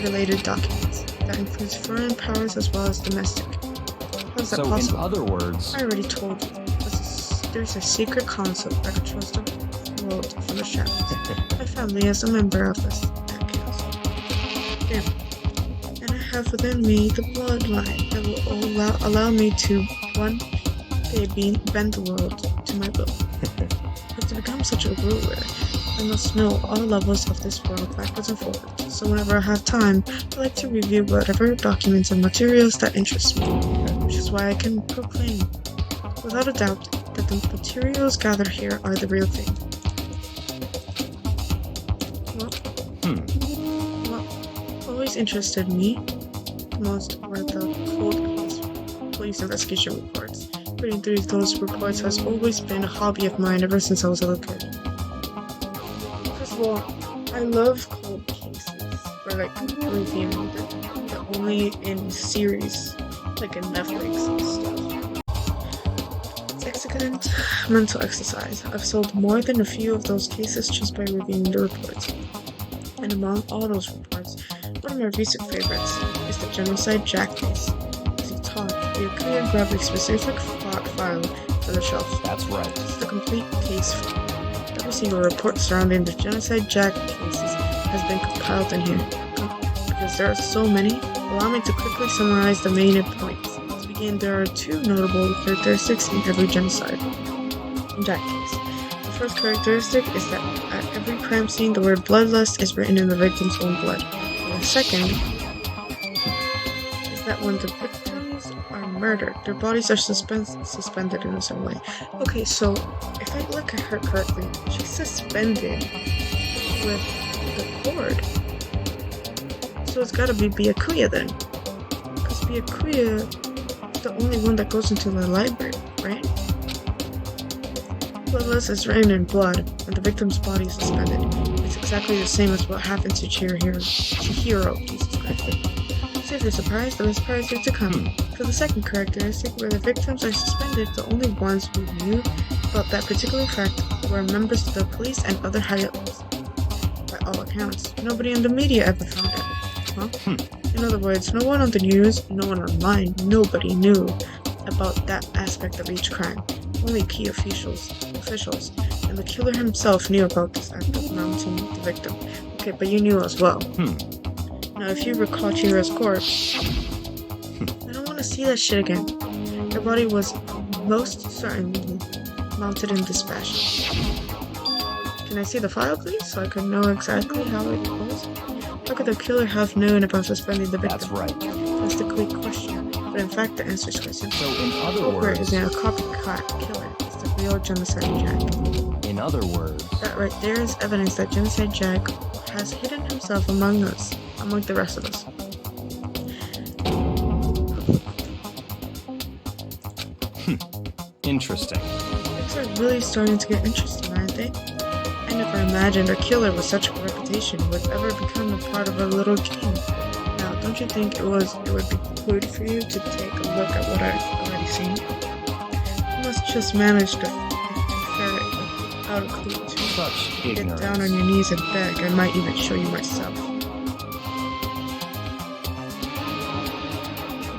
related documents. That includes foreign powers as well as domestic. How is that so in possible? other words, I already told you. There's a secret council that controls the world from the shadows. My family is a member of that council. Yeah. And I have within me the bloodline that will allow me to, one day, bend the world to my will. But to become such a ruler, I must know all levels of this world backwards and forwards. So whenever I have time, I like to review whatever documents and materials that interest me, which is why I can proclaim, without a doubt, that the materials gathered here are the real thing. What always interested me most were the cold police investigation reports. Reading through those reports has always been a hobby of mine ever since I was a little kid. First of all, I love cold cases, or like reviewing them, only in series, like in Netflix and stuff. Excellent mental exercise. I've solved more than a few of those cases just by reviewing the reports. And among all those reports, one of my recent favorites is the Genocide Jack case. As he talked, Byakuya grabbed a specific file from the shelf. that's right. It's the complete case file. Every single report surrounding the Genocide Jack cases has been compiled in here. Because there are so many, allow me to quickly summarize the main points. And there are two notable characteristics in every genocide. In that case, the first characteristic is that at every crime scene, the word bloodlust is written in the victim's own blood. And the second is that when the victims are murdered, their bodies are suspended in some way. Okay, so if I look at her correctly, she's suspended with the cord. So it's gotta be Byakuya then. Because Byakuya is the only one that goes into the library, right? Bloodlust is written in blood, and the victim's body is suspended. It's exactly the same as what happened to Chihiro. Jesus Christ. So if you're surprised, the best part is yet to come. For the second characteristic, where the victims are suspended, the only ones who knew about that particular fact were members of the police and other high-ups. By all accounts, nobody in the media ever found out. Huh? In other words, no one on the news, no one online, nobody knew about that aspect of each crime. Only key officials, and the killer himself knew about this act of mounting the victim. Okay, but you knew as well. Now, if you recall Chihiro's corpse, I don't want to see that shit again. Her body was most certainly mounted in this fashion. Can I see the file, please, so I can know exactly how it goes? How could the killer have known about suspending the victim? That's right. That's the quick question. But in fact, the answer is quite simple. So in other Poker words... isn't a copycat killer. It's the real Genocide Jack. In other words... That right there is evidence that Genocide Jack has hidden himself among us, among the rest of us. Interesting. Things are really starting to get interesting, aren't they? I never imagined a killer with such a reputation would ever become a part of a little team. Now, don't you think it would be good for you to take a look at what I've already seen? You must just manage to ferret out a clue to Such get ignorance. down on your knees and beg. I might even show you myself.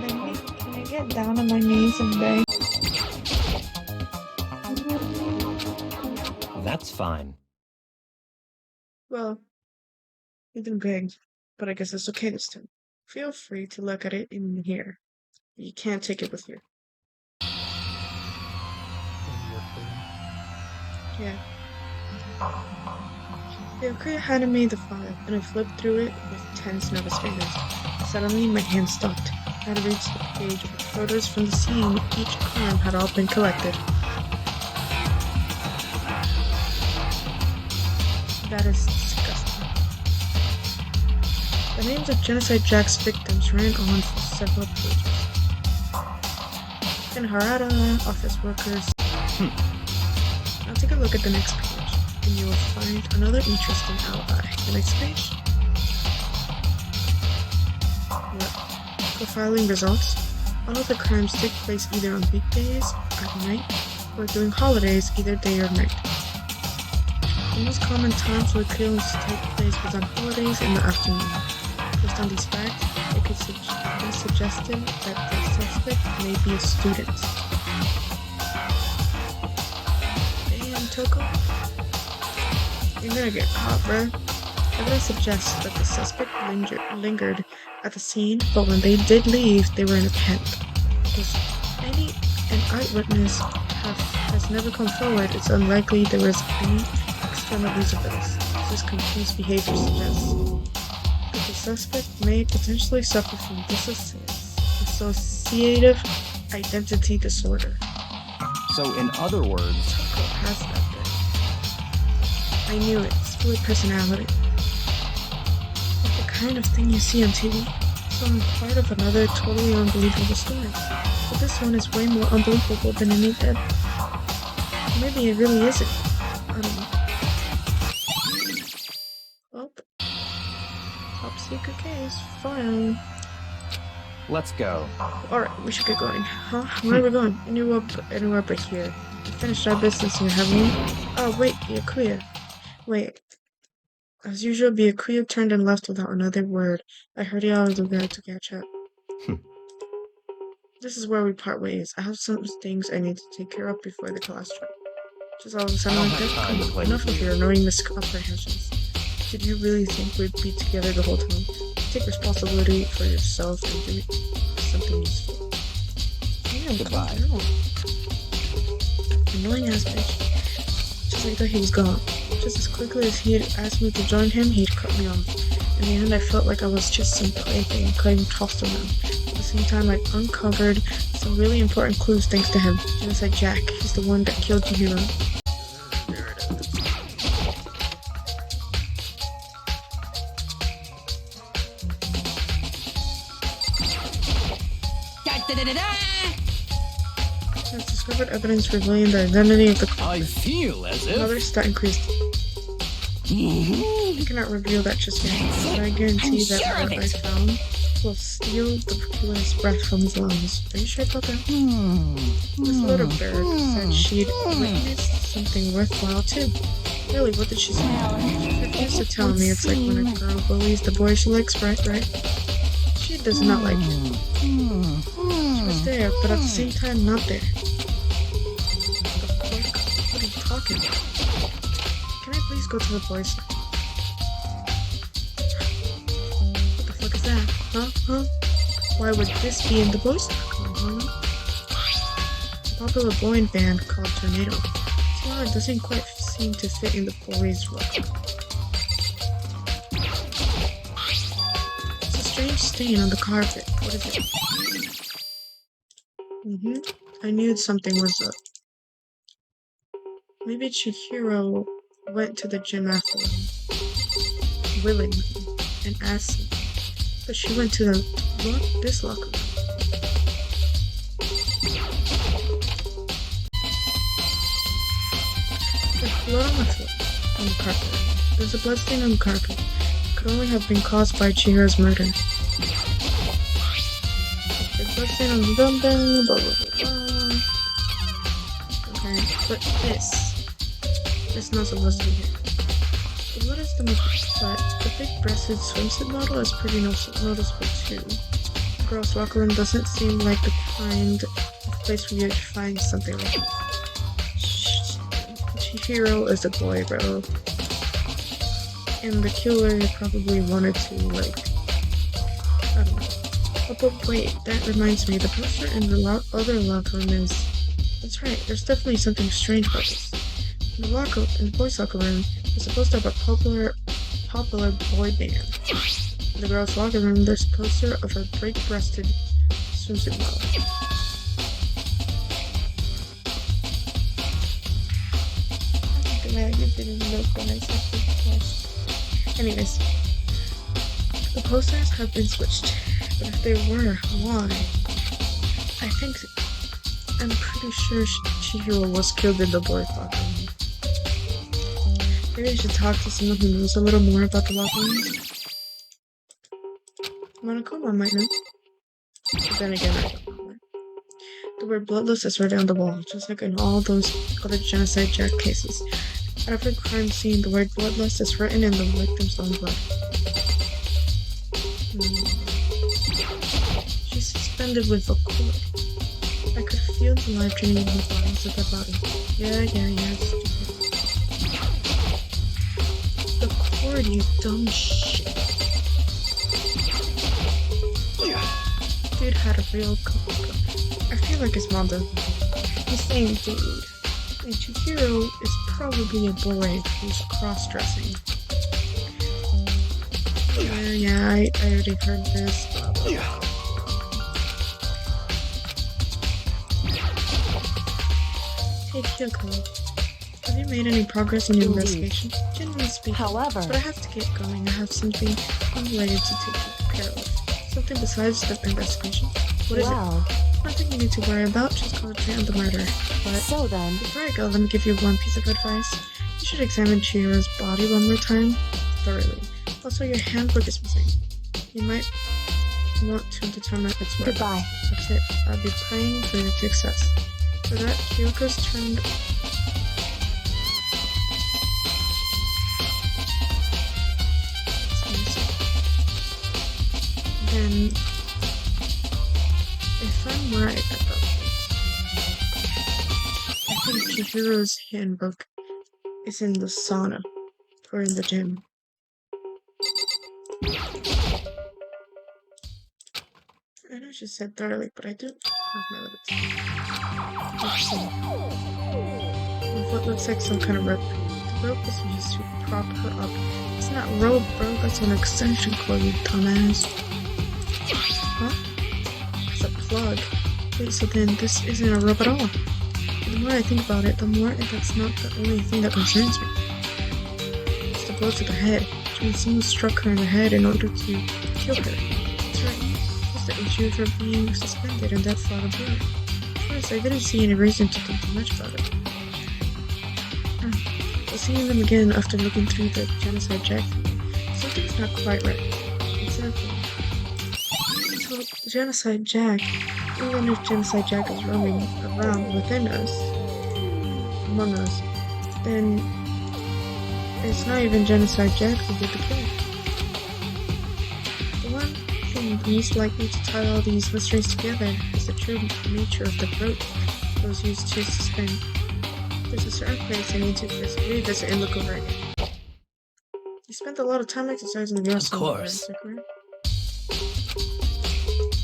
Can I get down on my knees and beg? That's fine. Well, you didn't beg, but I guess it's okay this time. Feel free to look at it in here. You can't take it with you. Yeah. Byakuya handed me the file, and I flipped through it with tense, nervous fingers. Suddenly, my hand stopped. I had reached the page with photos from the scene each crime had all been collected. That is disgusting. The names of Genocide Jack's victims ran on for several pages. Then Harada, office workers. Now take a look at the next page, and you will find another interesting alibi. The next page? What? Profiling results. All of the crimes take place either on weekdays, at night, or during holidays, either day or night. The most common times for killings to take place was on holidays in the afternoon. Based on these facts, it could be suggested that the suspect may be a student. Damn, Toko. You're gonna get caught, bruh. Evidence suggests that the suspect lingered at the scene, but when they did leave, they were in a panic. If an eyewitness has never come forward, it's unlikely there was any external reason for this. This confused behavior suggests that the suspect may potentially suffer from dissociative identity disorder. So in other words... Toko has that bit. I knew it. Split personality. Like the kind of thing you see on TV. Some part of another totally unbelievable story. But this one is way more unbelievable than any dead. Maybe it really isn't. I don't know. Well, top secret case. Fine. Let's go. Alright, we should get going. Huh? Where are we going? Anywhere but here. We finished our business here, haven't we? Oh, wait, Byakuya. Wait. As usual, Byakuya turned and left without another word. I heard y'all was about to catch up. This is where we part ways. I have some things I need to take care of before the class trip. Just all of a sudden like that? Come on, enough of your annoying miscomprehensions. Did you really think we'd be together the whole time? Take responsibility for yourself and do something useful. Damn, Goodbye. calm down. Annoying ass bitch. Just like that he was gone. Just as quickly as he had asked me to join him, he'd cut me off. In the end, I felt like I was just some plaything getting tossed around. At the same time, I'd uncovered some really important clues thanks to him. Genocide Jack, he's the one that killed Chihiro. There it is. Has discovered evidence revealing the identity of the culprit. I feel as if... Another stat increased. I cannot reveal that just yet, but I guarantee that what I found will steal the killer's breath from his lungs. Are you sure about that? This little bird said she'd witnessed something worthwhile too. Really, what did she say? She refused to tell me. It's like when a girl bullies the boy she likes, right? She does not like it. She was there, but at the same time not there. The fuck? What are you talking about? Can I please go to the boys' side? What the fuck is that? Huh? Why would this be in the boys' side? A popular boy band called Tornado. So it doesn't quite seem to fit in the boys' rock. It's a strange stain on the carpet. What is it? I knew something was up. Maybe Chihiro went to the gym after willingly and asked me, but she went to this locker room. There's blood on the floor, on the carpet. There's a blood stain on the carpet. It could only have been caused by Chihiro's murder. There's blood stain on the dumbbell, blah blah blah. Okay, but this not supposed to be here. The blood is the most, but the big-breasted swimsuit model is pretty noticeable too. The girl's locker room doesn't seem like the kind of place where you'd find something like that. Chihiro is a boy, bro. And the killer probably wanted to, like, I don't know. Oh, but wait, that reminds me, the poster in the other locker room is... That's right, there's definitely something strange about this. In the boys' locker room, there's supposed to have a popular boy band. In the girls' locker room, there's a poster of a big-breasted swimsuit model. I didn't look when I said this. Anyways, the posters have been switched, but if they were, why? I'm pretty sure Chihiro was killed in the boys' locker room. Maybe I should talk to someone who knows a little more about the locker room. Monokuma might know. But then again, I don't know. The word bloodless is right on the wall, just like in all those other Genocide Jack cases. At every crime scene, the word bloodless is written in the victim's own blood. She's suspended with a cord. I could feel the life draining in her bodies of her body. Yeah, stupid. The cord, you dumb shit. Dude had a real coat. I feel like his mom does. He's saying dude. And Chihiro is probably a boy who's cross-dressing. Yeah, I already heard this. Blah, blah, blah. Hey Kyoko, have you made any progress in your investigation? Generally speaking, However, but I have to get going. I have something unrelated to take care of. Something besides the investigation. What is it? Nothing you need to worry about, just concentrate on the murder. But so then, before I go, let me give you one piece of advice. You should examine Chihiro's body one more time, thoroughly. Also, your handbook is missing. You might want to determine its worth. goodbye. That's it. I'll be praying for your success. For that, Kyoko's turned... Then... If I'm right about this, I think Chihiro's handbook is in the sauna, or in the gym. I know she said thoroughly, but I do have my limits. Let's see. With what looks like some kind of rope. rope was used to prop her up. It's not rope, bro. That's an extension cord, you dumbass. Huh? It's a plug. Wait, so then this isn't a rope at all. The more I think about it, the more that's not the only thing that concerns me. It's the blow to the head, which means someone struck her in the head in order to kill her. That's right. What's the issue of her being suspended and that thought of blood? First, I didn't see any reason to think too much about it. But seeing them again after looking through the genocide jack, something's not quite right. Exactly. So, genocide jack, even if genocide jack is roaming around within us, among us, then it's not even genocide jack who did the killing. The one thing most likely to tie all these mysteries together is the true nature of the rope that was used to suspend. There's a certain place I need to revisit and look over again. You spent a lot of time exercising the girls. Of course.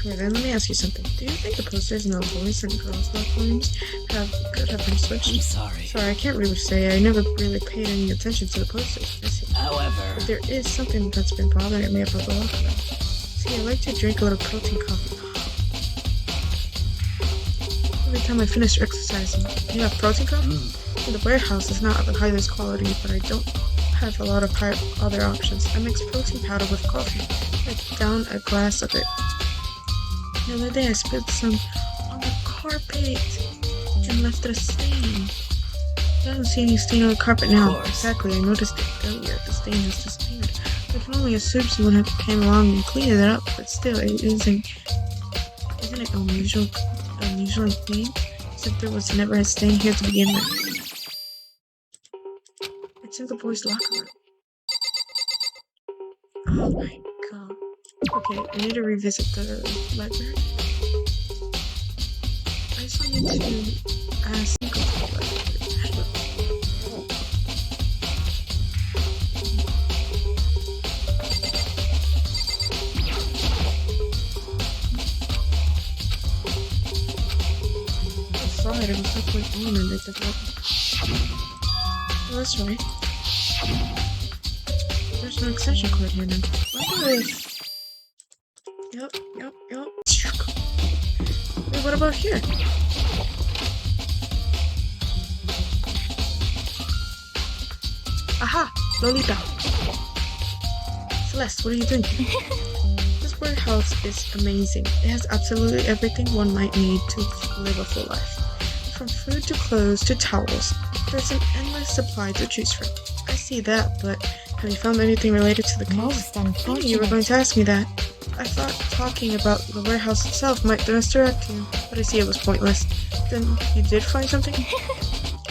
Okay, then let me ask you something. Do you think the posters in the boys and girls locker rooms could have been switched? I'm sorry. Sorry, I can't really say. I never really paid any attention to the posters. However, But there is something that's been bothering me about the locker room. See, I like to drink a little protein coffee. Every time I finish exercising, you have protein coffee? The warehouse is not of the highest quality, but I don't have a lot of other options. I mix protein powder with coffee. I down a glass of it. The other day I spilled some on the carpet and left it a stain. I don't see any stain on the carpet now. Exactly, I noticed it earlier. The stain has disappeared. I can only assume someone had came along and cleaned it up, but still, isn't it unusually clean? Except there was never a stain here to begin with. It's in the boys' locker room. Oh my god. Okay, I need to revisit the library. I just wanted to ask go to the library. It was halfway on and they took it. Oh, that's right. There's no extension cord here now. Wonder if... Yep. Wait, what about here? Aha! Lolita! Celeste, what are you doing here? This warehouse is amazing. It has absolutely everything one might need to live a full life. From food to clothes to towels, there's an endless supply to choose from. I see that, but have you found anything related to the case? Most unfortunate. You were going to ask me that. I thought talking about the warehouse itself might misdirect you, but I see it was pointless. Then you did find something?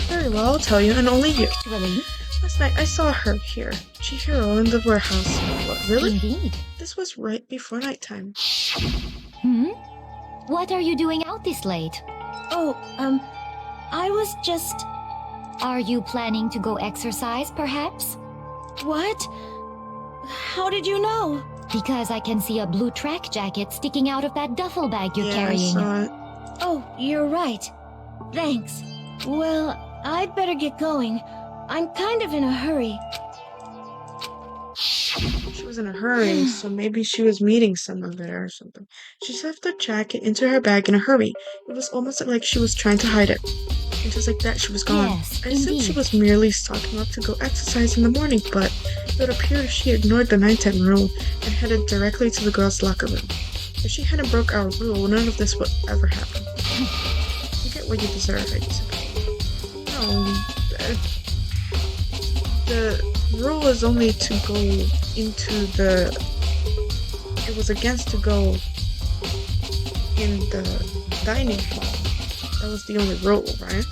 Very well, I'll tell you, and only you. Really? Last night I saw her here, Chihiro, in the warehouse. What, really? Indeed. This was right before nighttime. What are you doing out this late? Oh, I was just... Are you planning to go exercise, perhaps? What? How did you know? Because I can see a blue track jacket sticking out of that duffel bag you're carrying. I saw it. Oh, you're right. Thanks. Well, I'd better get going. I'm kind of in a hurry. She was in a hurry, so maybe she was meeting someone there or something. She stuffed the jacket into her bag in a hurry. It was almost like she was trying to hide it. And just like that, she was gone. Yes, I assumed she indeed. was merely stocking up to go exercise in the morning, but it would appear she ignored the nighttime rule and headed directly to the girls' locker room. If she hadn't broke our rule, none of this would ever happen. You get what you deserve, I suppose. No, the rule is only to go into the... It was against to go in the dining hall. That was the only rule, right?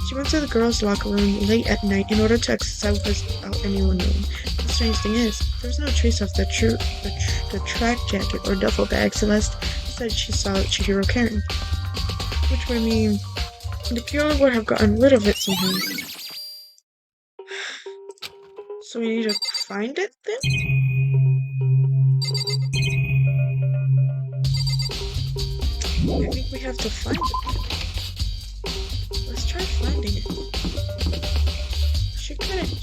She went to the girls' locker room late at night in order to exercise without anyone knowing. The strange thing is, there's no trace of the track jacket or duffel bag Celeste said she saw Chihiro carrying. Which would mean the killer would have gotten rid of it somehow. So we need to find it then? I think we have to find it then. Let's try finding it. She couldn't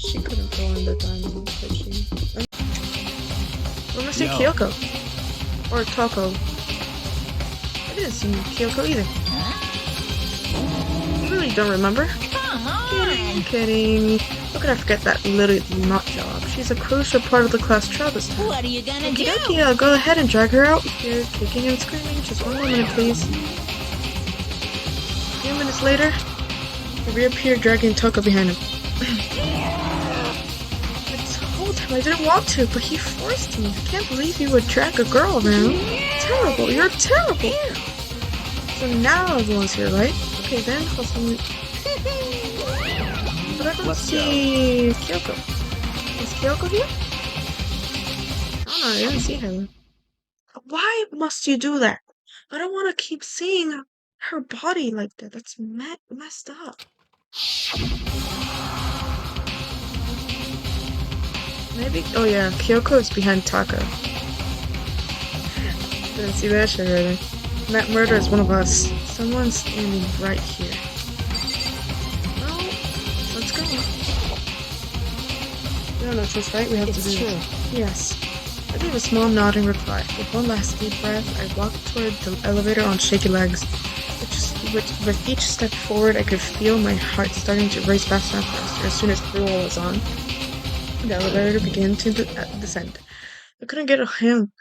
see Yo. Kyoko. Or Toko. I didn't see Kyoko either. You really don't remember? Come on! Kidding. How could I forget that little nut job? She's a crucial part of the class trial this time. What are you gonna do? Okay, I'll go ahead and drag her out. Here, kicking and screaming. Just one moment, please. A few minutes later, he reappeared, dragging Toko behind him. I told him I didn't want to, but he forced me. I can't believe you would drag a girl around. Terrible, you're terrible. So now everyone's here, right? Okay, then I'll send But I don't Let's see Kyoko. Is Kyoko here? I don't know, I didn't see her. Why must you do that? I don't want to keep seeing her body like that. That's messed up. Maybe. Oh yeah, Kyoko is behind Taka. Didn't see that shit right. That murder is one of us. Someone's standing right here. Well, let's go. We don't know choice, right? We have to do it. Yes. I gave a small nod in reply. With one last deep breath, I walked toward the elevator on shaky legs. With each step forward, I could feel my heart starting to race faster and faster as soon as fuel was on. The elevator began to descend. I couldn't get a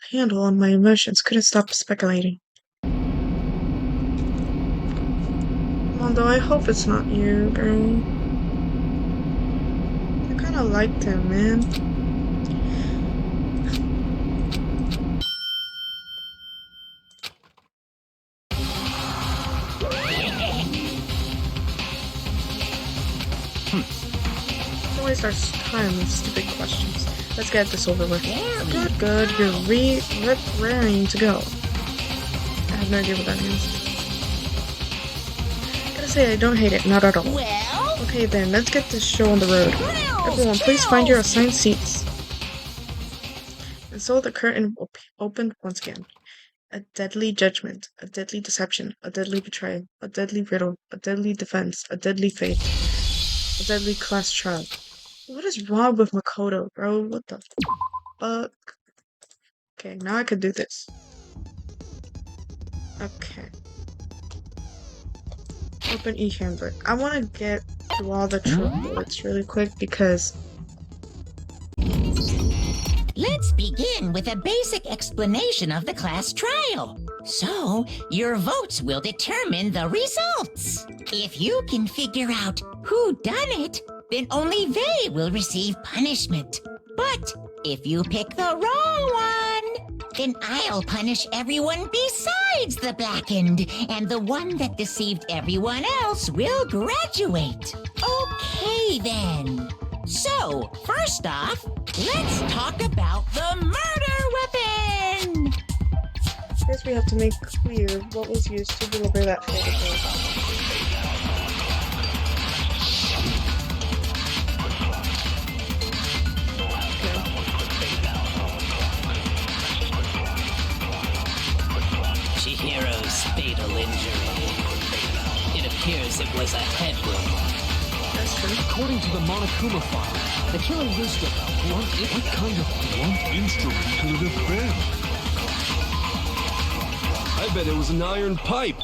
handle on my emotions, couldn't stop speculating. Although I hope it's not you, girl. I kinda liked him, man. Don't waste our time with stupid questions. Let's get this over with. Good. You're raring to go. I have no idea what that means. Gotta say, I don't hate it, not at all. Well, Okay then, let's get this show on the road. Everyone, please find your assigned seats. And so the curtain opened once again. A deadly judgment, a deadly deception, a deadly betrayal, a deadly riddle, a deadly defense, a deadly fate, a deadly class trial. What is wrong with Makoto, bro? What the fuck? Okay, now I can do this. Okay. Open e-handbook. I want to get through all the bullets really quick because... let's begin with a basic explanation of the class trial. So, your votes will determine the results. If you can figure out who done it, then only they will receive punishment. But if you pick the wrong one, then I'll punish everyone besides the blackened, and the one that deceived everyone else will graduate. Okay then. So, first off, let's talk about the murder weapon! First we have to make clear what was used to deliver that fatal blow. Chihiro's fatal injury. It appears it was a head wound. That's true. According to the Monokuma file, the killer used a blunt... What kind of blunt instrument could it have been? I bet it was an iron pipe.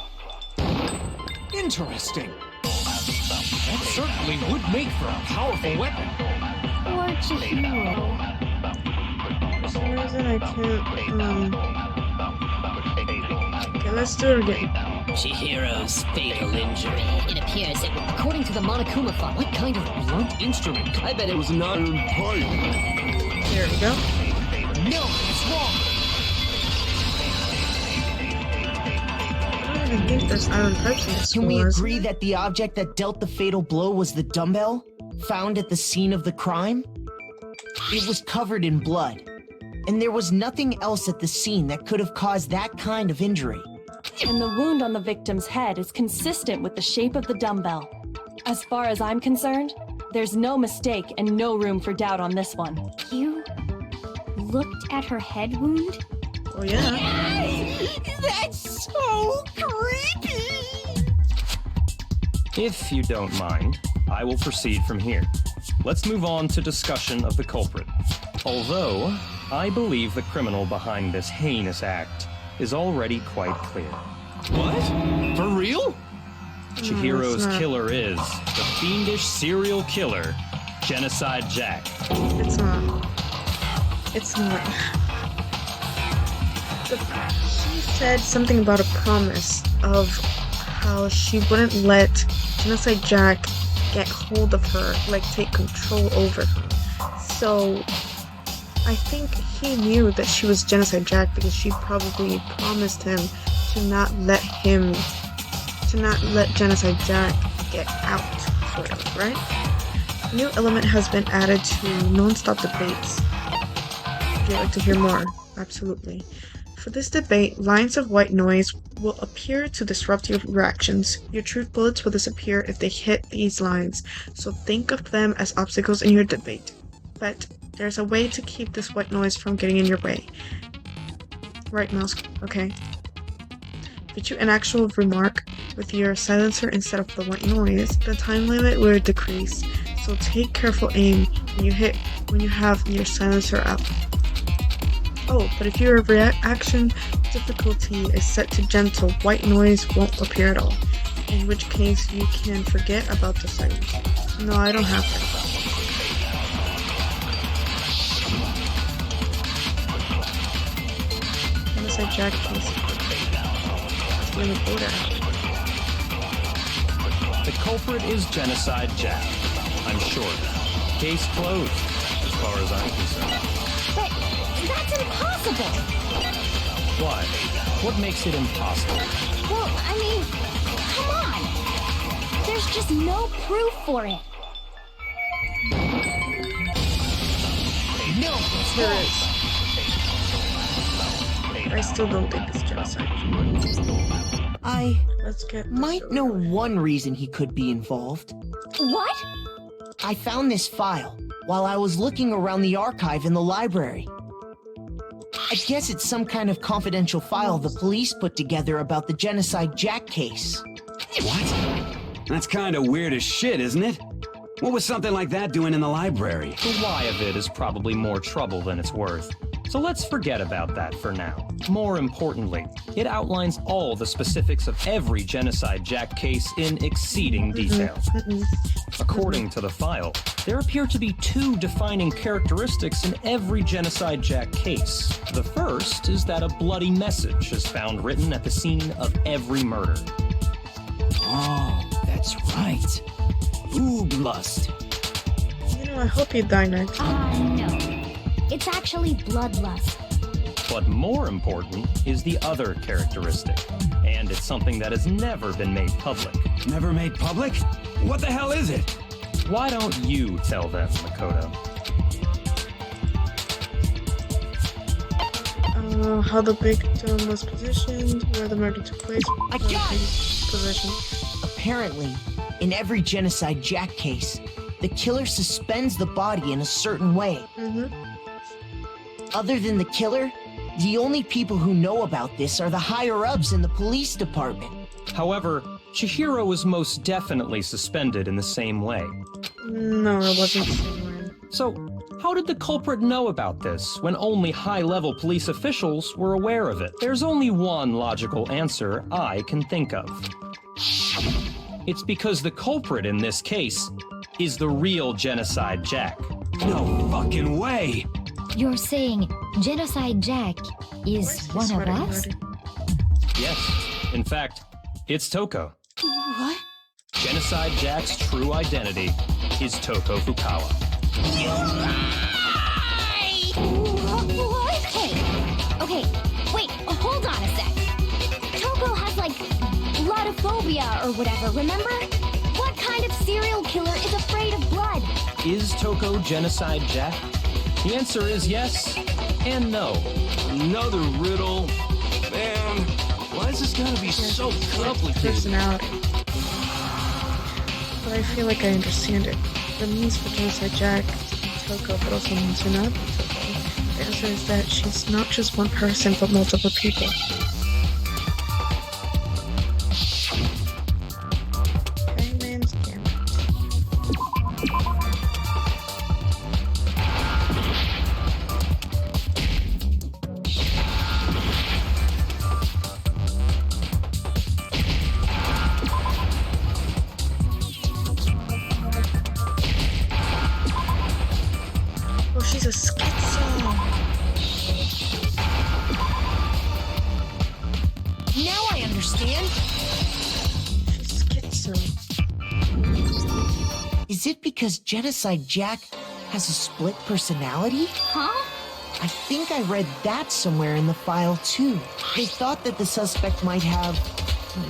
Interesting. That certainly would make for a powerful weapon. Or Chihiro. For some reason I can't, Okay, let's do it again. Chihiro's fatal injury. It appears that, according to the Monokuma file, what kind of blunt instrument? I bet it was an iron pipe. There we go. No, it's wrong. I don't even think there's iron pipes in this Can we one, is agree there? that the object that dealt the fatal blow was the dumbbell found at the scene of the crime? It was covered in blood, and there was nothing else at the scene that could have caused that kind of injury. And the wound on the victim's head is consistent with the shape of the dumbbell. As far as I'm concerned, there's no mistake and no room for doubt on this one. You looked at her head wound? Oh yeah. That's so creepy! If you don't mind, I will proceed from here. Let's move on to discussion of the culprit. Although, I believe the criminal behind this heinous act is already quite clear. What? For real? Chihiro's not. killer is the fiendish serial killer, Genocide Jack. It's not. It's not. She said something about a promise of how she wouldn't let Genocide Jack get hold of her, like take control over her. So I think he knew that she was Genocide Jack because she probably promised him to not let Genocide Jack get out, sort of, right? A new element has been added to non-stop debates. Would you like to hear more? Absolutely. For this debate, lines of white noise will appear to disrupt your reactions. Your truth bullets will disappear if they hit these lines, so think of them as obstacles in your debate. But there's a way to keep this white noise from getting in your way. Right, mouse? Okay. If you an actual remark with your silencer instead of the white noise, the time limit will decrease. So take careful aim when you have your silencer out. Oh, but if your reaction difficulty is set to gentle, white noise won't appear at all. In which case you can forget about the silencer. No, I don't have that. Genocide Jack case. The culprit is Genocide Jack. I'm sure. Case closed, as far as I'm concerned. But that's impossible! Why? What makes it impossible? Well, I mean, come on! There's just no proof for it. No, there is. I still don't think it's genocide. I Let's get might know one reason he could be involved. What? I found this file while I was looking around the archive in the library. I guess it's some kind of confidential file the police put together about the Genocide Jack case. What? That's kind of weird as shit, isn't it? What was something like that doing in the library? The why of it is probably more trouble than it's worth. So let's forget about that for now. More importantly, it outlines all the specifics of every Genocide Jack case in exceeding detail. According to the file, there appear to be two defining characteristics in every Genocide Jack case. The first is that a bloody message is found written at the scene of every murder. Oh, that's right. Bloodlust. You know, I hope you die next. No. It's actually bloodlust. But more important is the other characteristic, and it's something that has never been made public. Never made public? What the hell is it? Why don't you tell them, Makoto? How the victim was positioned, where the murder took place. I got it! Position. Apparently, in every Genocide Jack case, the killer suspends the body in a certain way. Other than the killer, the only people who know about this are the higher-ups in the police department. However, Chihiro was most definitely suspended in the same way. No, it wasn't the same way. So, how did the culprit know about this when only high-level police officials were aware of it? There's only one logical answer I can think of. It's because the culprit in this case is the real Genocide Jack. No fucking way! You're saying Genocide Jack is one of us? Yes. In fact, it's Toko. What? Genocide Jack's true identity is Toko Fukawa. You lie! What? Hey, okay, wait, hold on a sec. Toko has, like, blodophobia or whatever, remember? What kind of serial killer is afraid of blood? Is Toko Genocide Jack? The answer is yes and no. Another riddle. Man, why is this gotta be so complicated? Personality. But I feel like I understand it. The means for Genocide Jack, Toko, but also means you're not Toko. The answer is that she's not just one person, but multiple people. Hangman's Gambit. understand? She's schizo. Is it because Genocide Jack has a split personality? Huh? I think I read that somewhere in the file, too. They thought that the suspect might have,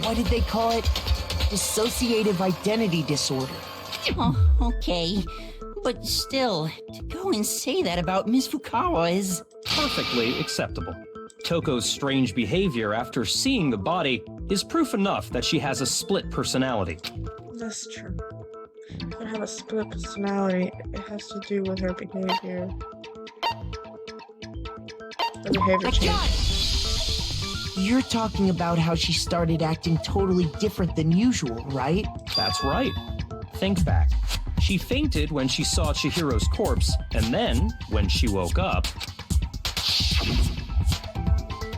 what did they call it? Dissociative identity disorder. Oh, okay. But still, to go and say that about Miss Fukawa is... Perfectly acceptable. Toko's strange behavior after seeing the body is proof enough that she has a split personality. That's true. Could have a split personality. It has to do with her behavior. Her behavior change. You're talking about how she started acting totally different than usual, right? That's right. Think back. She fainted when she saw Chihiro's corpse, and then, when she woke up...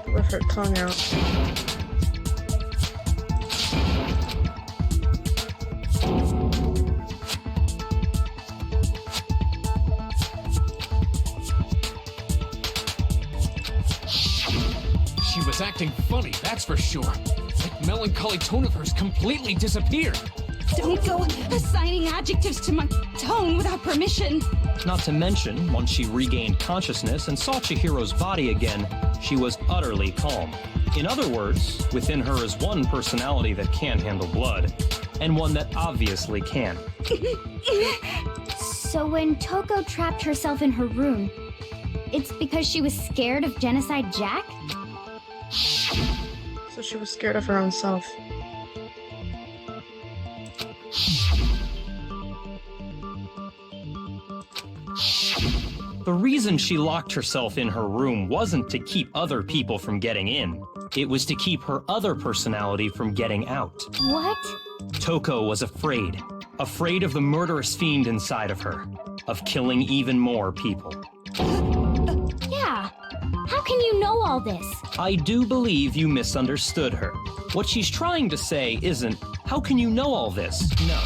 With her tongue out. She was acting funny, that's for sure. That melancholy tone of hers completely disappeared. Don't go assigning adjectives to my tone without permission. Not to mention, once she regained consciousness and saw Chihiro's body again, she was utterly calm. In other words, within her is one personality that can handle blood, and one that obviously can. So when Toko trapped herself in her room, it's because she was scared of Genocide Jack? So she was scared of her own self. The reason she locked herself in her room wasn't to keep other people from getting in. It was to keep her other personality from getting out. What? Toko was afraid. Afraid of the murderous fiend inside of her. Of killing even more people. Yeah. How can you know all this? I do believe you misunderstood her. What she's trying to say isn't, how can you know all this? No.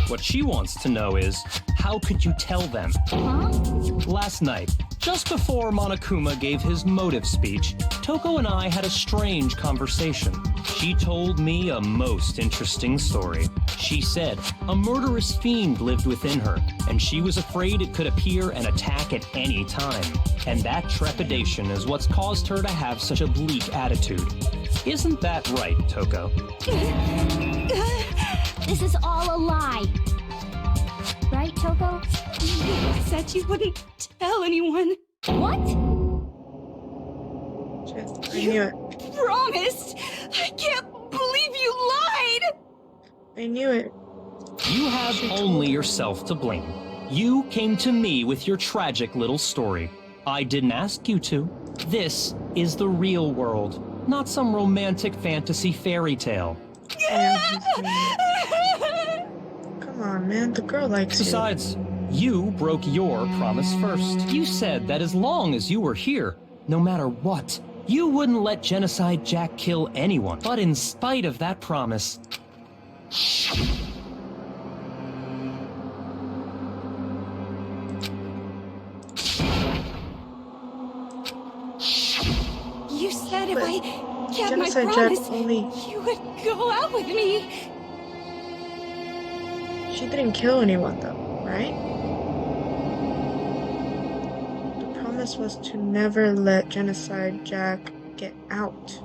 What she wants to know is, how could you tell them? Huh? Last night, just before Monokuma gave his motive speech, Toko and I had a strange conversation. She told me a most interesting story. She said a murderous fiend lived within her, and she was afraid it could appear and attack at any time. And that trepidation is what's caused her to have such a bleak attitude. Isn't that right, Toko? This is all a lie. Right, Toko? You said you wouldn't tell anyone. What? I knew it. Promised! I can't believe you lied! I knew it. You have only yourself to blame. You came to me with your tragic little story. I didn't ask you to. This is the real world, not some romantic fantasy fairy tale. Come on, man. The girl likes you. Besides, you broke your promise first. You said that as long as you were here, no matter what, you wouldn't let Genocide Jack kill anyone. But in spite of that promise... You said if I kept my Genocide promise, Jack only... you would go out with me. She didn't kill anyone, though, right? The promise was to never let Genocide Jack get out.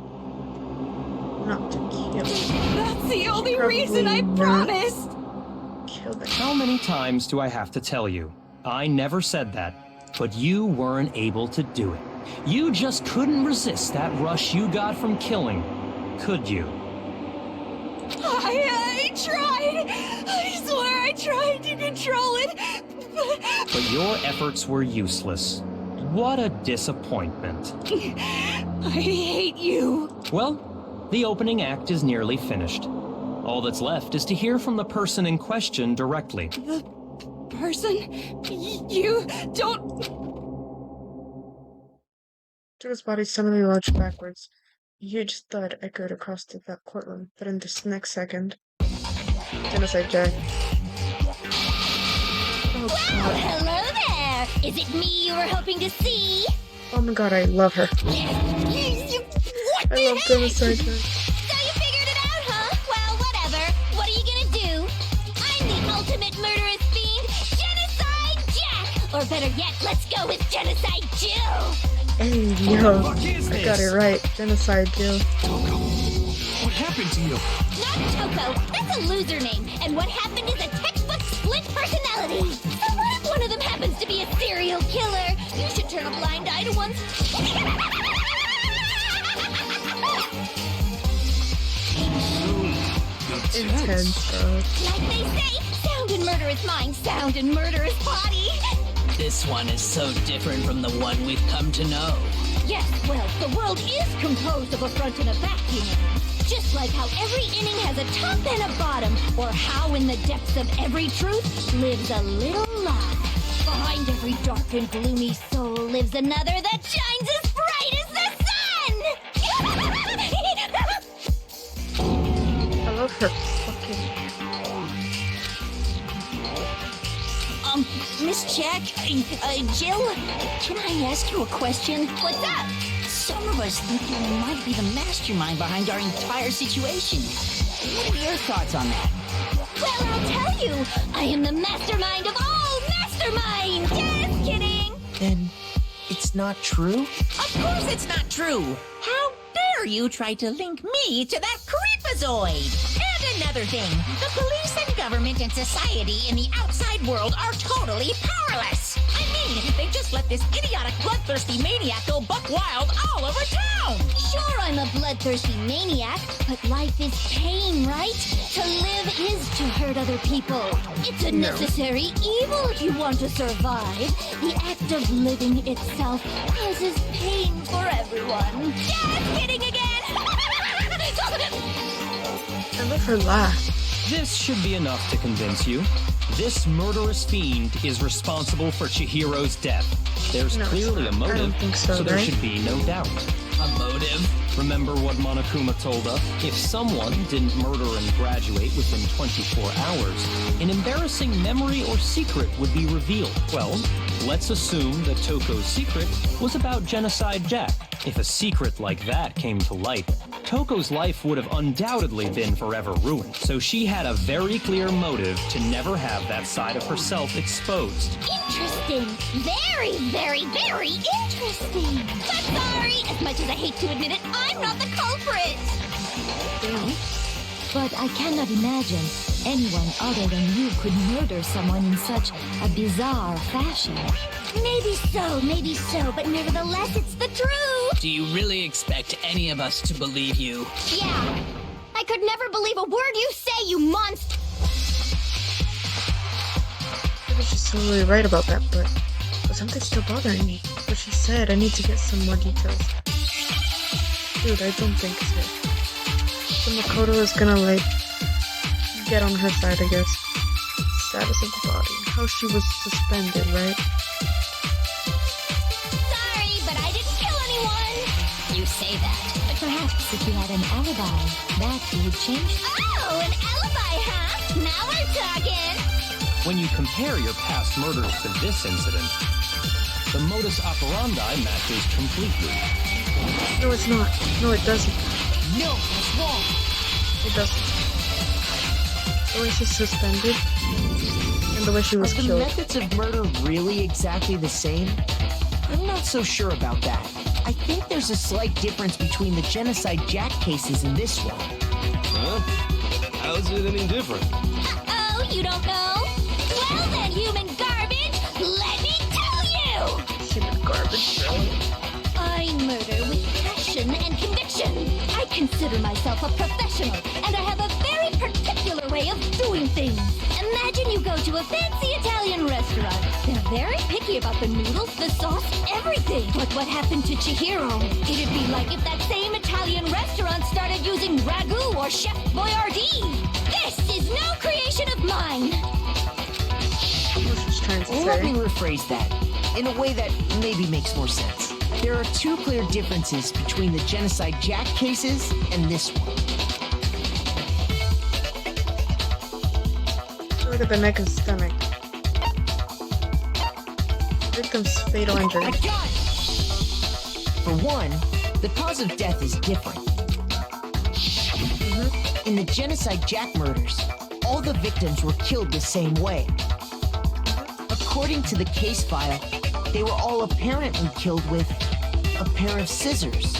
Not to kill. That's the only reason I promised. Kill them. How many times do I have to tell you? I never said that, but you weren't able to do it. You just couldn't resist that rush you got from killing, could you? I tried. I swear I tried to control it. But your efforts were useless. What a disappointment. I hate you. Well, the opening act is nearly finished. All that's left is to hear from the person in question directly. The person? You don't... Toko's body suddenly lodged backwards. A huge thud echoed across the courtroom, but in this next second... Genocide Jack. Oh, Well, hello there. Is it me you were hoping to see? oh my god, I love her. What I love Genocide Jack. So you figured better yet, let's go with Genocide Jill! Hey, yo, I got it right. Genocide Jill. Toko, what happened to you? Not Toko, that's a loser name, and what happened is a textbook split personality. So what if one of them happens to be a serial killer? You should turn a blind eye to one's... Intense, bro. Like they say, sound and murderous mind, sound and murderous body. This one is so different from the one we've come to know. Yes, well, the world is composed of a front and a back, you know. Just like how every inning has a top and a bottom, or how in the depths of every truth lives a little lie. Behind every dark and gloomy soul lives another that shines as bright as the sun! I love her fucking... Miss Jack, Jill, can I ask you a question? What's up? Some of us think you might be the mastermind behind our entire situation. What are your thoughts on that? Well, I'll tell you, I am the mastermind of all masterminds! Just kidding! Then it's not true? Of course it's not true! How dare you try to link me to that creepazoid? And another thing, the police and government and society in the outside world are totally powerless! I mean, they just let this idiotic bloodthirsty maniac go buck wild all over town! Sure, I'm a bloodthirsty maniac, but life is pain, right? To live is to hurt other people. It's a necessary evil if you want to survive. The act of living itself causes pain for everyone. Just kidding again! I love her laugh. This should be enough to convince you. This murderous fiend is responsible for Chihiro's death. There's No, clearly a I don't motive, think so, there right? should be no doubt. A motive? Remember what Monokuma told us? If someone didn't murder and graduate within 24 hours, an embarrassing memory or secret would be revealed. Well, let's assume that Toko's secret was about Genocide Jack. If a secret like that came to light, Toko's life would have undoubtedly been forever ruined. So she had a very clear motive to never have that side of herself exposed. Interesting. Very, very, very interesting. But sorry, as much as I hate to admit it, I'm not the culprit. But I cannot imagine anyone other than you could murder someone in such a bizarre fashion. Maybe so, but nevertheless, it's the truth. Do you really expect any of us to believe you? Yeah. I could never believe a word you say, you monster. Maybe she's totally right about that, but something's still bothering me. What she said, I need to get some more details. Dude, I don't think so. So Makoto is gonna, like, get on her side, I guess. Status of the body. How she was suspended, right? Sorry, but I didn't kill anyone. You say that. Perhaps if you had an alibi, that would change. Oh, an alibi, huh? Now we're talking. When you compare your past murders to this incident, the modus operandi matches completely. No, it's not. No, it doesn't. No, that's wrong. It doesn't. The way she's suspended, and the way she was Are the killed. methods of murder really exactly the same? I'm not so sure about that. I think there's a slight difference between the Genocide Jack cases and this one. Huh? How's it any different? Uh-oh, you don't know? Well then, human garbage, let me tell you! Human garbage, really? I murder with passion and conviction. I consider myself a professional, and I have a very particular way of doing things. Imagine you go to a fancy Italian restaurant. They're very picky about the noodles, the sauce, everything. But what happened to Chihiro? It'd be like if that same Italian restaurant started using ragu or Chef Boyardee. This is no creation of mine. What she's trying to Let me say. rephrase that in a way that maybe makes more sense. There are two clear differences between the Genocide Jack cases and this one. Look at the neck and stomach. Victim's fatal injury. For one, the cause of death is different. In the Genocide Jack murders, all the victims were killed the same way. A According to the case file, they were all apparently killed with a pair of scissors.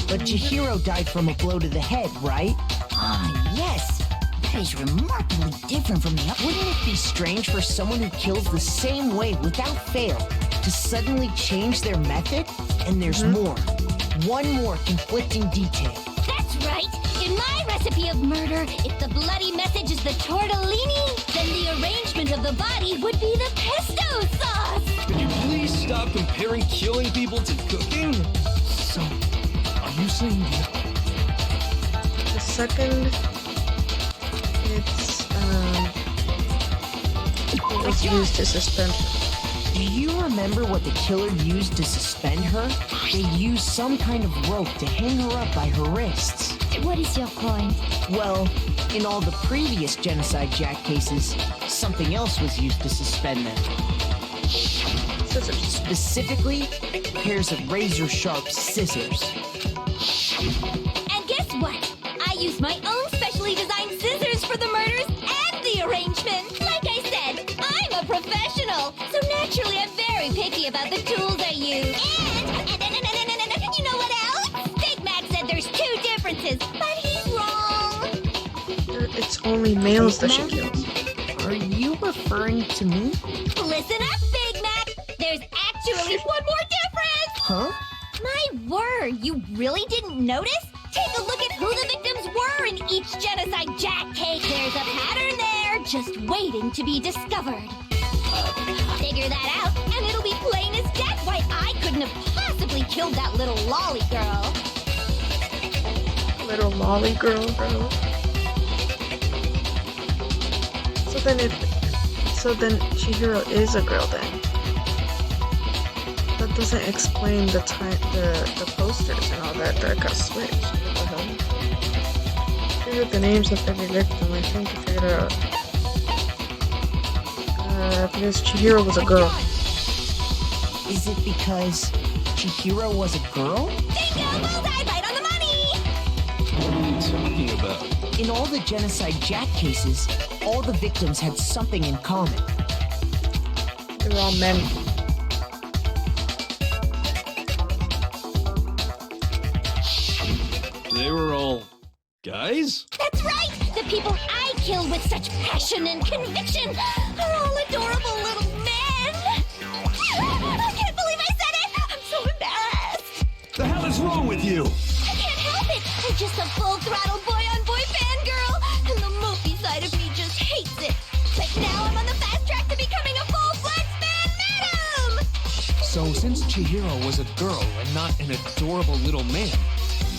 But Chihiro died from a blow to the head, right? Ah, yes. That is remarkably different from the other. Wouldn't it be strange for someone who kills the same way without fail to suddenly change their method? And there's more. One more conflicting detail. That's right. In my recipe of murder, if the bloody message is the tortellini, then the arrangement of the body would be the pesto sauce. Could you please stop comparing killing people to cooking? So, are you saying The second, it was used to suspend her. Do you remember what the killer used to suspend her? They used some kind of rope to hang her up by her wrists. What is your point? Well, in all the previous Genocide Jack cases, something else was used to suspend them. Scissors. Specifically, pairs of razor-sharp scissors. And guess what? I used my own specially designed scissors for the murders and the arrangement. Like I said, I'm a professional, so naturally I'm very picky about the tools I use. And you know what else? Big Mac said there's 2 differences, but he's wrong. It's only males that she kills. Are you referring to me? Listen up, Big Mac. There's actually one more difference. Huh? My word, you really didn't notice? Take a look at who the victims were in each Genocide Jack case. There's a pattern there, just waiting to be discovered. Figure that out, and it'll be plain as death why I couldn't have possibly killed that little lolly girl. Little lolly girl, bro. So then Chihiro is a girl then. That doesn't explain the posters and all that got switched. What the hell? Figured the names of every victim. I think I figured it out. Because Chihiro was a girl. Is it because Chihiro was a girl? Bingo! Bullseye! Right on the money! What are you talking about? In all the Genocide Jack cases, all the victims had something in common. They were all men. They were all guys? That's right! The people I killed with such passion and conviction are all adorable little men! I can't believe I said it! I'm so embarrassed! The hell is wrong with you? I can't help it! I'm just a full-throttle boy-on-boy fangirl, and the movie side of me just hates it. But now I'm on the fast track to becoming a full-fledged fan madam! So, since Chihiro was a girl and not an adorable little man,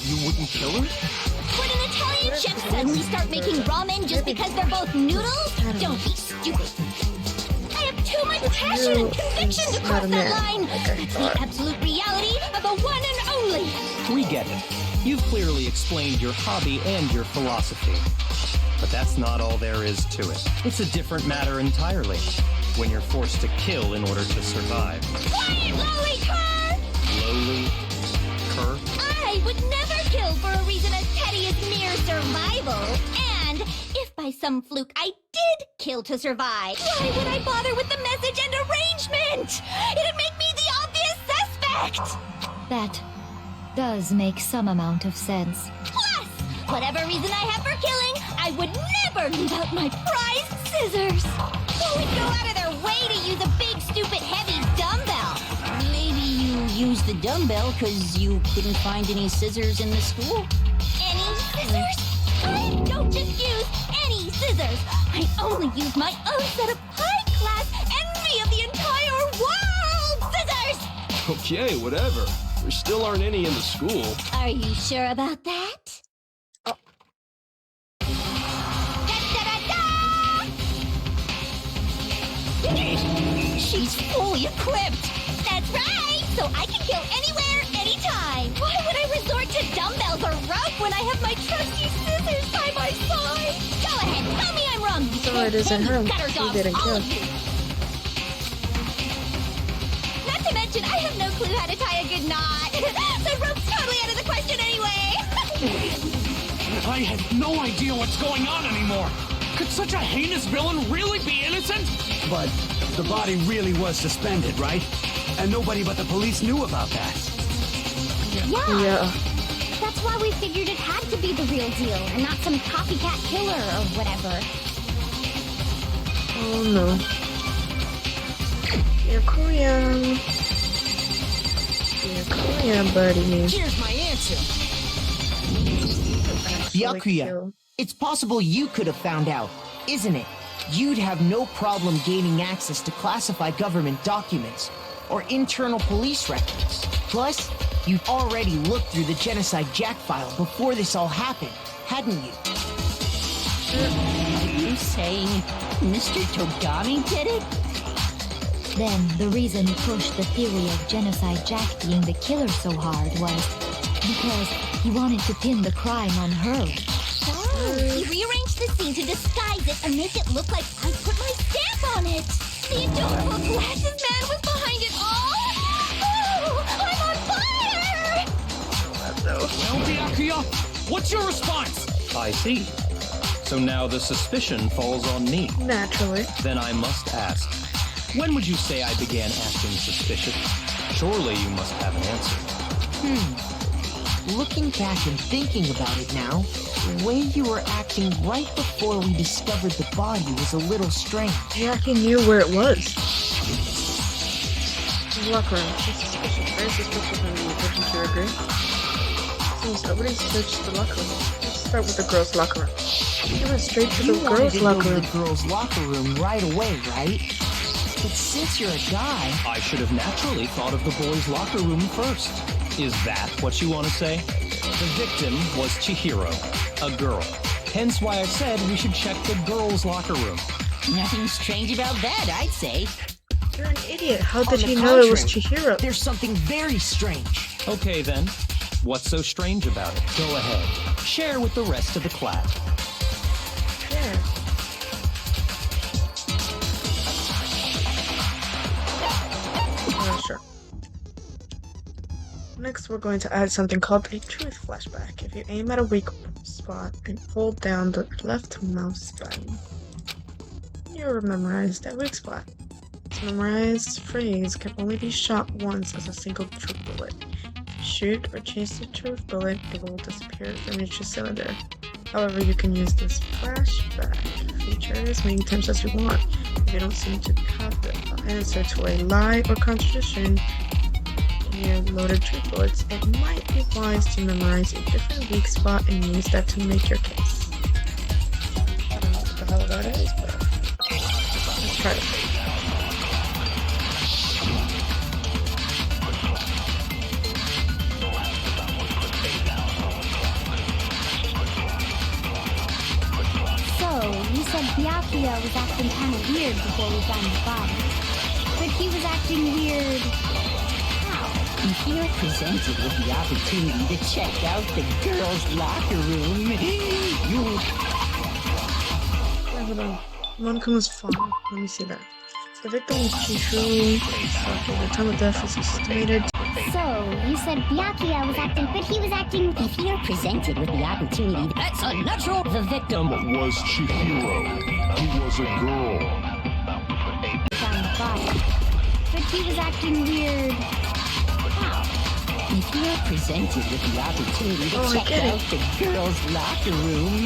you wouldn't kill her? Would an Italian chef suddenly start making ramen just because they're both noodles? Don't be stupid. I have too much passion and conviction to cross that line. That's the absolute reality of a one and only. We get it. You've clearly explained your hobby and your philosophy. But that's not all there is to it. It's a different matter entirely. When you're forced to kill in order to survive. Quiet, lowly cur! Lowly cur? I would never kill for a reason as petty as mere survival. And if by some fluke I did kill to survive, why would I bother with the message and arrangement? It'd make me the obvious suspect! That does make some amount of sense. Plus, whatever reason I have for killing, I would never leave out my prized scissors. Who would go out of their way to use a big, stupid, heavy dumbbell? Maybe you used the dumbbell because you couldn't find any scissors in the school? Any scissors? I don't just use any scissors. I only use my own set of high-class envy of the entire world scissors! Okay, whatever. There still aren't any in the school. Are you sure about that? She's fully equipped! That's right! So I can kill anywhere, anytime! Why would I resort to dumbbells or rope when I have my trusty scissors by my side? Go ahead, tell me I'm wrong! You So it isn't her. She didn't kill. Not to mention, I have no clue how to tie a good knot! So rope's totally out of the question anyway! I have no idea what's going on anymore. Could such a heinous villain really be innocent? But the body really was suspended, right? And nobody but the police knew about that. Yeah. That's why we figured it had to be the real deal and not some copycat killer or whatever. Oh no. You're Korean. You're Korean, buddy. Here's my answer. Byakuya, it's possible you could have found out, isn't it? You'd have no problem gaining access to classified government documents or internal police records. Plus, you'd already looked through the Genocide Jack file before this all happened, hadn't you? Are you saying Mr. Togami did it? Then, the reason he pushed the theory of Genocide Jack being the killer so hard was because he wanted to pin the crime on her. Oh, he rearranged the scene to disguise it and make it look like I put my stamp on it. The adorable glasses man was behind it all. Oh, I'm on fire! Well, Byakuya, what's your response? I see. So now the suspicion falls on me. Naturally. Then I must ask, when would you say I began acting suspicious? Surely you must have an answer. Looking back and thinking about it now, the way you were acting right before we discovered the body was a little strange. Jackie knew where it was. Locker room. It's suspicious. Very suspicious in the addition to your agree. Seems nobody searched the locker room. Let's start with the girls' locker room. You went straight to the girls' locker room. The girls' locker room right away, right? But since you're a guy... I should have naturally thought of the boys' locker room first. Is that what you want to say? The victim was Chihiro, a girl. Hence why I said we should check the girls' locker room. Nothing strange about that, I'd say. You're an idiot. How did he know it was Chihiro? There's something very strange. Okay then. What's so strange about it? Go ahead. Share with the rest of the class. Yeah. Sure. Next, we're going to add something called a truth flashback. If you aim at a weak spot and hold down the left mouse button, you'll memorize that weak spot. This memorized phrase can only be shot once as a single truth bullet. Shoot or chase the truth bullet, it will disappear from your cylinder. However, you can use this flashback feature as many times as you want. If you don't seem to have the answer to a lie or contradiction in your loaded truth bullets, it might be wise to memorize a different weak spot and use that to make your case. I don't know what the hell that is, but let's try it. You said Byakuya was acting kind of weird before we found the body. But he was acting weird... how? If you're presented with the opportunity to check out the girls' locker room, you... Wait, hold on. Monkuma's fine. Let me see that. The victim was Chihiro. The time of death is estimated. So, you said Byakuya was acting, but he was acting... If you're presented with the opportunity, that's unnatural. The victim was Chihiro. He was a girl. Found the body. But he was acting weird... how? If you're presented with the opportunity to check out the girls' locker room,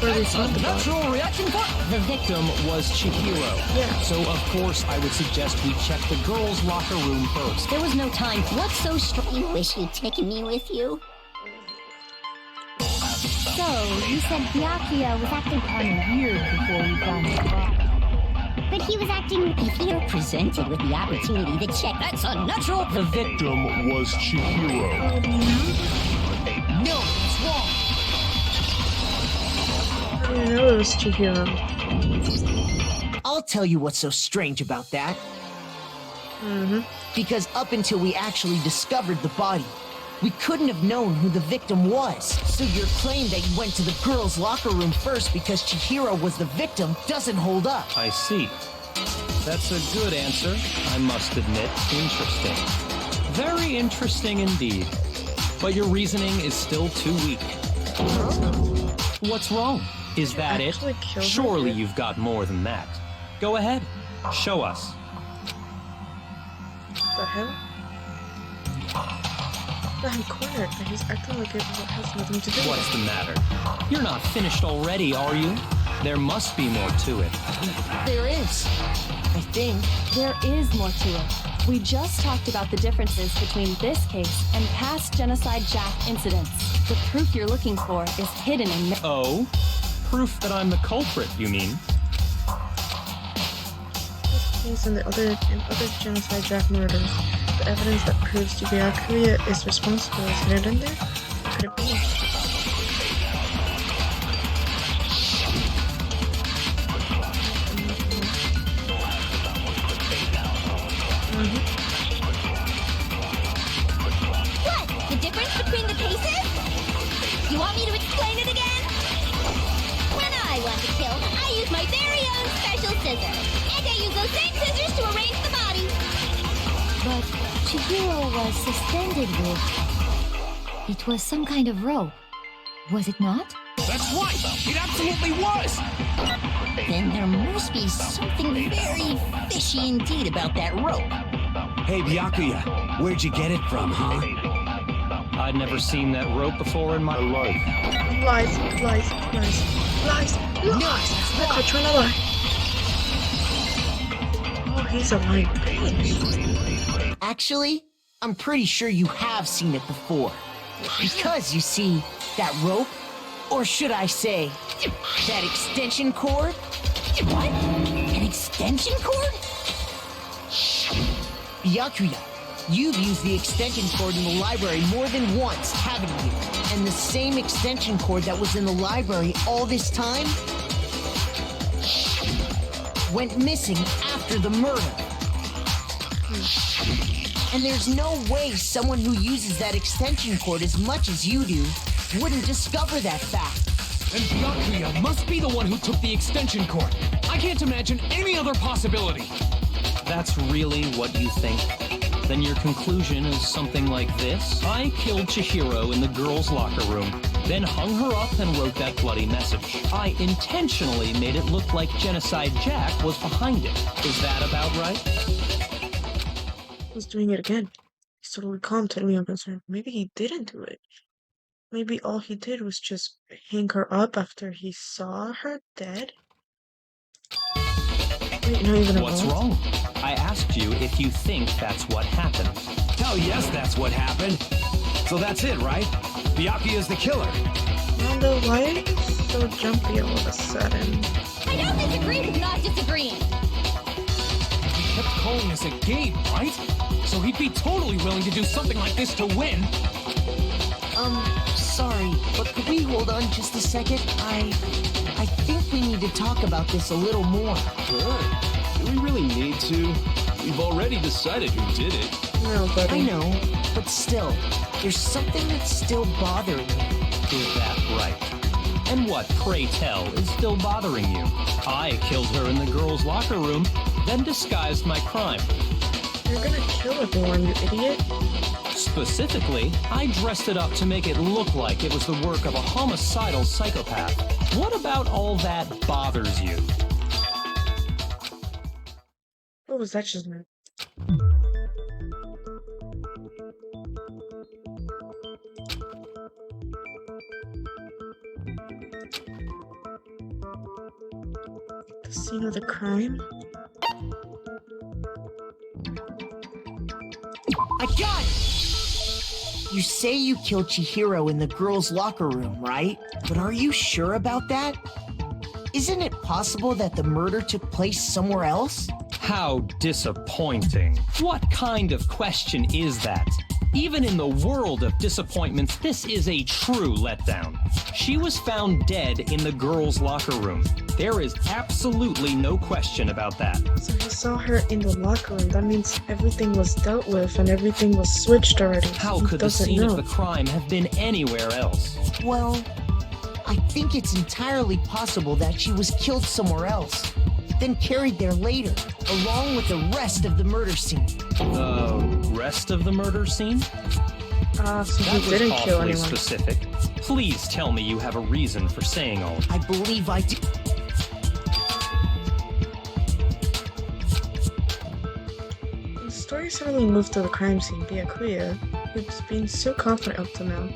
that's a natural reaction for... The victim was Chihiro. Yeah. So, of course, I would suggest we check the girls' locker room first. There was no time. What's so strange? You wish you'd taken me with you? So, you said Byakuya was acting kind of weird before we found the body. But he was acting... If you're presented with the opportunity to check, that's unnatural. The victim was Chihiro. No, it's wrong. How do you know it was Chihiro? I'll tell you what's so strange about that. Because up until we actually discovered the body, we couldn't have known who the victim was. So your claim that you went to the girls' locker room first because Chihiro was the victim doesn't hold up. I see. That's a good answer, I must admit. Interesting. Very interesting indeed. But your reasoning is still too weak. What's wrong? Is that it? Surely you've got more than that. Go ahead. Show us. The hell? I'm cornered, but he's acting like it has nothing to do with What's it. the matter? You're not finished already, are you? There must be more to it. There is. I think. There is more to it. We just talked about the differences between this case and past Genocide Jack incidents. The proof you're looking for is hidden in... Oh? Proof that I'm the culprit, you mean? This case and other Genocide Jack murders, the evidence that proves Chibiakuya is responsible is hidden in there? What could it be? What? The difference between the cases? You want me to explain it again? When I want to kill, I use my very own special scissors. And I use those same scissors to arrange the body. But Chihiro was suspended with... It was some kind of rope. Was it not? That's right! It absolutely was! Then there must be something very fishy indeed about that rope. Hey, Byakuya, where'd you get it from, huh? I'd never seen that rope before in my life. Lies. Look, I'm trying to lie. Oh, he's a lying bitch. Actually, I'm pretty sure you have seen it before. Because, you see, that rope, or should I say, that extension cord? What? An extension cord? Byakuya, you've used the extension cord in the library more than once, haven't you? And the same extension cord that was in the library all this time went missing after the murder. And there's no way someone who uses that extension cord as much as you do wouldn't discover that fact. And Byakuya must be the one who took the extension cord. I can't imagine any other possibility. That's really what you think? Then your conclusion is something like this? I killed Chihiro in the girls' locker room, then hung her up and wrote that bloody message. I intentionally made it look like Genocide Jack was behind it. Is that about right? He's doing it again. He's totally calm, totally unconcerned. Maybe he didn't do it. Maybe all he did was just hang her up after he saw her dead? Wait, not even What's wrong? I asked you if you think that's what happened. Hell yes, that's what happened. So that's it, right? Byakuya's the killer. Nando, why are you so jumpy all of a sudden? I don't disagree with not disagreeing. He kept calling this a game, right? So he'd be totally willing to do something like this to win. Sorry, but could we hold on just a second? I think we need to talk about this a little more. Sure. Do we really need to? We've already decided who did it. No, buddy. I know, but still, there's something that's still bothering me. Is that right? And what, pray tell, is still bothering you? I killed her in the girls' locker room, then disguised my crime. You're gonna kill everyone, you idiot. Specifically, I dressed it up to make it look like it was the work of a homicidal psychopath. What about all that bothers you? What was that just meant? The scene of the crime? I got it! You say you killed Chihiro in the girls' locker room, right? But are you sure about that? Isn't it possible that the murder took place somewhere else? How disappointing. What kind of question is that? Even in the world of disappointments, this is a true letdown. She was found dead in the girls' locker room. There is absolutely no question about that. So he saw her in the locker room. That means everything was dealt with and everything was switched already. How He could the doesn't scene know. of the crime have been anywhere else? Well, I think it's entirely possible that she was killed somewhere else, then carried there later, along with the rest of the murder scene. The rest of the murder scene? So That he was didn't kill awfully anyone. specific. Please tell me you have a reason for saying all of I believe I do. Mary suddenly moved to the crime scene, Byakuya, who's been so confident up to now.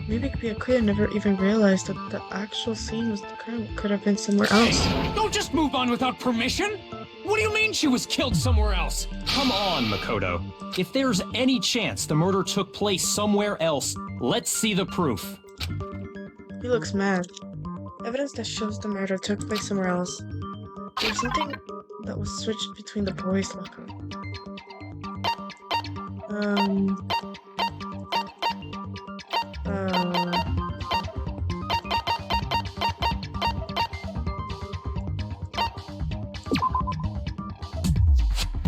Maybe Byakuya never even realized that the actual scene was the crime. It could have been somewhere else. Don't just move on without permission! What do you mean she was killed somewhere else? Come on, Makoto. If there's any chance the murder took place somewhere else, let's see the proof. He looks mad. Evidence that shows the murder took place somewhere else. There's something that was switched between the boys' locker room.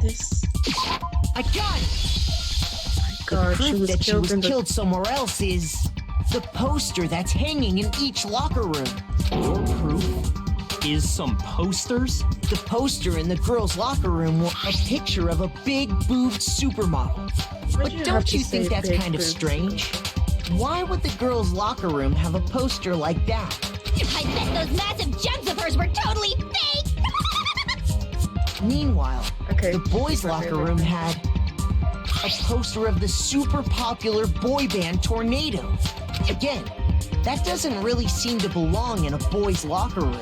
This. I got it! My God, the proof that she was in killed somewhere else is the poster that's hanging in each locker room. Your proof is some posters? The poster in the girls' locker room was a picture of a big-boobed supermodel. But don't you think that's kind of strange? Why would the girls' locker room have a poster like that? I bet those massive jugs of hers were totally fake! Meanwhile, the boys' locker room had a poster of the super popular boy band Tornado. Again, that doesn't really seem to belong in a boys' locker room.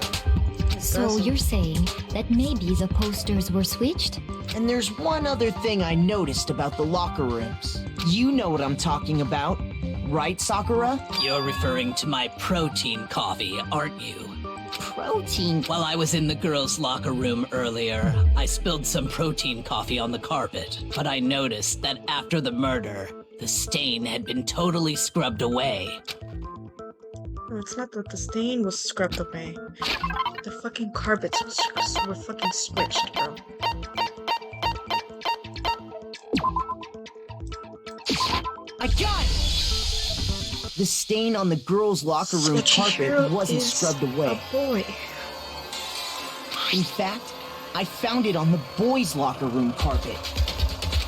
So you're saying that maybe the posters were switched? And there's one other thing I noticed about the locker rooms. You know what I'm talking about, right, Sakura? You're referring to my protein coffee, aren't you? Protein? While I was in the girls' locker room earlier, I spilled some protein coffee on the carpet, but I noticed that after the murder, the stain had been totally scrubbed away. No, it's not that the stain was scrubbed away. The fucking carpets were fucking switched, bro. I got it! The stain on the girls' locker room carpet wasn't scrubbed away. A boy. In fact, I found it on the boys' locker room carpet.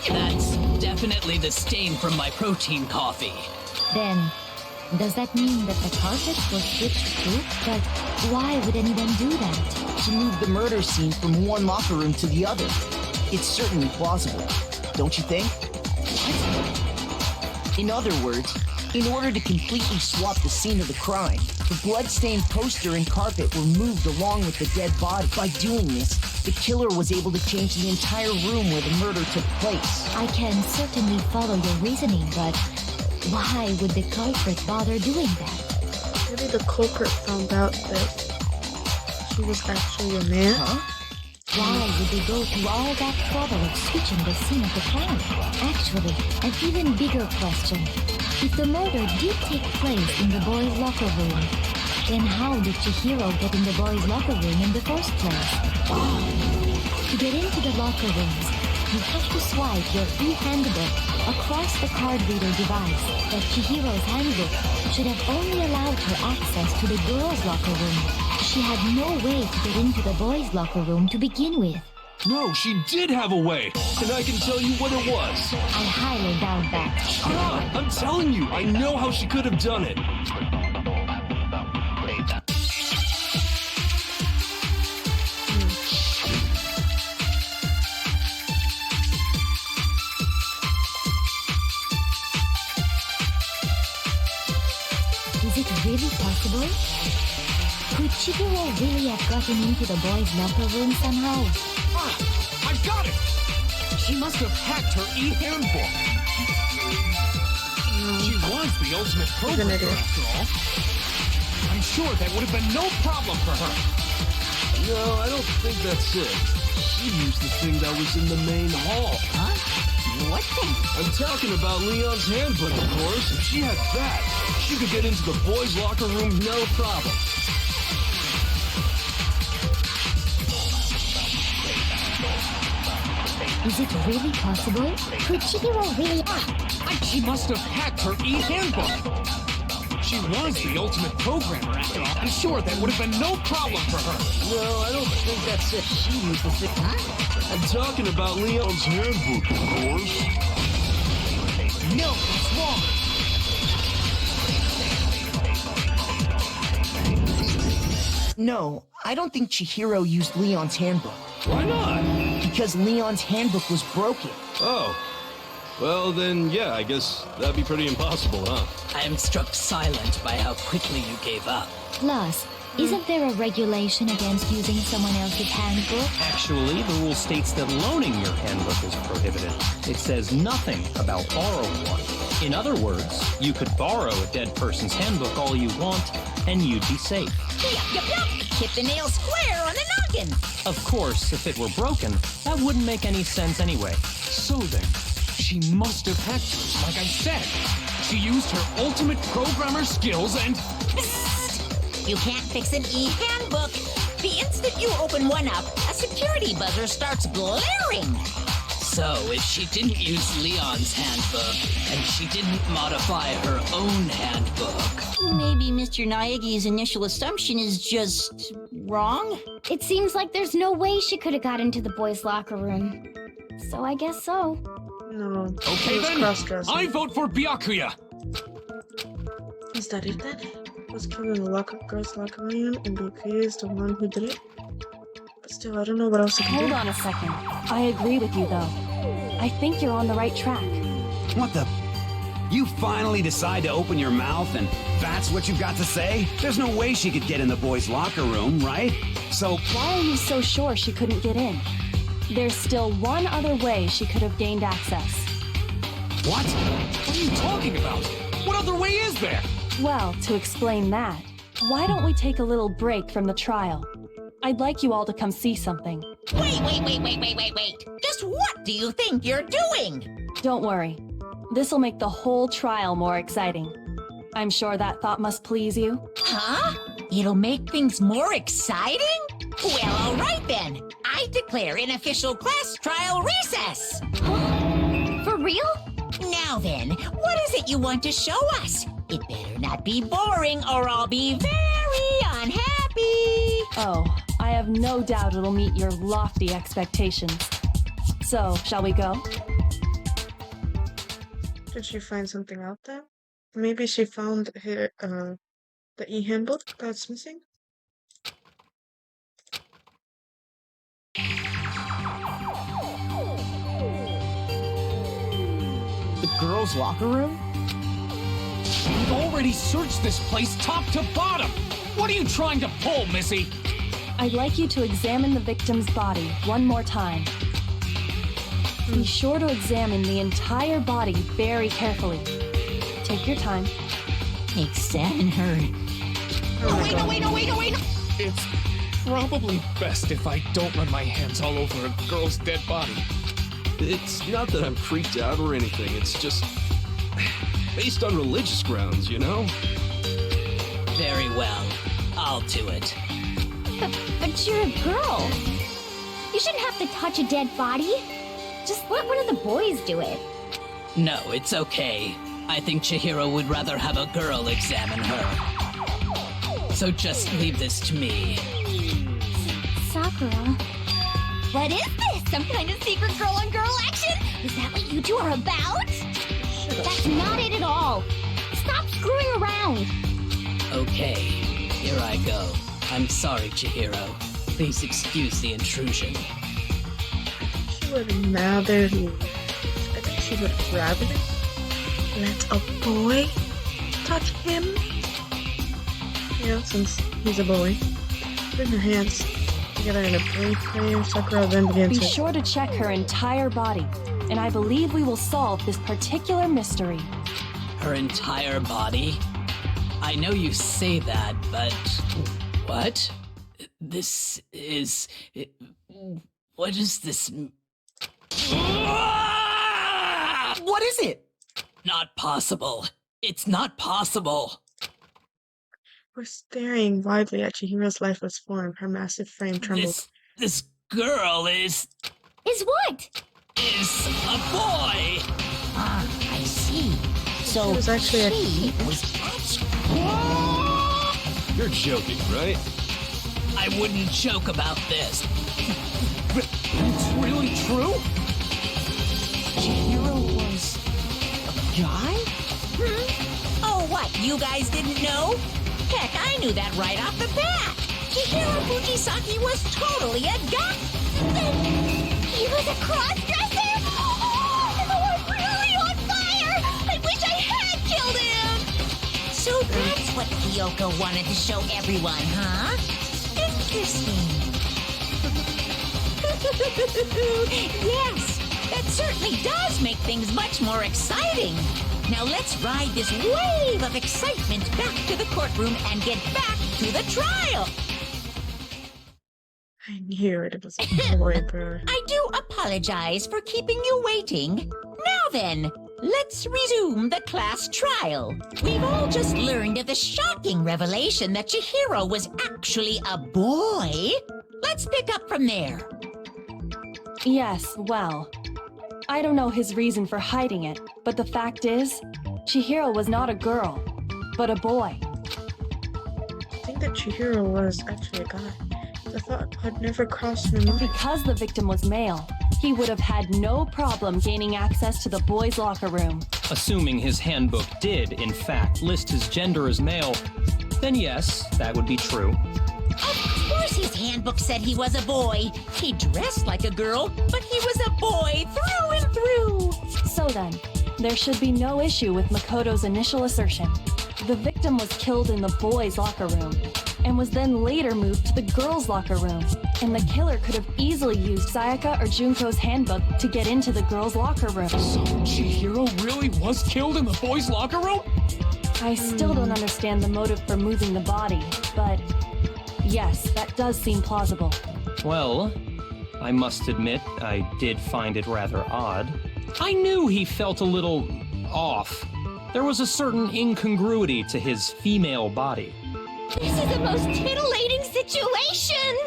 That's definitely the stain from my protein coffee. Then, does that mean that the carpets were switched too? But why would anyone do that? To move the murder scene from one locker room to the other. It's certainly plausible, don't you think? In other words, in order to completely swap the scene of the crime, the blood-stained poster and carpet were moved along with the dead body. By doing this, the killer was able to change the entire room where the murder took place. I can certainly follow your reasoning, but why would the culprit bother doing that? Maybe the culprit found out that she was actually a man? Huh? Why would they go to all that trouble of switching the scene of the crime? Actually, an even bigger question. If the murder did take place in the boys' locker room, then how did Chihiro get in the boys' locker room in the first place? To get into the locker rooms, you have to swipe your e-handbook across the card reader device. But Chihiro's handbook should have only allowed her access to the girls' locker room. She had no way to get into the boys' locker room to begin with. No, she did have a way, and I can tell you what it was. I highly doubt that. Shut up! I'm telling you, I know how she could have done it. Is it really possible? Could Chihiro really have gotten into the boys' locker room somehow? Ah, I got it! She must have hacked her e-handbook. She was the ultimate programmer, after all. I'm sure that would have been no problem for her. No, I don't think that's it. She used the thing that was in the main hall. Huh? What thing? I'm talking about Leon's handbook, of course. If she had that, she could get into the boys' locker room no problem. Is it really possible? Could Chihiro really... She must have hacked her e-handbook. She was the ultimate programmer, after all. I'm sure that would have been no problem for her. No, I don't think that's it. She used the thing. I'm talking about Leon's handbook, of course. No, it's wrong. No, I don't think Chihiro used Leon's handbook. Why not? Because Leon's handbook was broken. Oh. Well, then, yeah, I guess that'd be pretty impossible, huh? I am struck silent by how quickly you gave up. Plus, isn't there a regulation against using someone else's handbook? Actually, the rule states that loaning your handbook is prohibited. It says nothing about borrowing one. In other words, you could borrow a dead person's handbook all you want, and you'd be safe. Yup. Hit the nail square on the noggin. Of course, if it were broken, that wouldn't make any sense anyway. So then, she must have hacked hers, like I said. She used her ultimate programmer skills and... You can't fix an e-handbook. The instant you open one up, a security buzzer starts blaring. So, if she didn't use Leon's handbook, and she didn't modify her own handbook... Maybe Mr. Naegi's initial assumption is just wrong? It seems like there's no way she could have got into the boys' locker room. So I guess so. No. Okay it was then, cross-dressing. I vote for Byakuya. Is that it then? Was killed in the girls' locker room and Byakuya is the one who did it? But still, I don't know what else I can Hold do. on a second. I agree with you, though. I think you're on the right track. What the? You finally decide to open your mouth and that's what you've got to say? There's no way she could get in the boys' locker room, right? So... Why are you so sure she couldn't get in? There's still one other way she could have gained access. What? What are you talking about? What other way is there? Well, to explain that, why don't we take a little break from the trial? I'd like you all to come see something. Wait. Just what do you think you're doing? Don't worry. This'll make the whole trial more exciting. I'm sure that thought must please you. Huh? It'll make things more exciting? Well, all right then. I declare an official class trial recess. For real? Now then, what is it you want to show us? It better not be boring or I'll be very unhappy. Oh, I have no doubt it'll meet your lofty expectations. So, shall we go? Did she find something out there? Maybe she found her, the e-handbook that's missing? The girls' locker room? We've already searched this place top to bottom. What are you trying to pull, Missy? I'd like you to examine the victim's body one more time. Be sure to examine the entire body very carefully. Take your time. Examine her. Oh, wait. It's probably best if I don't run my hands all over a girl's dead body. It's not that I'm freaked out or anything, it's just... based on religious grounds, you know? Very well. I'll do it. But you're a girl. You shouldn't have to touch a dead body. Just let one of the boys do it. No, it's okay. I think Chihiro would rather have a girl examine her. So just leave this to me. Sakura. What is this? Some kind of secret girl-on-girl action? Is that what you two are about? That's not it at all. Stop screwing around. Okay, here I go. I'm sorry, Chihiro. Please excuse the intrusion. She would rather... I think she would rather let a boy touch him. You know, since he's a boy. Put her hands together in a brief prayer. Sakura then begins Be sure to check her entire body, and I believe we will solve this particular mystery. Her entire body? I know you say that, but... What? This is... What is this... What is it? Not possible. It's not possible. We're staring widely at Chihiro's lifeless form. Her massive frame trembles. This girl is... Is what? Is a boy! Ah, I see. So She was actually a she was actually... You're joking, right? I wouldn't joke about this. It's really true? Chihiro was a guy? Oh, what? You guys didn't know? Heck, I knew that right off the bat. Chihiro Fujisaki was totally a guy. He was a cross-dresser? So that's what Kyoko wanted to show everyone, huh? Interesting. Yes, that certainly does make things much more exciting. Now let's ride this wave of excitement back to the courtroom and get back to the trial. I knew it was a boy, bro. I do apologize for keeping you waiting. Now then, let's resume the class trial. We've all just learned of the shocking revelation that Chihiro was actually a boy. Let's pick up from there. Yes, well, I don't know his reason for hiding it, but the fact is, Chihiro was not a girl, but a boy. I think that Chihiro was actually a guy. The thought had never crossed my mind. Because the victim was male, he would have had no problem gaining access to the boys' locker room. Assuming his handbook did, in fact, list his gender as male, then yes, that would be true. Of course his handbook said he was a boy. He dressed like a girl, but he was a boy through and through. So then, there should be no issue with Makoto's initial assertion. The victim was killed in the boys' locker room, and was then later moved to the girls' locker room. And the killer could have easily used Sayaka or Junko's handbook to get into the girls' locker room. So Chihiro really was killed in the boys' locker room? I still don't understand the motive for moving the body, but yes, that does seem plausible. Well, I must admit, I did find it rather odd. I knew he felt a little off. There was a certain incongruity to his female body. This is the most titillating situation!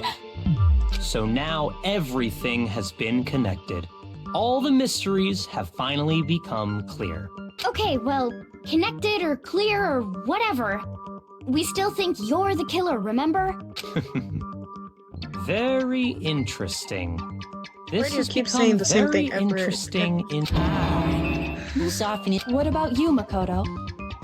So now everything has been connected. All the mysteries have finally become clear. Okay, well, connected or clear or whatever. We still think you're the killer, remember? Very interesting. This Why do you has keep become saying the same very thing every- interesting in What about you, Makoto?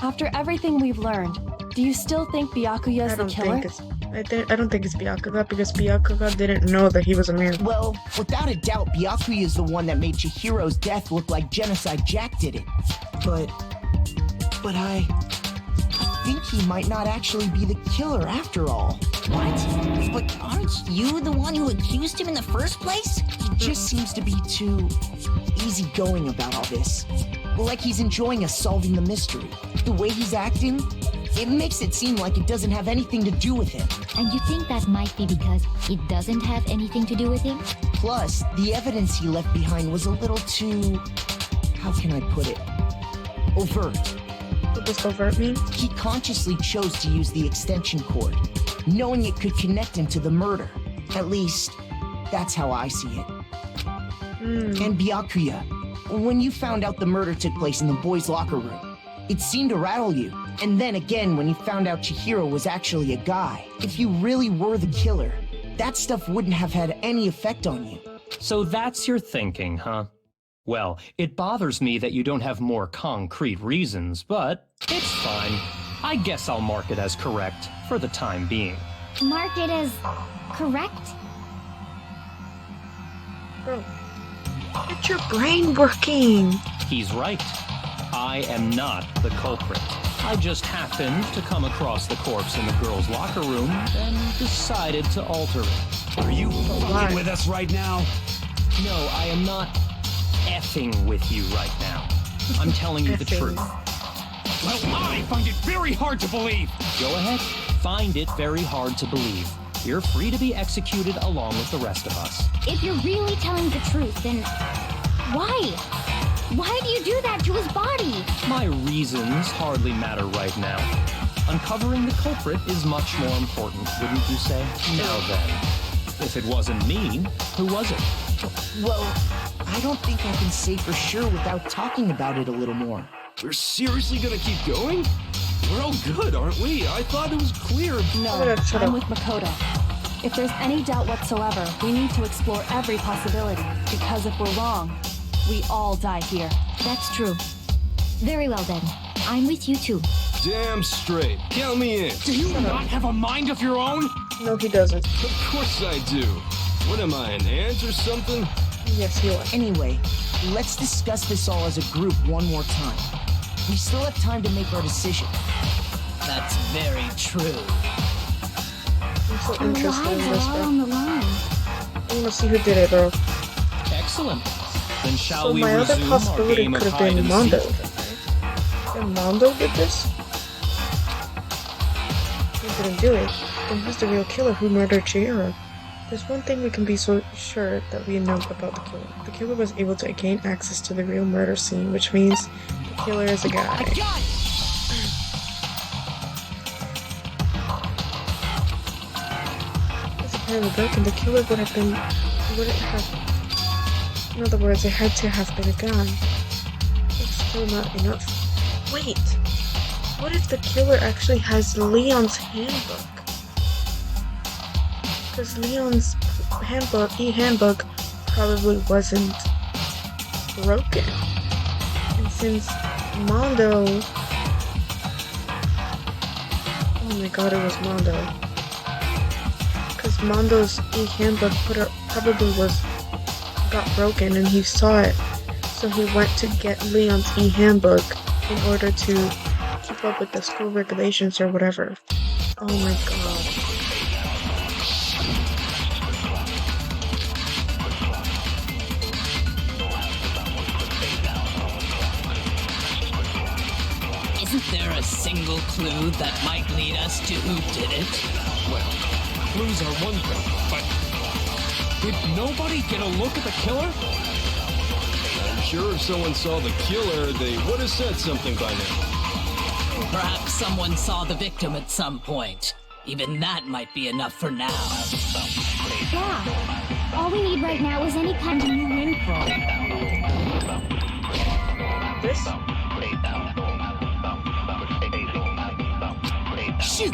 After everything we've learned, do you still think Byakuya's the killer? I don't think it's Byakuya, because Byakuya didn't know that he was a man. Well, without a doubt, Byakuya is the one that made Chihiro's death look like Genocide Jack did it. But I think he might not actually be the killer after all. What? But aren't you the one who accused him in the first place? He just seems to be too easygoing about all this. Like he's enjoying us solving the mystery. The way he's acting, it makes it seem like it doesn't have anything to do with him. And you think that might be because it doesn't have anything to do with him? Plus, the evidence he left behind was a little too... how can I put it? Overt. What does overt mean? He consciously chose to use the extension cord, knowing it could connect him to the murder. At least, that's how I see it. And Byakuya, when you found out the murder took place in the boys' locker room, it seemed to rattle you. And then again, when you found out Chihiro was actually a guy, if you really were the killer, that stuff wouldn't have had any effect on you. So that's your thinking, huh? Well, it bothers me that you don't have more concrete reasons, but it's fine. I guess I'll mark it as correct for the time being. Mark it as correct? Bro, get your brain working. He's right. I am not the culprit. I just happened to come across the corpse in the girls' locker room and decided to alter it. Are you fucking with us right now? No, I am not effing with you right now. I'm telling you the truth. Well, I find it very hard to believe. Go ahead. Find it very hard to believe. You're free to be executed along with the rest of us. If you're really telling the truth, then why? Why do you do that to his body? My reasons hardly matter right now. Uncovering the culprit is much more important, wouldn't you say? Now then, if it wasn't me, who was it? Well, I don't think I can say for sure without talking about it a little more. We're seriously gonna keep going? We're all good, aren't we? I thought it was clear. No, I'm with Makoto. If there's any doubt whatsoever, we need to explore every possibility, because if we're wrong, we all die here. That's true. Very well then. I'm with you too. Damn straight. Count me in. Do you not have a mind of your own? No, he doesn't. Of course I do. What am I, an ant or something? Yes, you are. Anyway, let's discuss this all as a group one more time. We still have time to make our decision. That's very true. I'm so Our interested in lives this, are all bro. on the line. I want to see who did it, bro. Excellent. Then shall So we my other resume our possibility game of could have hide been and Mondo. seek? And Mondo did this? He didn't do it. Then who's the real killer who murdered Chihiro? There's one thing we can be so sure that we know about the killer. The killer was able to gain access to the real murder scene, which means the killer is a guy. It's apparently broken. The killer wouldn't have. In other words, it had to have been a guy. It's still not enough. Wait! What if the killer actually has Leon's handbook? Because Leon's handbook probably wasn't broken. And since Mondo... Oh my god, it was Mondo. Because Mondo's handbook probably got broken and he saw it. So he went to get Leon's handbook in order to keep up with the school regulations or whatever. Oh my god. Isn't there a single clue that might lead us to who did it? Well, clues are one thing, but did nobody get a look at the killer? I'm sure if someone saw the killer, they would have said something by now. Perhaps someone saw the victim at some point. Even that might be enough for now. Yeah. All we need right now is any kind of new info. This? Shoot!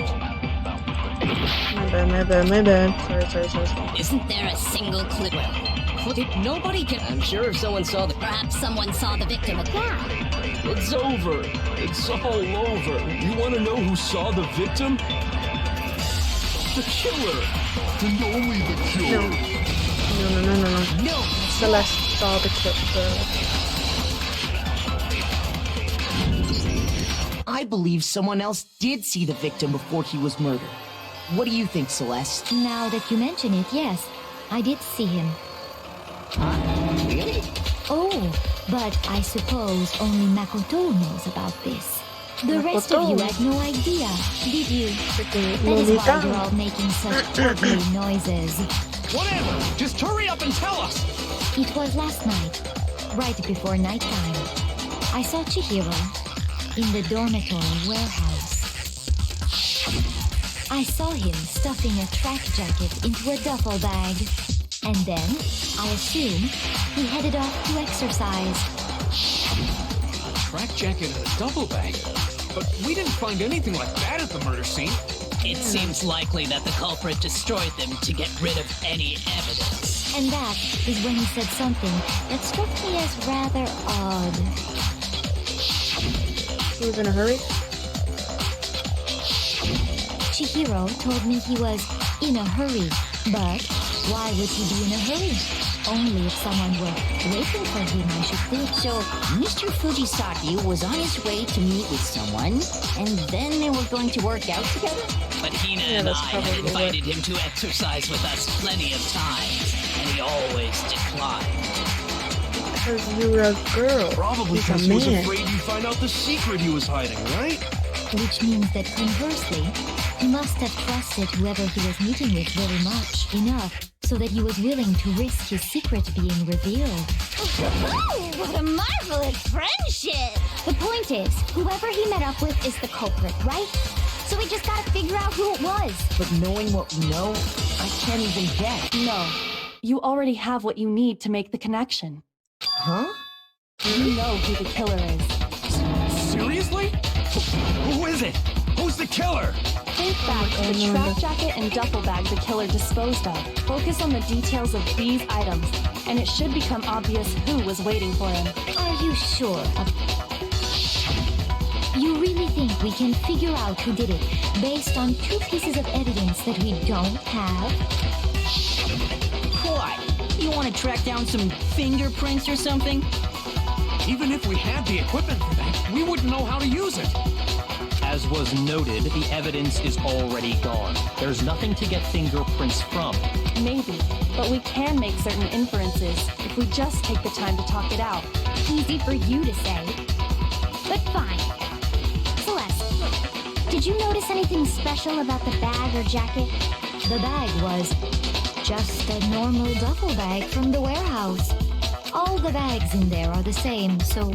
My bad. Sorry. Isn't there a single clue? Did nobody get... I'm sure if someone saw the... Perhaps someone saw the victim at... Yeah. It's over. It's all over. You want to know who saw the victim? The killer. And only the killer. No. Celeste saw the killer. I believe someone else did see the victim before he was murdered. What do you think, Celeste? Now that you mention it, yes, I did see him. Huh? Really? Oh, but I suppose only Makoto knows about this. The rest of you had no idea, did you? That is why you're all making such ugly noises. Whatever! Just hurry up and tell us! It was last night, right before nighttime. I saw Chihiro in the dormitory warehouse. I saw him stuffing a track jacket into a duffel bag. And then, I assume, he headed off to exercise. A track jacket and a duffel bag? But we didn't find anything like that at the murder scene. It seems likely that the culprit destroyed them to get rid of any evidence. And that is when he said something that struck me as rather odd. He was in a hurry? Chihiro told me he was in a hurry, but why would he be in a hurry? Only if someone were waiting for him, I should think. So, Mr. Fujisaki was on his way to meet with someone, and then they were going to work out together? But Hina and I had invited him to exercise with us plenty of times, and he always declined. Because you were a girl. Probably He's because a he was man. afraid you'd find out the secret he was hiding, right? Which means that conversely, he must have trusted whoever he was meeting with very much, enough, so that he was willing to risk his secret being revealed. Oh, what a marvelous friendship! The point is, whoever he met up with is the culprit, right? So we just gotta figure out who it was. But knowing what we know, I can't even guess. No. You already have what you need to make the connection. Huh? You know who the killer is. Seriously? Who is it? Who's the killer? Think back to the track jacket and duffel bag the killer disposed of. Focus on the details of these items, and it should become obvious who was waiting for him. Are you sure of... You really think we can figure out who did it based on 2 pieces of evidence that we don't have? What? You want to track down some fingerprints or something? Even if we had the equipment for that, we wouldn't know how to use it. As as was noted, the evidence is already gone. There's nothing to get fingerprints from. Maybe, but we can make certain inferences if we just take the time to talk it out. Easy for you to say. But fine. Celeste, did you notice anything special about the bag or jacket? The bag was just a normal duffel bag from the warehouse. All the bags in there are the same, so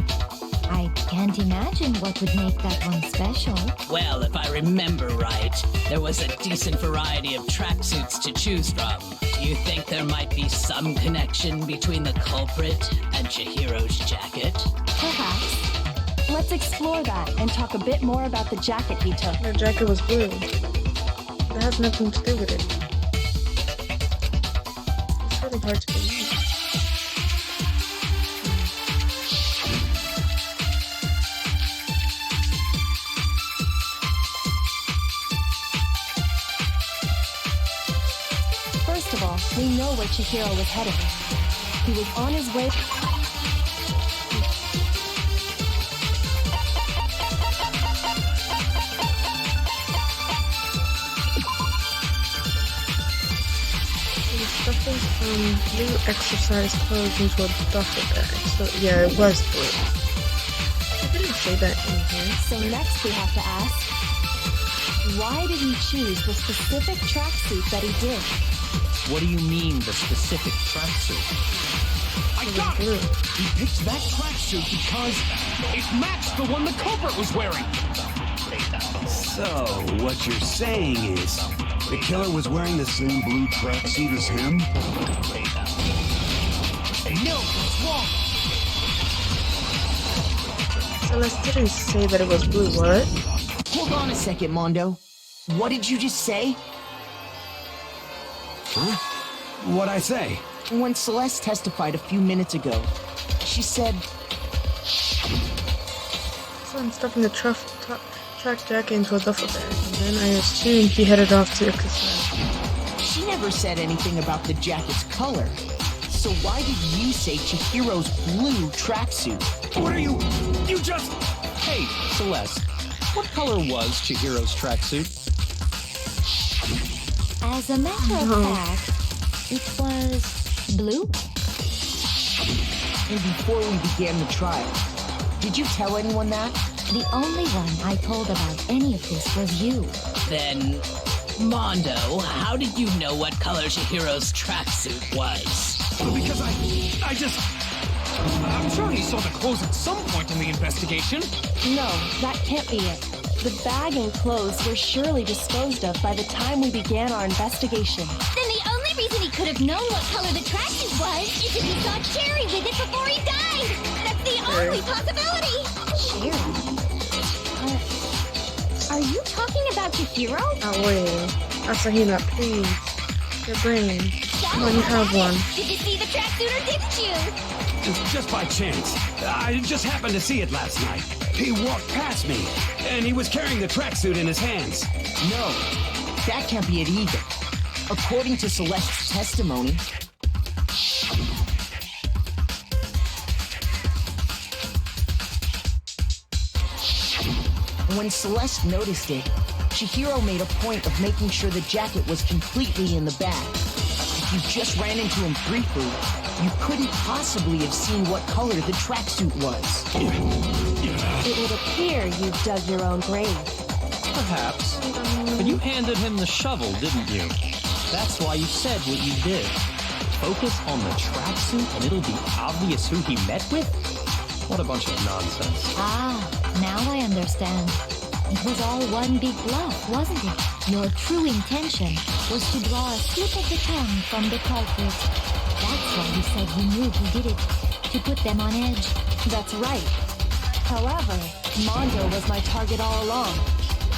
I can't imagine what would make that one special. Well, if I remember right, there was a decent variety of tracksuits to choose from. Do you think there might be some connection between the culprit and Chihiro's jacket? Perhaps. Let's explore that and talk a bit more about the jacket he took. The jacket was blue. That has nothing to do with it. It's really hard to believe. First of all, we know where Chihiro was headed. He was on his way... Stuffing blue exercise clothes into a duffel bag. So yeah, it was blue. I didn't say that in here. So next we have to ask, why did he choose the specific tracksuit that he did? What do you mean, the specific tracksuit? I got it! He picked that tracksuit because it matched the one the culprit was wearing. So, what you're saying is, the killer was wearing the same blue tracksuit as him? No, it's wrong. Celeste didn't say that it was blue, what? Hold on a second, Mondo. What did you just say? Huh? What'd I say? When Celeste testified a few minutes ago, she said... So I'm stuffing the track jacket into a duffel bag, and then I assumed he headed off to the casino. She never said anything about the jacket's color. So why did you say Chihiro's blue tracksuit? What are you... You just... Hey, Celeste, what color was Chihiro's tracksuit? As a matter of fact, it was blue. And before we began the trial, did you tell anyone that? The only one I told about any of this was you. Then, Mondo, how did you know what color Chihiro's tracksuit was? Because I'm sure he saw the clothes at some point in the investigation. No, that can't be it. The bag and clothes were surely disposed of by the time we began our investigation. Then the only reason he could have known what color the tracksuit was is if he saw Cherry with it before he died. That's the only possibility. Cherry? Are you talking about Chihiro? Oh wait, Asahina, please. Your brain. Come on, you have one. Did you see the tracksuit or didn't you? Just by chance. I just happened to see it last night. He walked past me, and he was carrying the tracksuit in his hands. No, that can't be it either. According to Celeste's testimony, when Celeste noticed it, Chihiro made a point of making sure the jacket was completely in the bag. If you just ran into him briefly, you couldn't possibly have seen what color the tracksuit was. It would appear you dug your own grave. Perhaps. But you handed him the shovel, didn't you? That's why you said what you did. Focus on the tracksuit and it'll be obvious who he met with? What a bunch of nonsense. Ah, now I understand. It was all one big bluff, wasn't it? Your true intention was to draw a slip of the tongue from the culprit. That's why you said you knew who did it, to put them on edge. That's right. However, Mondo was my target all along.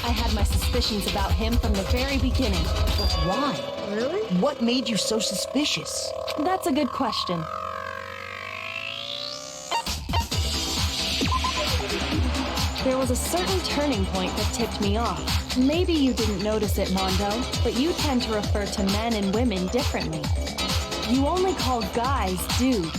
I had my suspicions about him from the very beginning. But why? Really? What made you so suspicious? That's a good question. There was a certain turning point that tipped me off. Maybe you didn't notice it, Mondo, but you tend to refer to men and women differently. You only call guys dude.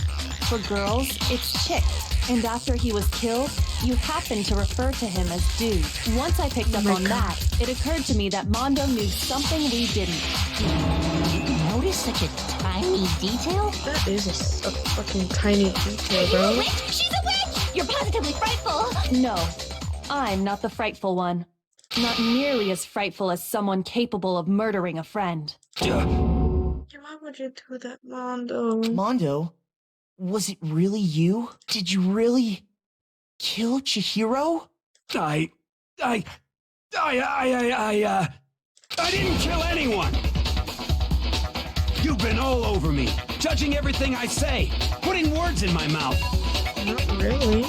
For girls, it's chick. And after he was killed, You happened to refer to him as Dude. Once I picked up on that, it occurred to me that Mondo knew something we didn't. You notice such a tiny detail? That is a fucking tiny detail, bro. She's a witch! She's a witch! You're positively frightful! No, I'm not the frightful one. Not nearly as frightful as someone capable of murdering a friend. Why would you do that, Mondo? Mondo? Was it really you? Did you really kill Chihiro? I didn't kill anyone! You've been all over me, judging everything I say, putting words in my mouth. Not really.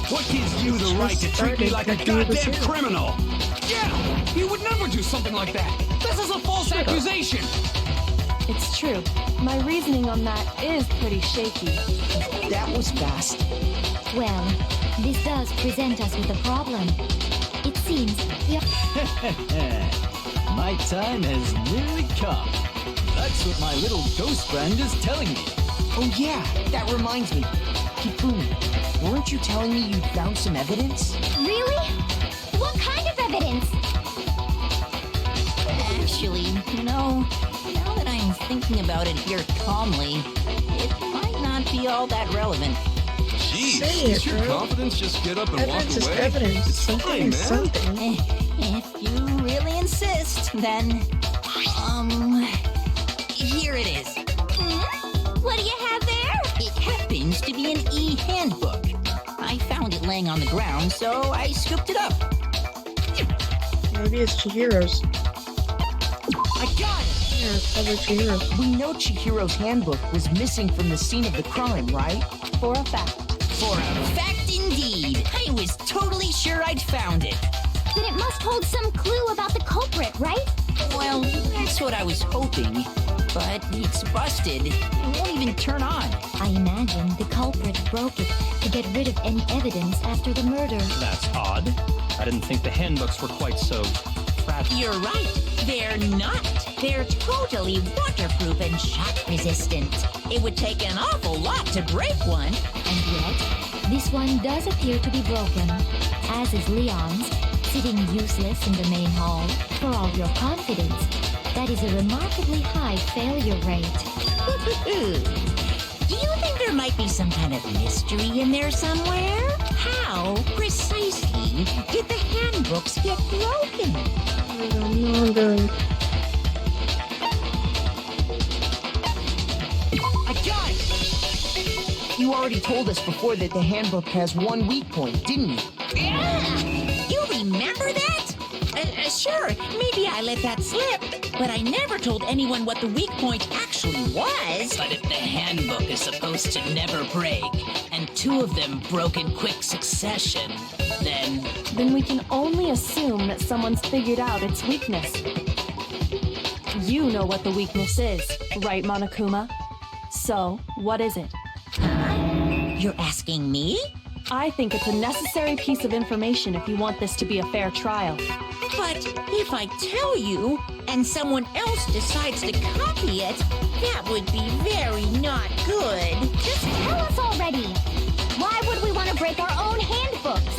What gives you the right to treat me like a goddamn criminal? Yeah! He would never do something like that! This is a false accusation! It's true. My reasoning on that is pretty shaky. That was fast. Well, this does present us with a problem. It seems My time has nearly come. That's what my little ghost friend is telling me. Oh yeah, that reminds me. Kifumi, weren't you telling me you'd found some evidence? Really? What kind of evidence? Actually, now that I'm thinking about it here calmly, it might not be all that relevant. Jeez, Say does it, your bro. confidence just get up and Evidence walk is away? evidence. It's Something fine, is man. something. If you really insist, then, here it is. What do you have there? It happens to be an e-handbook. I found it laying on the ground, so I scooped it up. Maybe it's Chihiro's. I got it! Yeah, it's probably Chihiro's. We know Chihiro's handbook was missing from the scene of the crime, right? For a fact. For a fact indeed. I was totally sure I'd found it. Then it must hold some clue about the culprit, right? Well, that's what I was hoping. But it's busted. It won't even turn on. I imagine the culprit broke it to get rid of any evidence after the murder. That's odd. I didn't think the handbooks were quite so fragile. You're right. They're not. They're totally waterproof and shock resistant. It would take an awful lot to break one. And yet, this one does appear to be broken, as is Leon's, sitting useless in the main hall. For all your confidence, that is a remarkably high failure rate. Do you think there might be some kind of mystery in there somewhere? How precisely did the handbooks get broken? Mondo. I got it! You already told us before that the handbook has one weak point, didn't you? Yeah! You remember that? Sure, maybe I let that slip, but I never told anyone what the weak point actually was. But if the handbook is supposed to never break, and two of them broke in quick succession, then we can only assume that someone's figured out its weakness. You know what the weakness is, right, Monokuma? So, what is it? You're asking me? I think it's a necessary piece of information if you want this to be a fair trial. But if I tell you, and someone else decides to copy it, that would be very not good. Just tell us already. Why would we want to break our own handbooks?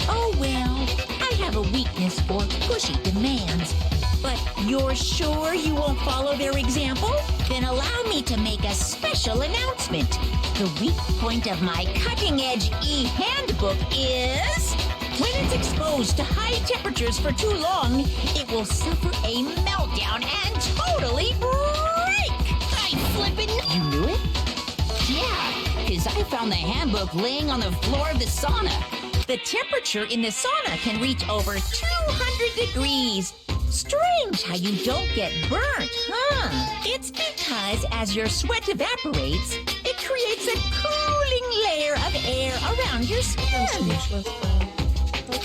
Oh well, I have a weakness for pushy demands. But you're sure you won't follow their example? Then allow me to make a special announcement. The weak point of my cutting-edge e-handbook is... when it's exposed to high temperatures for too long, it will suffer a meltdown and totally break! I flippin'... You knew it? Yeah, because I found the handbook laying on the floor of the sauna. The temperature in the sauna can reach over 200 degrees. Strange how you don't get burnt, huh? It's because as your sweat evaporates, it creates a cooling layer of air around your skin.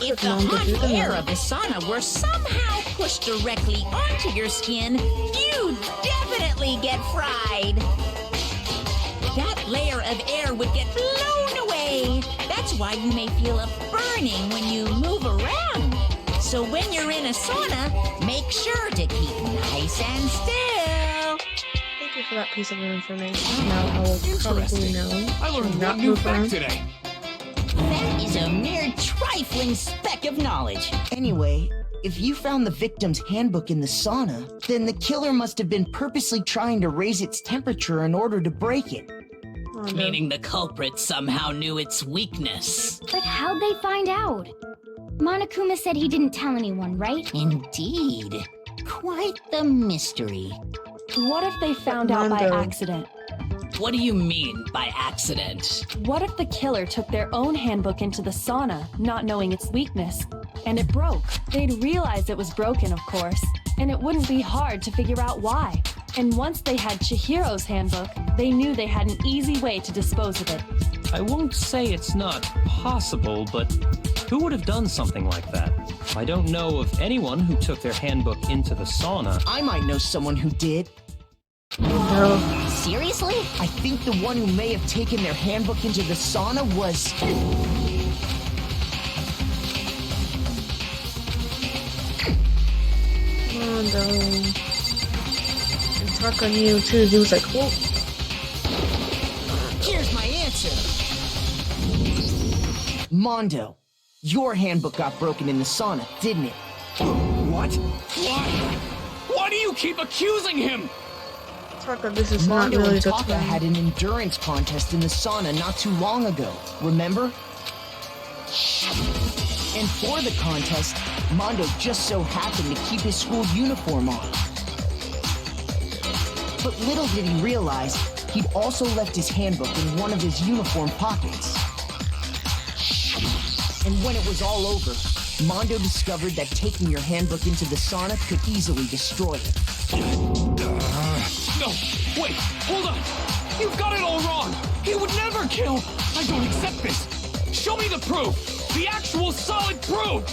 If the hot air of the sauna were somehow pushed directly onto your skin, you'd definitely get fried. That layer of air would get blown away. That's why you may feel a burning when you move around. So when you're in a sauna, make sure to keep nice and still. Thank you for that piece of information. Now I will probably know. I learned not one new move fact around. today. That is a mere trifling speck of knowledge. Anyway, if you found the victim's handbook in the sauna, then the killer must have been purposely trying to raise its temperature in order to break it. Oh, no. Meaning the culprit somehow knew its weakness. But how'd they find out? Monokuma said he didn't tell anyone, right? Indeed. Quite the mystery. What if they found out by accident? What do you mean by accident? What if the killer took their own handbook into the sauna, not knowing its weakness, and it broke? They'd realize it was broken, of course, and it wouldn't be hard to figure out why. And once they had Chihiro's handbook, they knew they had an easy way to dispose of it. I won't say it's not possible, but who would have done something like that? I don't know of anyone who took their handbook into the sauna. I might know someone who did. No. Seriously? I think the one who may have taken their handbook into the sauna was... Mondo. And talk on you too. He was like, whoa. Here's my answer. Mondo, your handbook got broken in the sauna, didn't it? What? Why? Why do you keep accusing him? Taka, this is Mondo not really and the Taka time. had an endurance contest in the sauna not too long ago, remember? And for the contest, Mondo just so happened to keep his school uniform on. But little did he realize, he'd also left his handbook in one of his uniform pockets. And when it was all over, Mondo discovered that taking your handbook into the sauna could easily destroy it. No, wait, hold on. You've got it all wrong. He would never kill. I don't accept this. Show me the proof. The actual solid proof.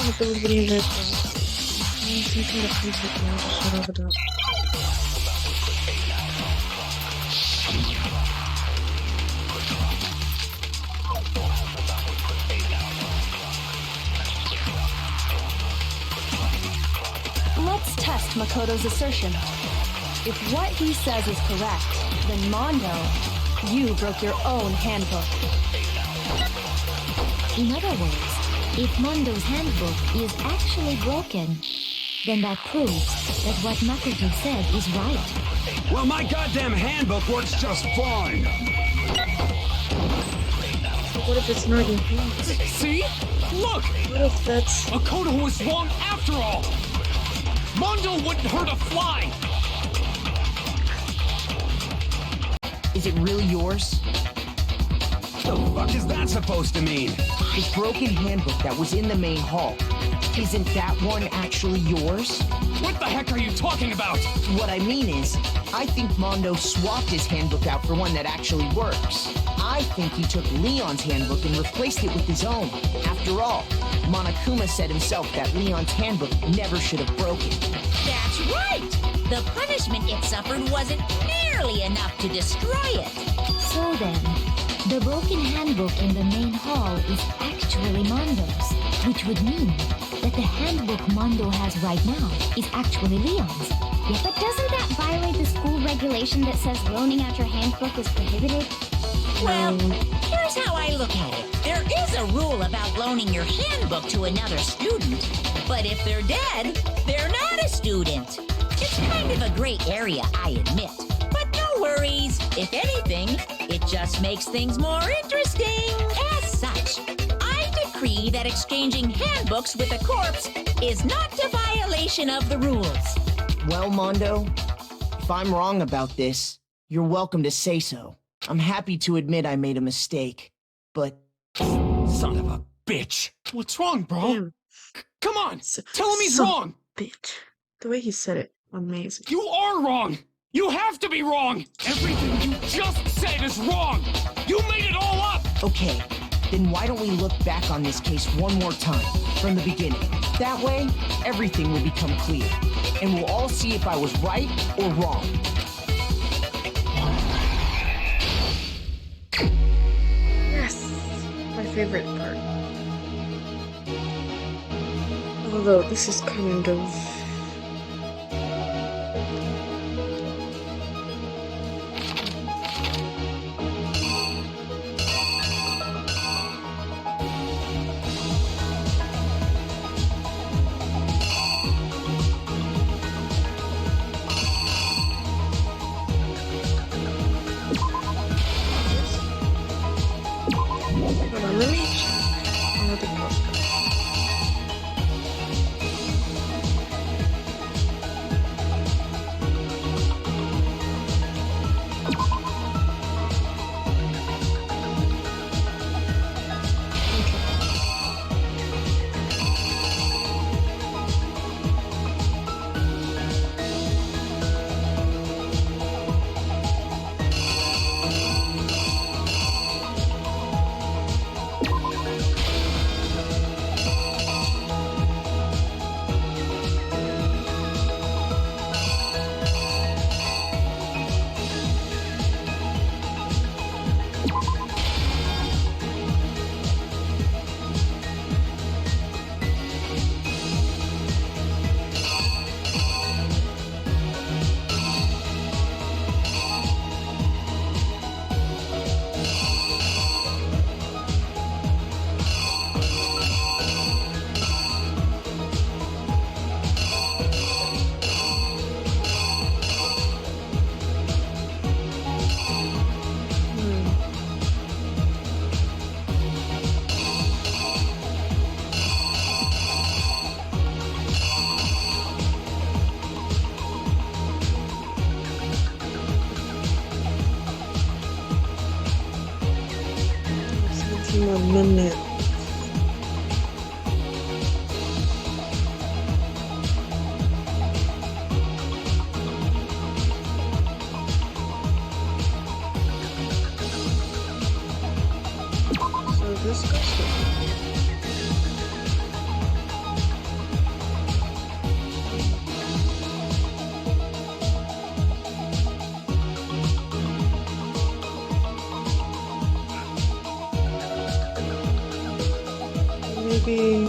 I don't believe it. I'm thinking the concept now, just shut up about. Let's test Makoto's assertion. If what he says is correct, then Mondo, you broke your own handbook. In other words, if Mondo's handbook is actually broken, then that proves that what Makoto said is right. Well, my goddamn handbook works just fine. What if it's not your hand? See? Look! What if that's... Makoto was wrong after all! Mondo wouldn't hurt a fly! Is it really yours? The fuck is that supposed to mean? The broken handbook that was in the main hall. Isn't that one actually yours? What the heck are you talking about? What I mean is, I think Mondo swapped his handbook out for one that actually works. I think he took Leon's handbook and replaced it with his own. After all, Monokuma said himself that Leon's handbook never should have broken. That's right! The punishment it suffered wasn't nearly enough to destroy it. So then, the broken handbook in the main hall is actually Mondo's, which would mean that the handbook Mondo has right now is actually Leon's. Yeah, but doesn't that violate the school regulation that says loaning out your handbook is prohibited? Well, here's how I look at it. There is a rule about loaning your handbook to another student, but if they're dead, they're not a student. It's kind of a gray area, I admit. But no worries. If anything, it just makes things more interesting. As such, I decree that exchanging handbooks with a corpse is not a violation of the rules. Well, Mondo, if I'm wrong about this, you're welcome to say so. I'm happy to admit I made a mistake, but... Son of a bitch! What's wrong, bro? Damn. Come on! Tell him he's Son wrong! Bitch. The way he said it, amazing. You are wrong! You have to be wrong! Everything you just said is wrong! You made it all up! Okay, then why don't we look back on this case one more time, from the beginning? That way, everything will become clear, and we'll all see if I was right or wrong. Yes! My favorite part. Although, this is kind of... minute. So this goes here. Maybe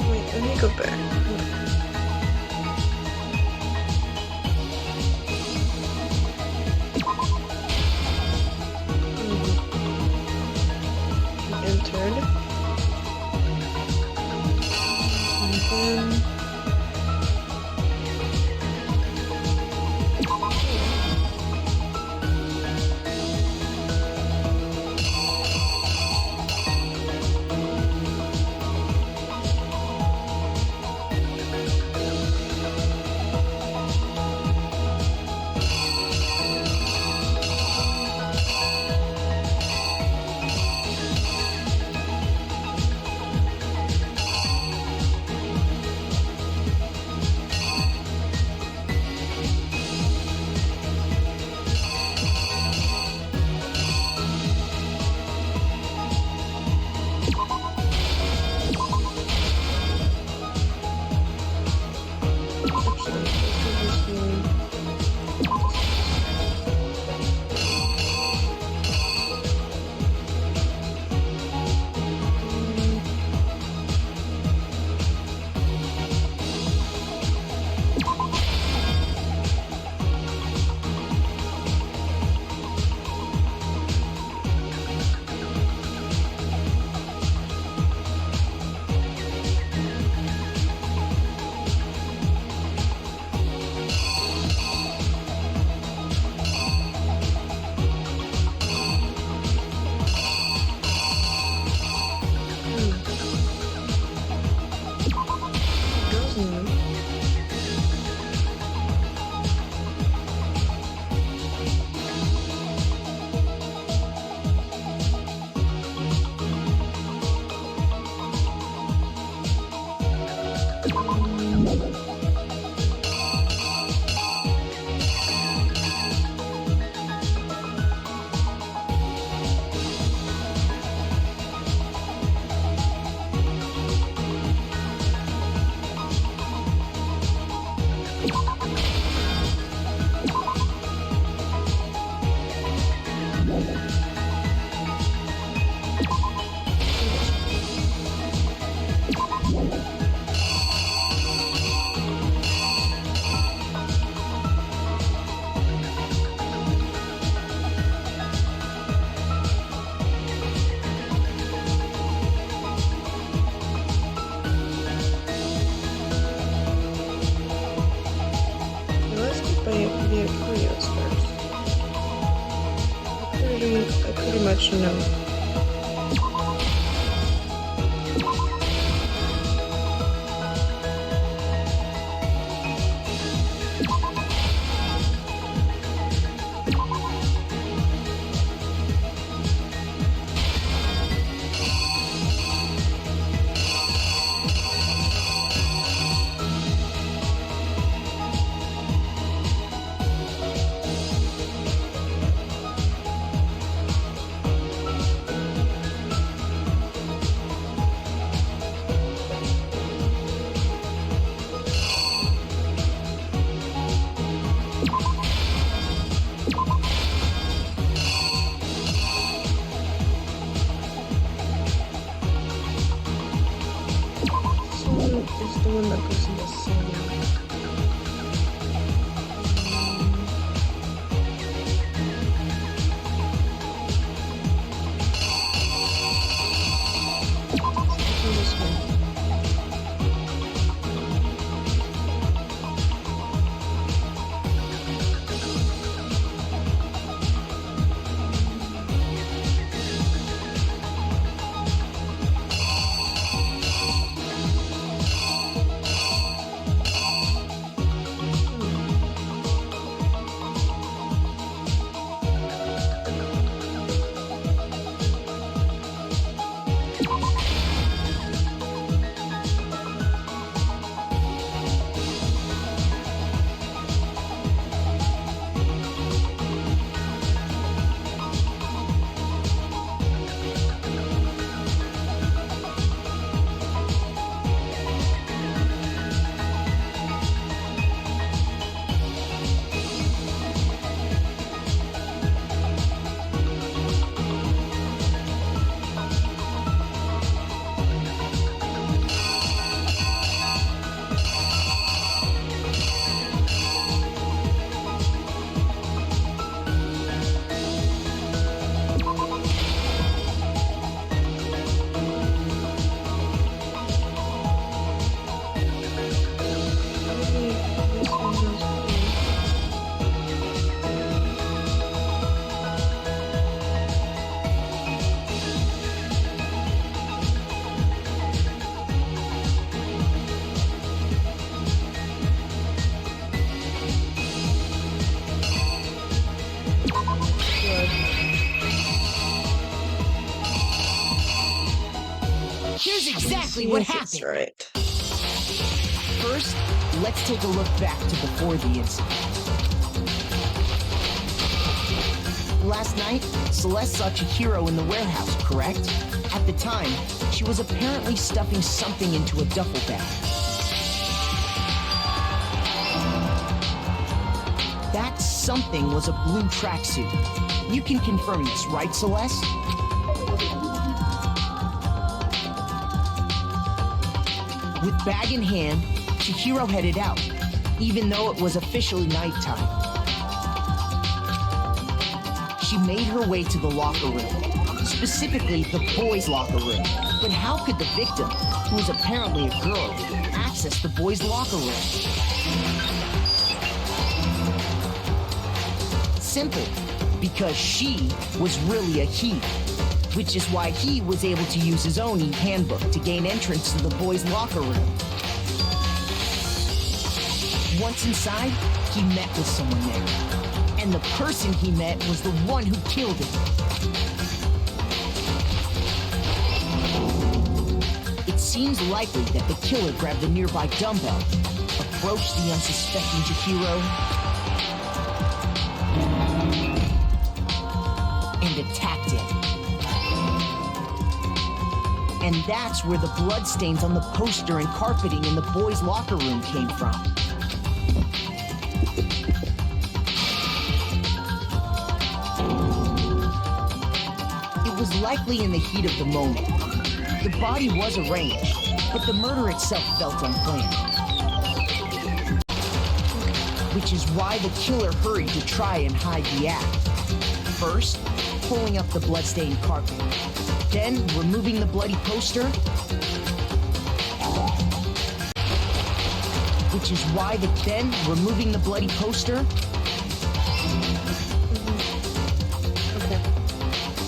wait, let me go back. Entered. And then I pretty much know. Is the one that goes in the sauna. This one. Here's exactly what That's happened. right. First, let's take a look back to before the incident. Last night, Celeste saw Chihiro in the warehouse, correct? At the time, she was apparently stuffing something into a duffel bag. That something was a blue tracksuit. You can confirm this, right, Celeste? With bag in hand, Chihiro headed out, even though it was officially nighttime. She made her way to the locker room, specifically the boys' locker room. But how could the victim, who was apparently a girl, access the boys' locker room? Simple, because she was really a he, which is why he was able to use his own e-handbook to gain entrance to the boys' locker room. Once inside, he met with someone there. And the person he met was the one who killed him. It seems likely that the killer grabbed the nearby dumbbell, approached the unsuspecting Chihiro, and attacked him. And that's where the bloodstains on the poster and carpeting in the boys' locker room came from. It was likely in the heat of the moment. The body was arranged, but the murder itself felt unplanned. Which is why the killer hurried to try and hide the act. First, pulling up the bloodstained carpet. Then, removing the bloody poster. Which is why removing the bloody poster.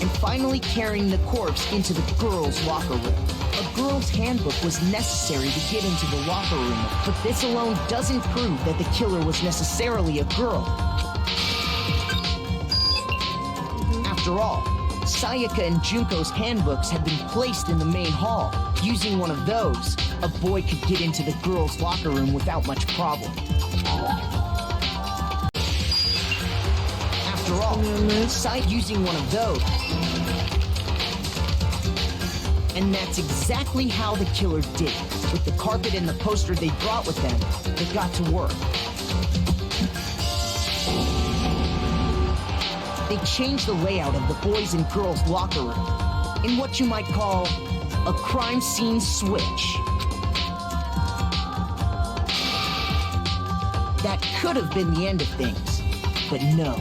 And finally carrying the corpse into the girls' locker room. A girl's handbook was necessary to get into the locker room, but this alone doesn't prove that the killer was necessarily a girl. After all, Sayaka and Junko's handbooks had been placed in the main hall. Using one of those, a boy could get into the girls' locker room without much problem. After all, using one of those. And that's exactly how the killer did it. With the carpet and the poster they brought with them, they got to work. They changed the layout of the boys' and girls' locker room in what you might call a crime scene switch. That could have been the end of things, but no.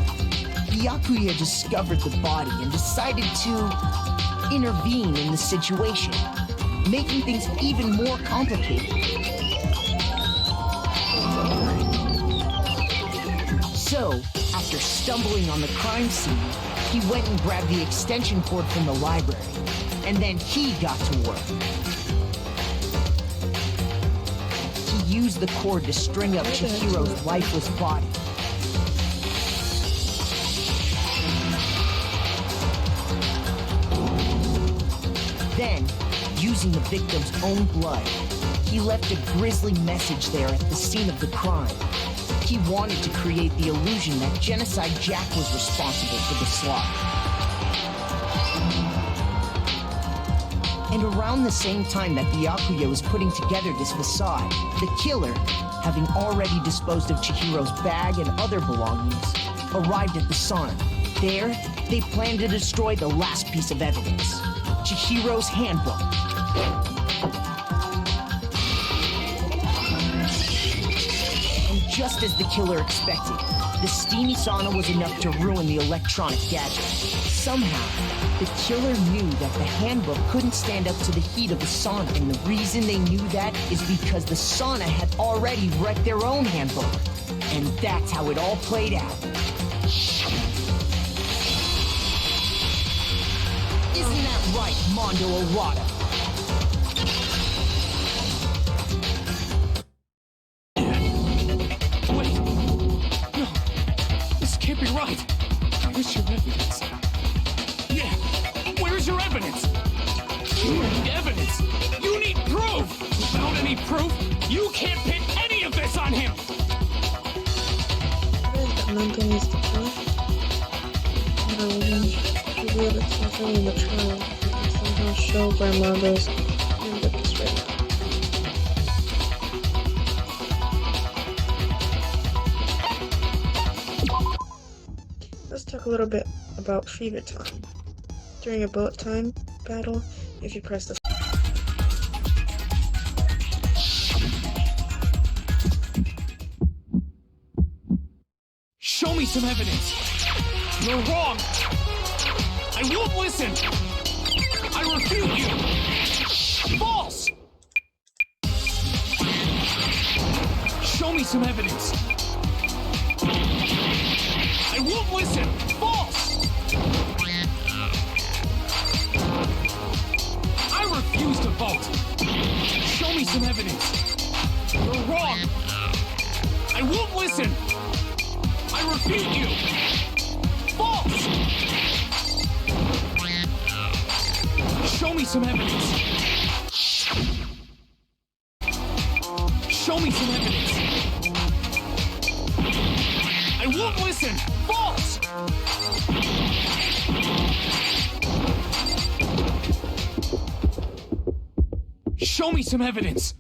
Byakuya discovered the body and decided to intervene in the situation, making things even more complicated. So, after stumbling on the crime scene, he went and grabbed the extension cord from the library, and then he got to work. He used the cord to string up Chihiro's lifeless body. Then, using the victim's own blood, he left a grisly message there at the scene of the crime. He wanted to create the illusion that Genocide Jack was responsible for the slaughter. And around the same time that Byakuya was putting together this facade, the killer, having already disposed of Chihiro's bag and other belongings, arrived at the sauna. There, they planned to destroy the last piece of evidence, Chihiro's handbook. And just as the killer expected, the steamy sauna was enough to ruin the electronic gadget. Somehow, the killer knew that the handbook couldn't stand up to the heat of the sauna. And the reason they knew that is because the sauna had already wrecked their own handbook. And that's how it all played out. Isn't that right, Mondo Arata? Wait! No, this can't be right. Where's your evidence? Yeah, where's your evidence? You need evidence! any proof? You can't pin any of this on him! Mondo needs to kill. We'll be able to tell in the trial. We can somehow show where Mondo's handbook is right now. Let's talk a little bit about fever time. During a bullet time battle, if you press the Show me some evidence! You're wrong! I won't listen! I refute you! False! Show me some evidence! I won't listen! False! I refuse to vote! Show me some evidence! You're wrong! I won't listen! I refute you! False! Show me some evidence! Show me some evidence! I won't listen! False! Show me some evidence!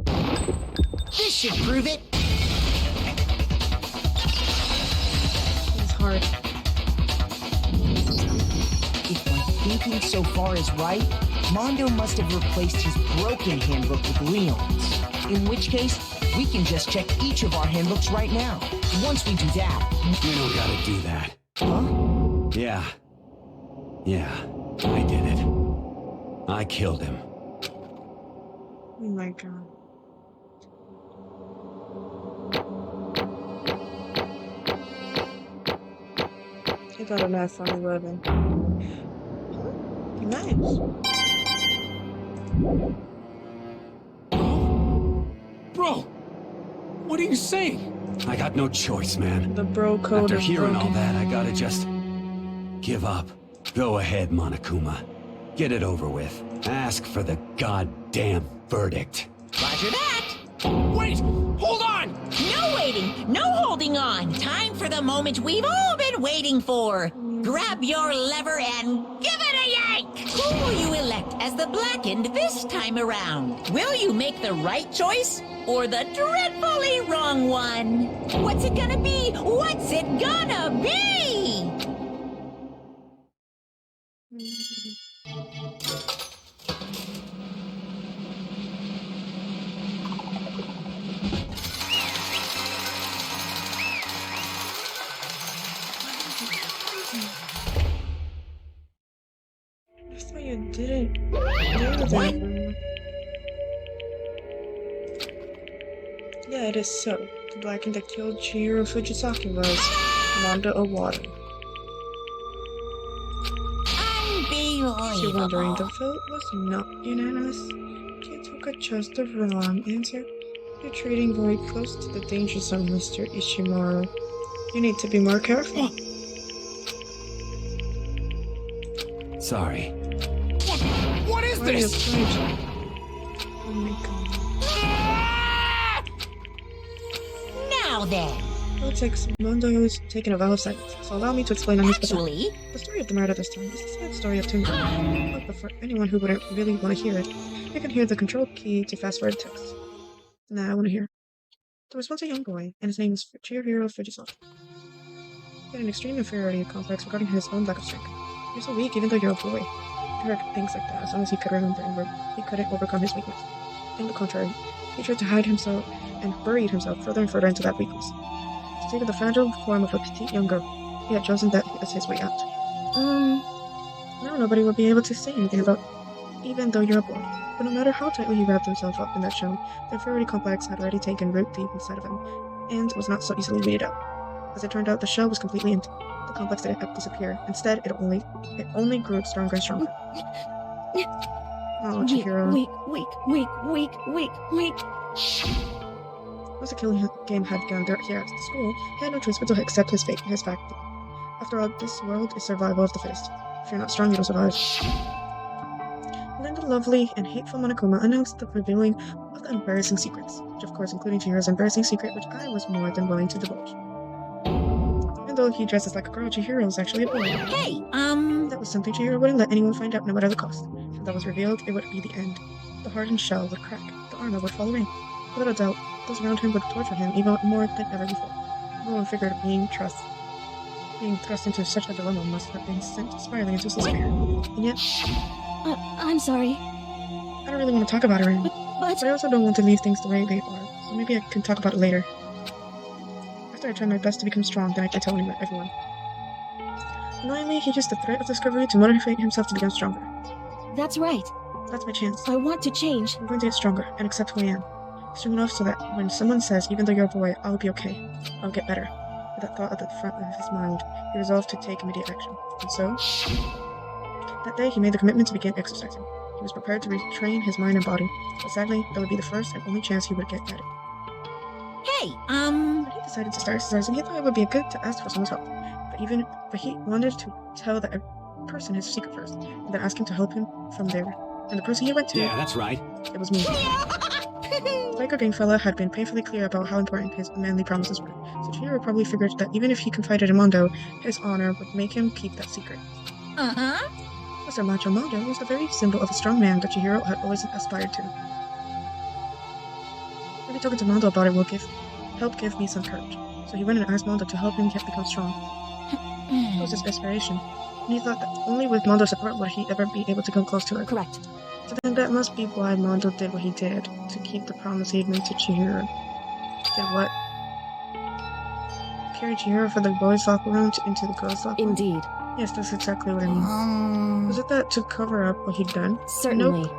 This should prove it. It's hard. If my thinking so far is right, Mondo must have replaced his broken handbook with Leon's. In which case, we can just check each of our handbooks right now. Once we do that... We don't gotta do that. Huh? Yeah. Yeah, I did it. I killed him. Oh my god. I got a math on 11. Nice. Bro! What are you saying? I got no choice, man. The bro code After is hearing broken. all that, I gotta just... give up. Go ahead, Monokuma. Get it over with. Ask for the goddamn verdict. Roger that. Wait! Hold on! No waiting, no holding on. Time for the moment we've all been waiting for. Grab your lever and give it a yank! Who will you elect as the Blackened this time around? Will you make the right choice or the dreadfully wrong one? What's it gonna be? What's it gonna be? I thought you didn't do that. Yeah, it is so. The Blackened that killed Chihiro Fujisaki was Mondo Owada. If you're wondering, the vote was not unanimous. Kyotoka chose the wrong answer. You're trading very close to the danger zone, Mr. Ishimaru. You need to be more careful. Sorry. What is Why are you this? afraid? Oh my god. Now then. Politics, Mondo's taken a vow of silence, so allow me to explain on his behalf. Actually, The story of the murder this time is the sad story of two men. But for anyone who wouldn't really want to hear it, you can hear the control key to fast forward text. Nah, I want to hear. There was once a young boy, and his name was Chihiro Fujisaki. He had an extreme inferiority complex regarding his own lack of strength. You're so weak even though you're a boy. He heard things like that as long as he could remember, and he couldn't overcome his weakness. On the contrary, he tried to hide himself and buried himself further and further into that weakness. To take the fragile form of a petite young girl, he had chosen that as his way out. Now nobody will be able to say anything about it, even though you're a boy. But no matter how tightly he wrapped himself up in that shell, the inferiority complex had already taken root deep inside of him, and was not so easily weeded out. As it turned out, the shell was completely empty. The complex didn't disappear. Instead, it only grew stronger and stronger. Oh, Chihiro. Weak. Once the killing game had gone there here at the school, he had no choice but to accept his fate, his fact. After all, this world is survival of the fittest. If you're not strong, you don't survive. Then the lovely and hateful Monokuma announced the revealing of the embarrassing secrets, which of course including Chihiro's embarrassing secret, which I was more than willing to divulge. Even though he dresses like a girl, Chihiro is actually a boy. Hey, That was something Chihiro wouldn't let anyone find out, no matter the cost. If that was revealed, it would be the end. The hardened shell would crack, the armor would fall away. Without a doubt, those around him would torture him even more than ever before. Everyone figured being thrust into such a dilemma must have been sent spiraling into despair. And yet, I'm sorry. I don't really want to talk about it right now. But I also don't want to leave things the way they are, so maybe I can talk about it later. After I try my best to become strong, then I can tell everyone. Annoyingly, he used the threat of discovery to motivate himself to become stronger. That's right. That's my chance. I want to change. I'm going to get stronger and accept who I am. Strong enough so that when someone says, even though you're a boy, I'll be okay. I'll get better. With that thought at the front of his mind, he resolved to take immediate action. And so, that day he made the commitment to begin exercising. He was prepared to retrain his mind and body, but sadly, that would be the first and only chance he would get at it. Hey, When he decided to start exercising, he thought it would be good to ask for someone's help. But he wanted to tell that person his secret first, and then ask him to help him from there. And the person he went to... Yeah, that's right. It was me. The biker gang fella had been painfully clear about how important his manly promises were, so Chihiro probably figured that even if he confided in Mondo, his honor would make him keep that secret. Mr. Macho Mondo was the very symbol of a strong man that Chihiro had always aspired to. Maybe talking to Mondo about it will help give me some courage, so he went and asked Mondo to help him become strong. It was his inspiration, and he thought that only with Mondo's support would he ever be able to come close to her. Correct. So then that must be why Mondo did what he did, to keep the promise he had made to Chihiro. Did what? Carry Chihiro from the boys' locker room into the girls' locker room? Indeed. Yes, that's exactly what I mean. Was it that to cover up what he'd done? Certainly. Nope.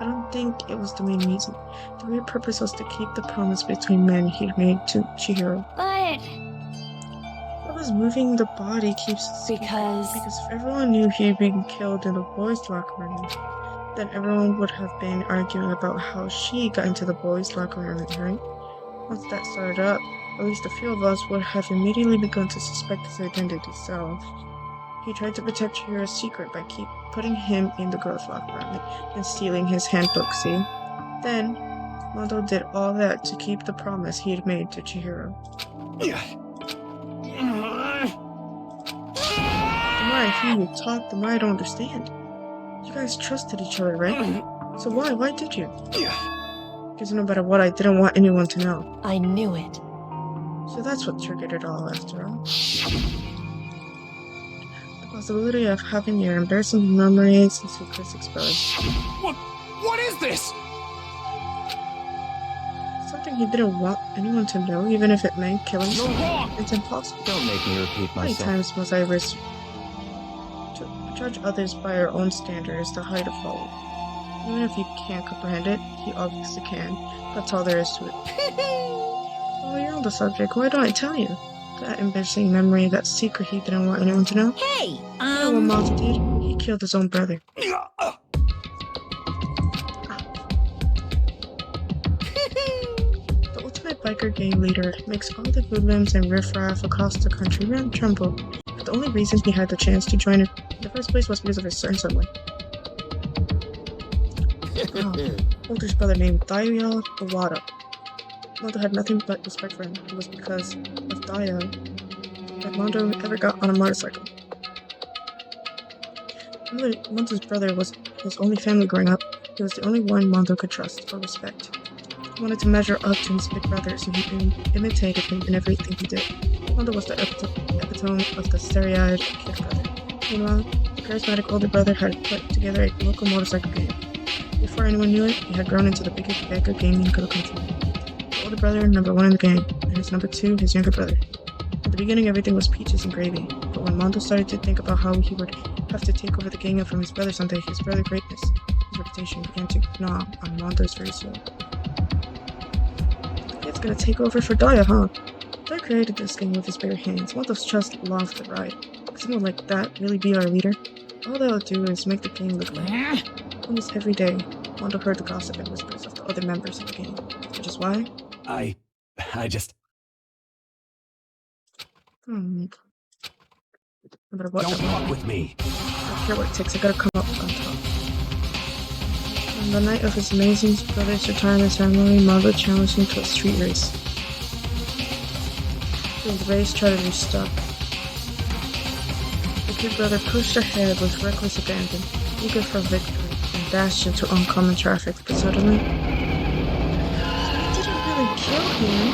I don't think it was the main reason. The real purpose was to keep the promise between men he'd made to Chihiro. But... What was moving the body keeps... Because if everyone knew he'd been killed in the boys' locker room, then everyone would have been arguing about how she got into the boys' locker room, right? Once that started up, at least a few of us would have immediately begun to suspect his identity, so... He tried to protect Chihiro's secret by putting him in the girls' locker room and stealing his handbook, see? Then, Mondo did all that to keep the promise he had made to Chihiro. The more I hear you talk, the more I don't understand. You guys trusted each other, right? So why? Why did you? Because no matter what, I didn't want anyone to know. I knew it. So that's what triggered it all, after all. The possibility of having your embarrassing memories and secrets exposed. What is this? Something he didn't want anyone to know, even if it meant killing You're wrong! It's impossible. Don't make me repeat How many myself. times must I risk to judge others by our own standards to hide a fault? Even if you can't comprehend it, he obviously can. That's all there is to it. While you're on the subject, why don't I tell you? That embarrassing memory, that secret he didn't want anyone to know? Hey, You know what Monty did? He killed his own brother. The ultimate biker gang leader makes all the hoodlums and riffraff across the country run tremble. But the only reason he had the chance to join it in the first place was because of his son somewhere. Older's brother named Daiyo Owada. Mondo had nothing but respect for him. It was because of Daiyo that Mondo ever got on a motorcycle. Mondo's brother was his only family growing up. He was the only one Mondo could trust or respect. He wanted to measure up to his big brother, so he imitated him in everything he did. Mondo was the epitome of the starry-eyed kid brother. Meanwhile, the charismatic older brother had put together a local motorcycle gang. Before anyone knew it, he had grown into the biggest biker gang in the country. The older brother, number one in the gang, and his number two, his younger brother. At the beginning, everything was peaches and gravy, but when Mondo started to think about how he would have to take over the gang from his brother someday, his brother's greatness, his reputation began to gnaw on Mondo's very soul. It's gonna take over for Daiyo, huh? Daiyo created this gang with his bare hands. Mondo's just loved the ride. Could someone like that really be our leader? All they'll do is make the gang look bad. Almost every day, Mondo heard the gossip and whispers of the other members of the gang, which is why... I just... No matter what... Don't fuck with me! I don't care what it takes, I gotta come up on top. On the night of his amazing brother's retirement ceremony, Marlo challenged him to a street race. The race tried to be stuck. The kid brother pushed ahead with reckless abandon, eager for victory, and dashed into oncoming traffic, but suddenly... It didn't really kill him.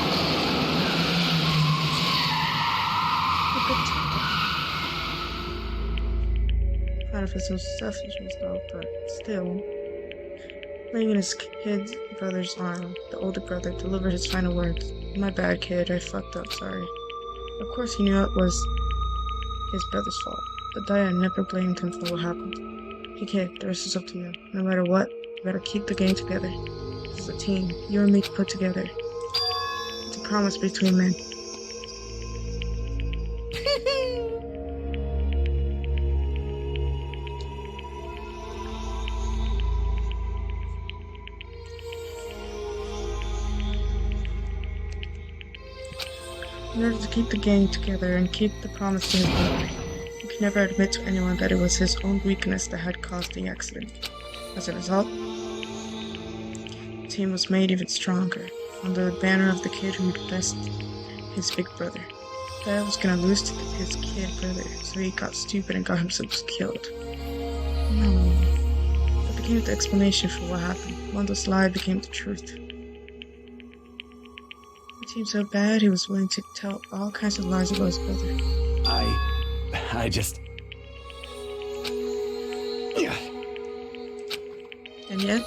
Part of his own selfishness though, but still. Laying in his kid brother's arm, the older brother delivered his final words. My bad, kid, I fucked up, sorry. Of course he knew it was his brother's fault, but Diane never blamed him for what happened. Hey kid, the rest is up to you. No matter what, you better keep the gang together. This is a team, you and me put together. It's a promise between men. In order to keep the gang together and keep the promise to his brother, he could never admit to anyone that it was his own weakness that had caused the accident. As a result, the team was made even stronger, under the banner of the kid who possessed his big brother. Dad was gonna lose to his kid brother, so he got stupid and got himself killed. No. That became the explanation for what happened. Mondo's lie became the truth. It seemed so bad he was willing to tell all kinds of lies about his brother. I just... And yet,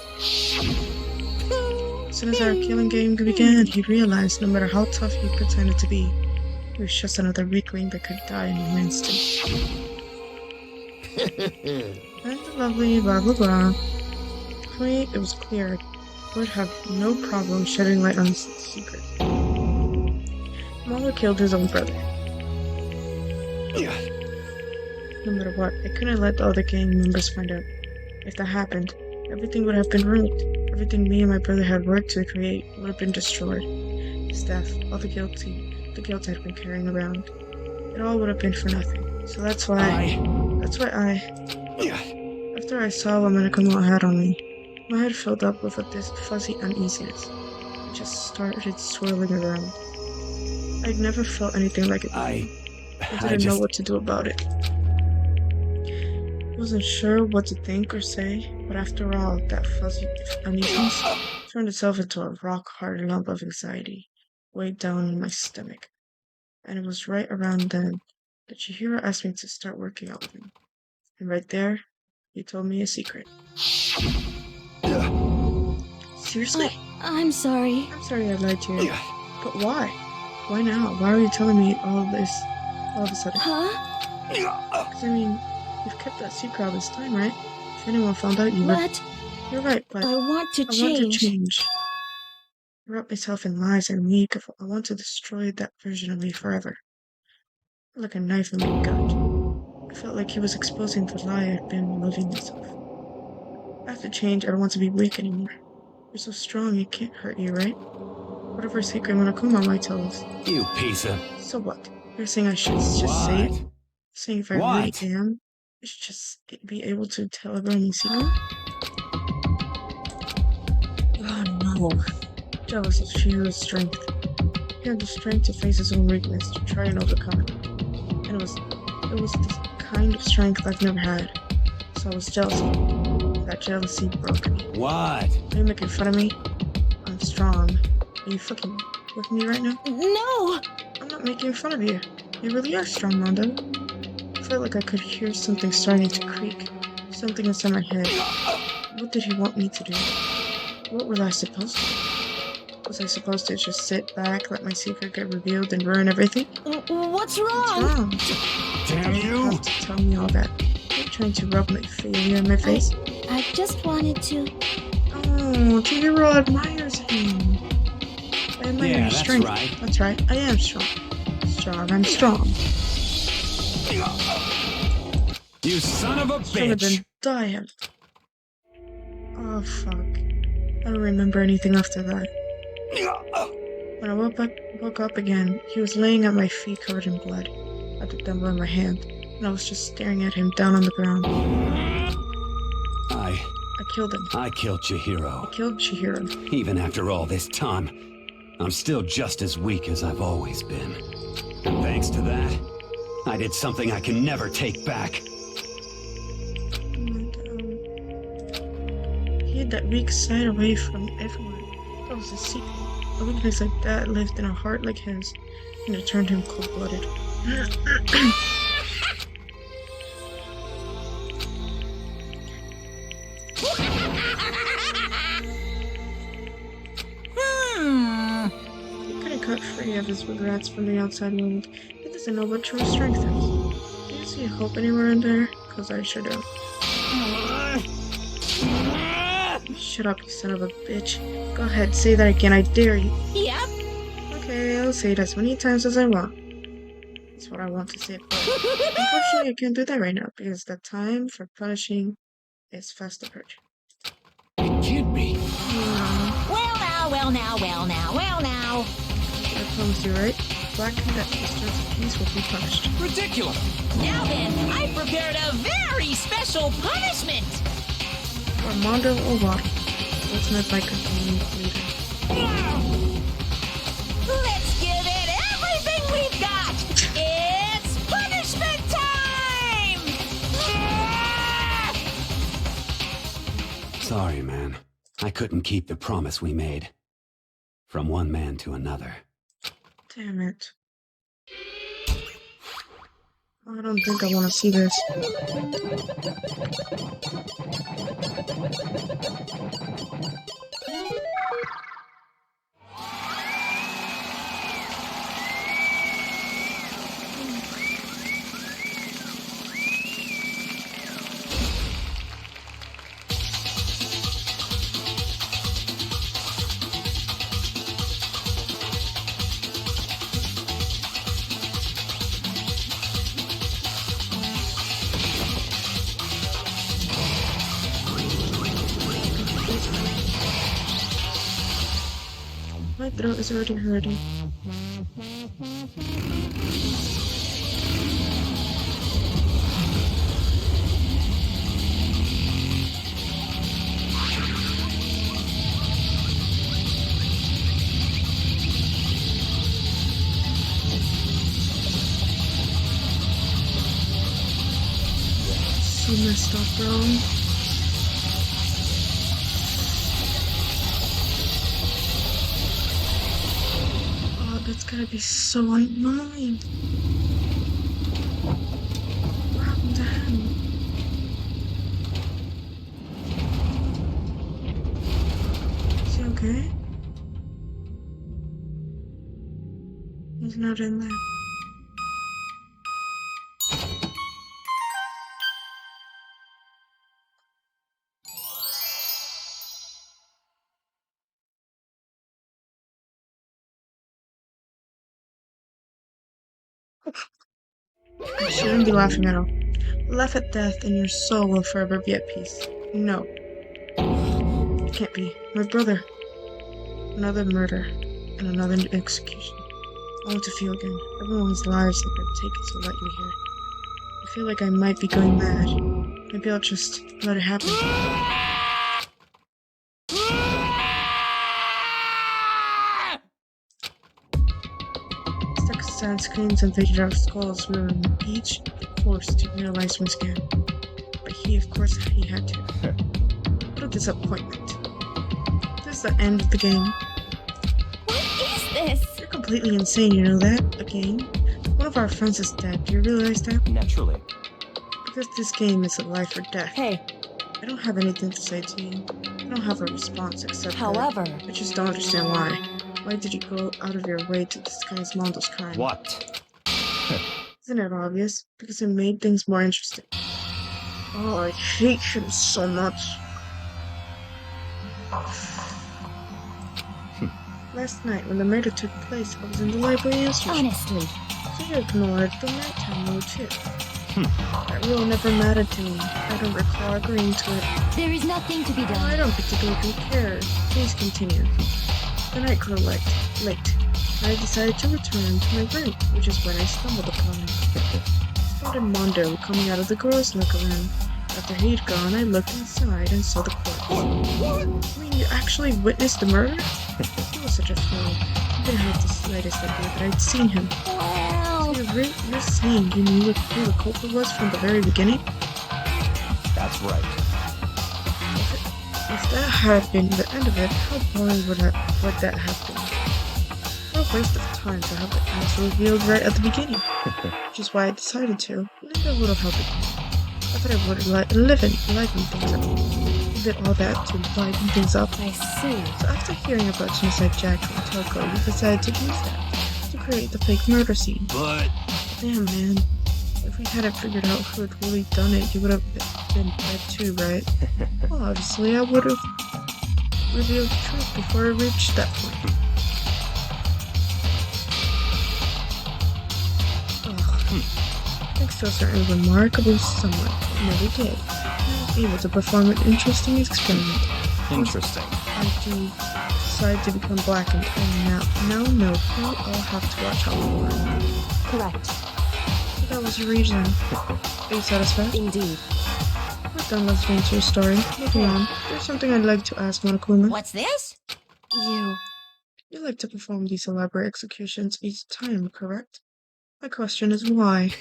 as soon as our killing game began, he realized no matter how tough he pretended to be, he was just another weakling that could die in an instant. And the lovely blah blah blah. For me, it was clear I would have no problem shedding light on this secret. Marlo killed his own brother. No matter what, I couldn't let the other gang members find out. If that happened, everything would have been ruined. Everything me and my brother had worked to create would have been destroyed. His death, all the guilt I'd been carrying around, it all would have been for nothing. So that's why after I saw what Monokuma had on me, my head filled up with this fuzzy uneasiness. It just started swirling around. I'd never felt anything like it before. I didn't know what to do about it. I wasn't sure what to think or say, but after all, that fuzzy uneasiness turned itself into a rock-hard lump of anxiety, weighed down in my stomach. And it was right around then that Chihiro asked me to start working out with him. And right there, he told me a secret. Seriously? I'm sorry. I'm sorry I lied to you. But why? Why now? Why are you telling me all of this all of a sudden? Huh? Because, I mean, you've kept that secret all this time, right? If anyone found out, you would... What? You're right, but... I want to I want to change. I wrap myself in lies and weak. I want to destroy that version of me forever. Like a knife in my gut. I felt like he was exposing the lie I'd been living myself. I have to change. I don't want to be weak anymore. You're so strong, it can't hurt you, right? Whatever secret Monokuma might tell us. You piece of... So what? You're saying I should just say it? Saying if I really am, I should just be able to tell everyone my secret? Oh no. Jealous of Shihiro's strength. He had the strength to face his own weakness, to try and overcome it. And it was this kind of strength I've never had. So I was jealous of him. That jealousy broke me. What? Are you making fun of me? I'm strong. Are you fucking with me right now? No! I'm not making fun of you. You really are strong, Mondo. I felt like I could hear something starting to creak. Something inside my head. What did he want me to do? What was I supposed to do? Was I supposed to just sit back, let my secret get revealed, and ruin everything? What's wrong? What's wrong? Damn you! You have to tell me all that. You're trying to rub my failure in my face? I just wanted to... Oh, Chihiro admires him. I admire your strength. Right. That's right. I am strong. I'm strong. You son of a Should have bitch! been Diane. Oh fuck. I don't remember anything after that. When I woke up again, he was laying at my feet covered in blood. I had the dumbbell in my hand, and I was just staring at him down on the ground. I I killed him. I killed Chihiro. I killed Chihiro. Even after all this time, I'm still just as weak as I've always been. And thanks to that, I did something I can never take back. And, he hid that weak side away from everyone. That was a secret. A weakness like that lived in a heart like his, and it turned him cold-blooded. He couldn't cut free of his regrets from the outside world. He doesn't know what true strength is. Do you see hope anywhere in there? Cause I sure do. Shut up, you son of a bitch. Go ahead, say that again, I dare you. Yep. Okay, I'll say it as many times as I want. That's what I want to say. Unfortunately, I can't do that right now, because the time for punishing is fast approaching. It can't be. Well now. I promise you, right? Black and that disturbs the peace will be punished. Ridiculous! Now then, I prepared a very special punishment! Armando or water. Let's not fight continuing later. Let's give it everything we've got! It's punishment time! Sorry, man. I couldn't keep the promise we made. From one man to another. Damn it. I don't think I want to see this. My throat is already hurting. So messed up, bro. That's gotta be so annoying. What happened to him? Is he okay? He's not in there. I shouldn't be laughing at all. Laugh at death and your soul will forever be at peace. No. It can't be. My brother. Another murder. And another execution. I want to feel again. Everyone's lives have been taken to let me here. I feel like I might be going mad. Maybe I'll just let it happen. Sad screams and faded out skulls were each forced to realize my scam. But of course, he had to. What a disappointment. This is the end of the game. What is this? You're completely insane, you know that? A game? One of our friends is dead. Do you realize that? Naturally. Because this game is a life or death. Hey. I don't have anything to say to you. I don't have a response except However, I just don't understand why. Why did you go out of your way to disguise Mondo's crime? What? Isn't it obvious? Because it made things more interesting. Oh, I hate him so much. Last night, when the murder took place, I was in the library yesterday. Honestly. So you ignored the nighttime mode too. That rule never mattered to me. I don't recall agreeing to it. There is nothing to be done. I don't particularly care. Please continue. The night grew late. I decided to return to my room, which is when I stumbled upon him. I spotted Mondo coming out of the girls' locker room. After he'd gone, I looked inside and saw the corpse. I mean, you actually witnessed the murder? He was such a fool. I didn't have the slightest idea that I'd seen him. Well... So you're saying you knew who the culprit was from the very beginning? That's right. If that had been the end of it, how boring would that have been? What a waste of time to have the answer revealed right at the beginning. Which is why I decided to. Maybe I would have helped it. I thought I would liven things up. You did all that to liven things up. I see. So after hearing about Genocide Jack and Toko, you decided to use that to create the fake murder scene. But... Damn, man. If we hadn't figured out who had really done it, you would have been dead too, right? Well, obviously, I would have revealed the truth before I reached that point. Thanks to a certain remarkable someone, never did. I was able to perform an interesting experiment. Interesting. I do decide to become blackened, and now know who I'll have to watch out for. Correct. So that was your reason. Are you satisfied? Indeed. We're done listening to your story. Moving on. There's something I'd like to ask Monokuma. What's this? You like to perform these elaborate executions each time, correct? My question is why?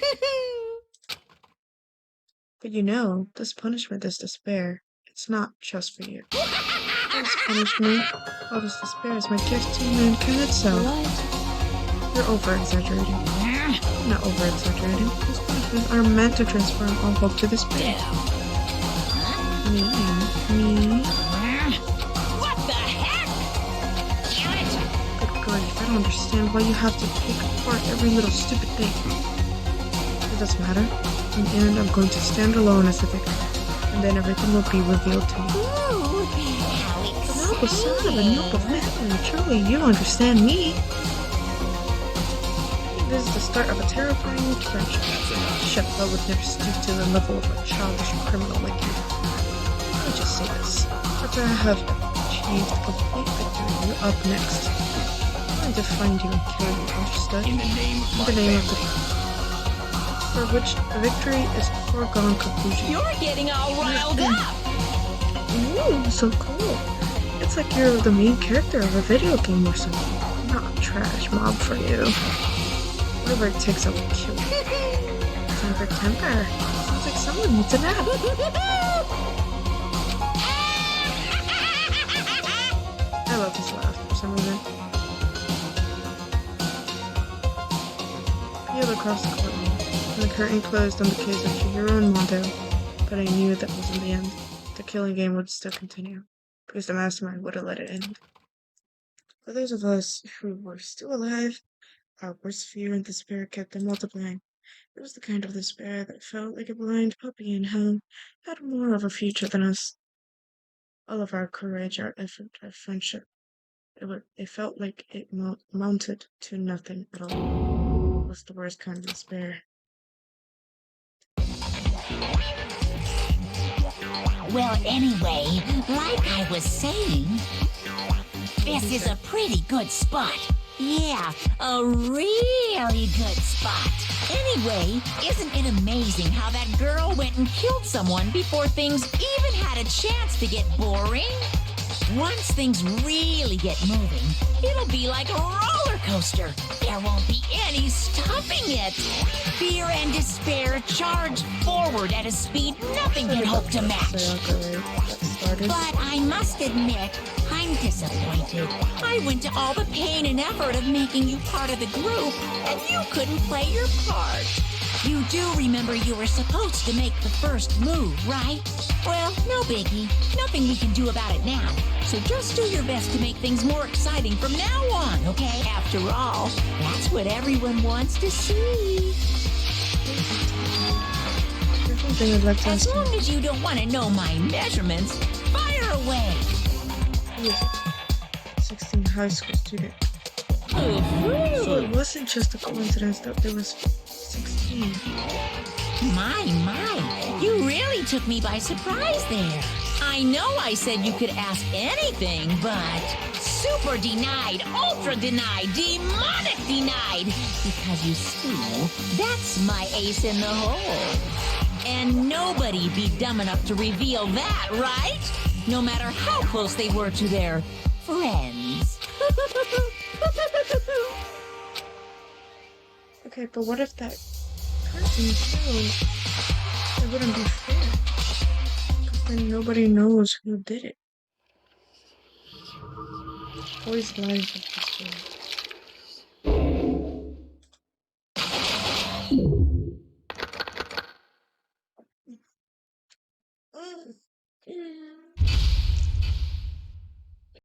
But you know, this punishment is despair. It's not just for you. This punishment, all this despair is my gift to mankind itself. What? You're over-exaggerating. I'm not over-exaggerating. These punishments are meant to transform all hope to despair. Me. What the heck? Damn it! Good grief, I don't understand why you have to take apart every little stupid thing. It doesn't matter. In the end, I'm going to stand alone as the victim, and then everything will be revealed to me. Ooh, how The noble son of a exciting! noble family, truly you understand me. This is the start of a terrifying friendship. Shut up, I would never stoop to the level of a childish criminal like you. Let me just say this. After I have achieved complete victory, you're up next. I'm going to find you and kill you, understood? In the name of In the name of the for which the victory is a foregone conclusion. You're getting all riled up! Ooh, so cool. It's like you're the main character of a video game or something. I'm not a trash mob for you. Whatever it takes, I will kill you. Temper. Sounds like someone needs a nap. I love his laugh for some reason. Peeled across the courtroom, and the curtain closed on the case of Chihiro and Mondo, but I knew that wasn't the end. The killing game would still continue, because the mastermind would have let it end. For those of us who were still alive, our worst fear and despair kept on multiplying. It was the kind of despair that felt like a blind puppy in hell had more of a future than us. All of our courage, our effort, our friendship, it felt like it mounted to nothing at all. It was the worst kind of despair. Well, anyway, like I was saying, this is a pretty good spot. Yeah, a really good spot. Anyway, isn't it amazing how that girl went and killed someone before things even had a chance to get boring? Once things really get moving, it'll be like a roller coaster. There won't be any stopping it. Fear and despair charge forward at a speed nothing can hope to match. But I must admit, I'm disappointed. I went to all the pain and effort of making you part of the group, and you couldn't play your part. You do remember you were supposed to make the first move, right? Well, no biggie. Nothing we can do about it now. So just do your best to make things more exciting from now on, okay? After all, that's what everyone wants to see. I'd like to As long as you don't want to know my measurements, fire away. He was a 16 high school student. So it wasn't just a coincidence that there was 16. My, you really took me by surprise there. I know I said you could ask anything, but super denied, ultra denied, demonic denied. Because you see, that's my ace in the hole. And nobody be dumb enough to reveal that, right? No matter how close they were to their friends. Okay, but what if that person knows? It wouldn't be fair. Because then nobody knows who did it. Boys' lives are this way.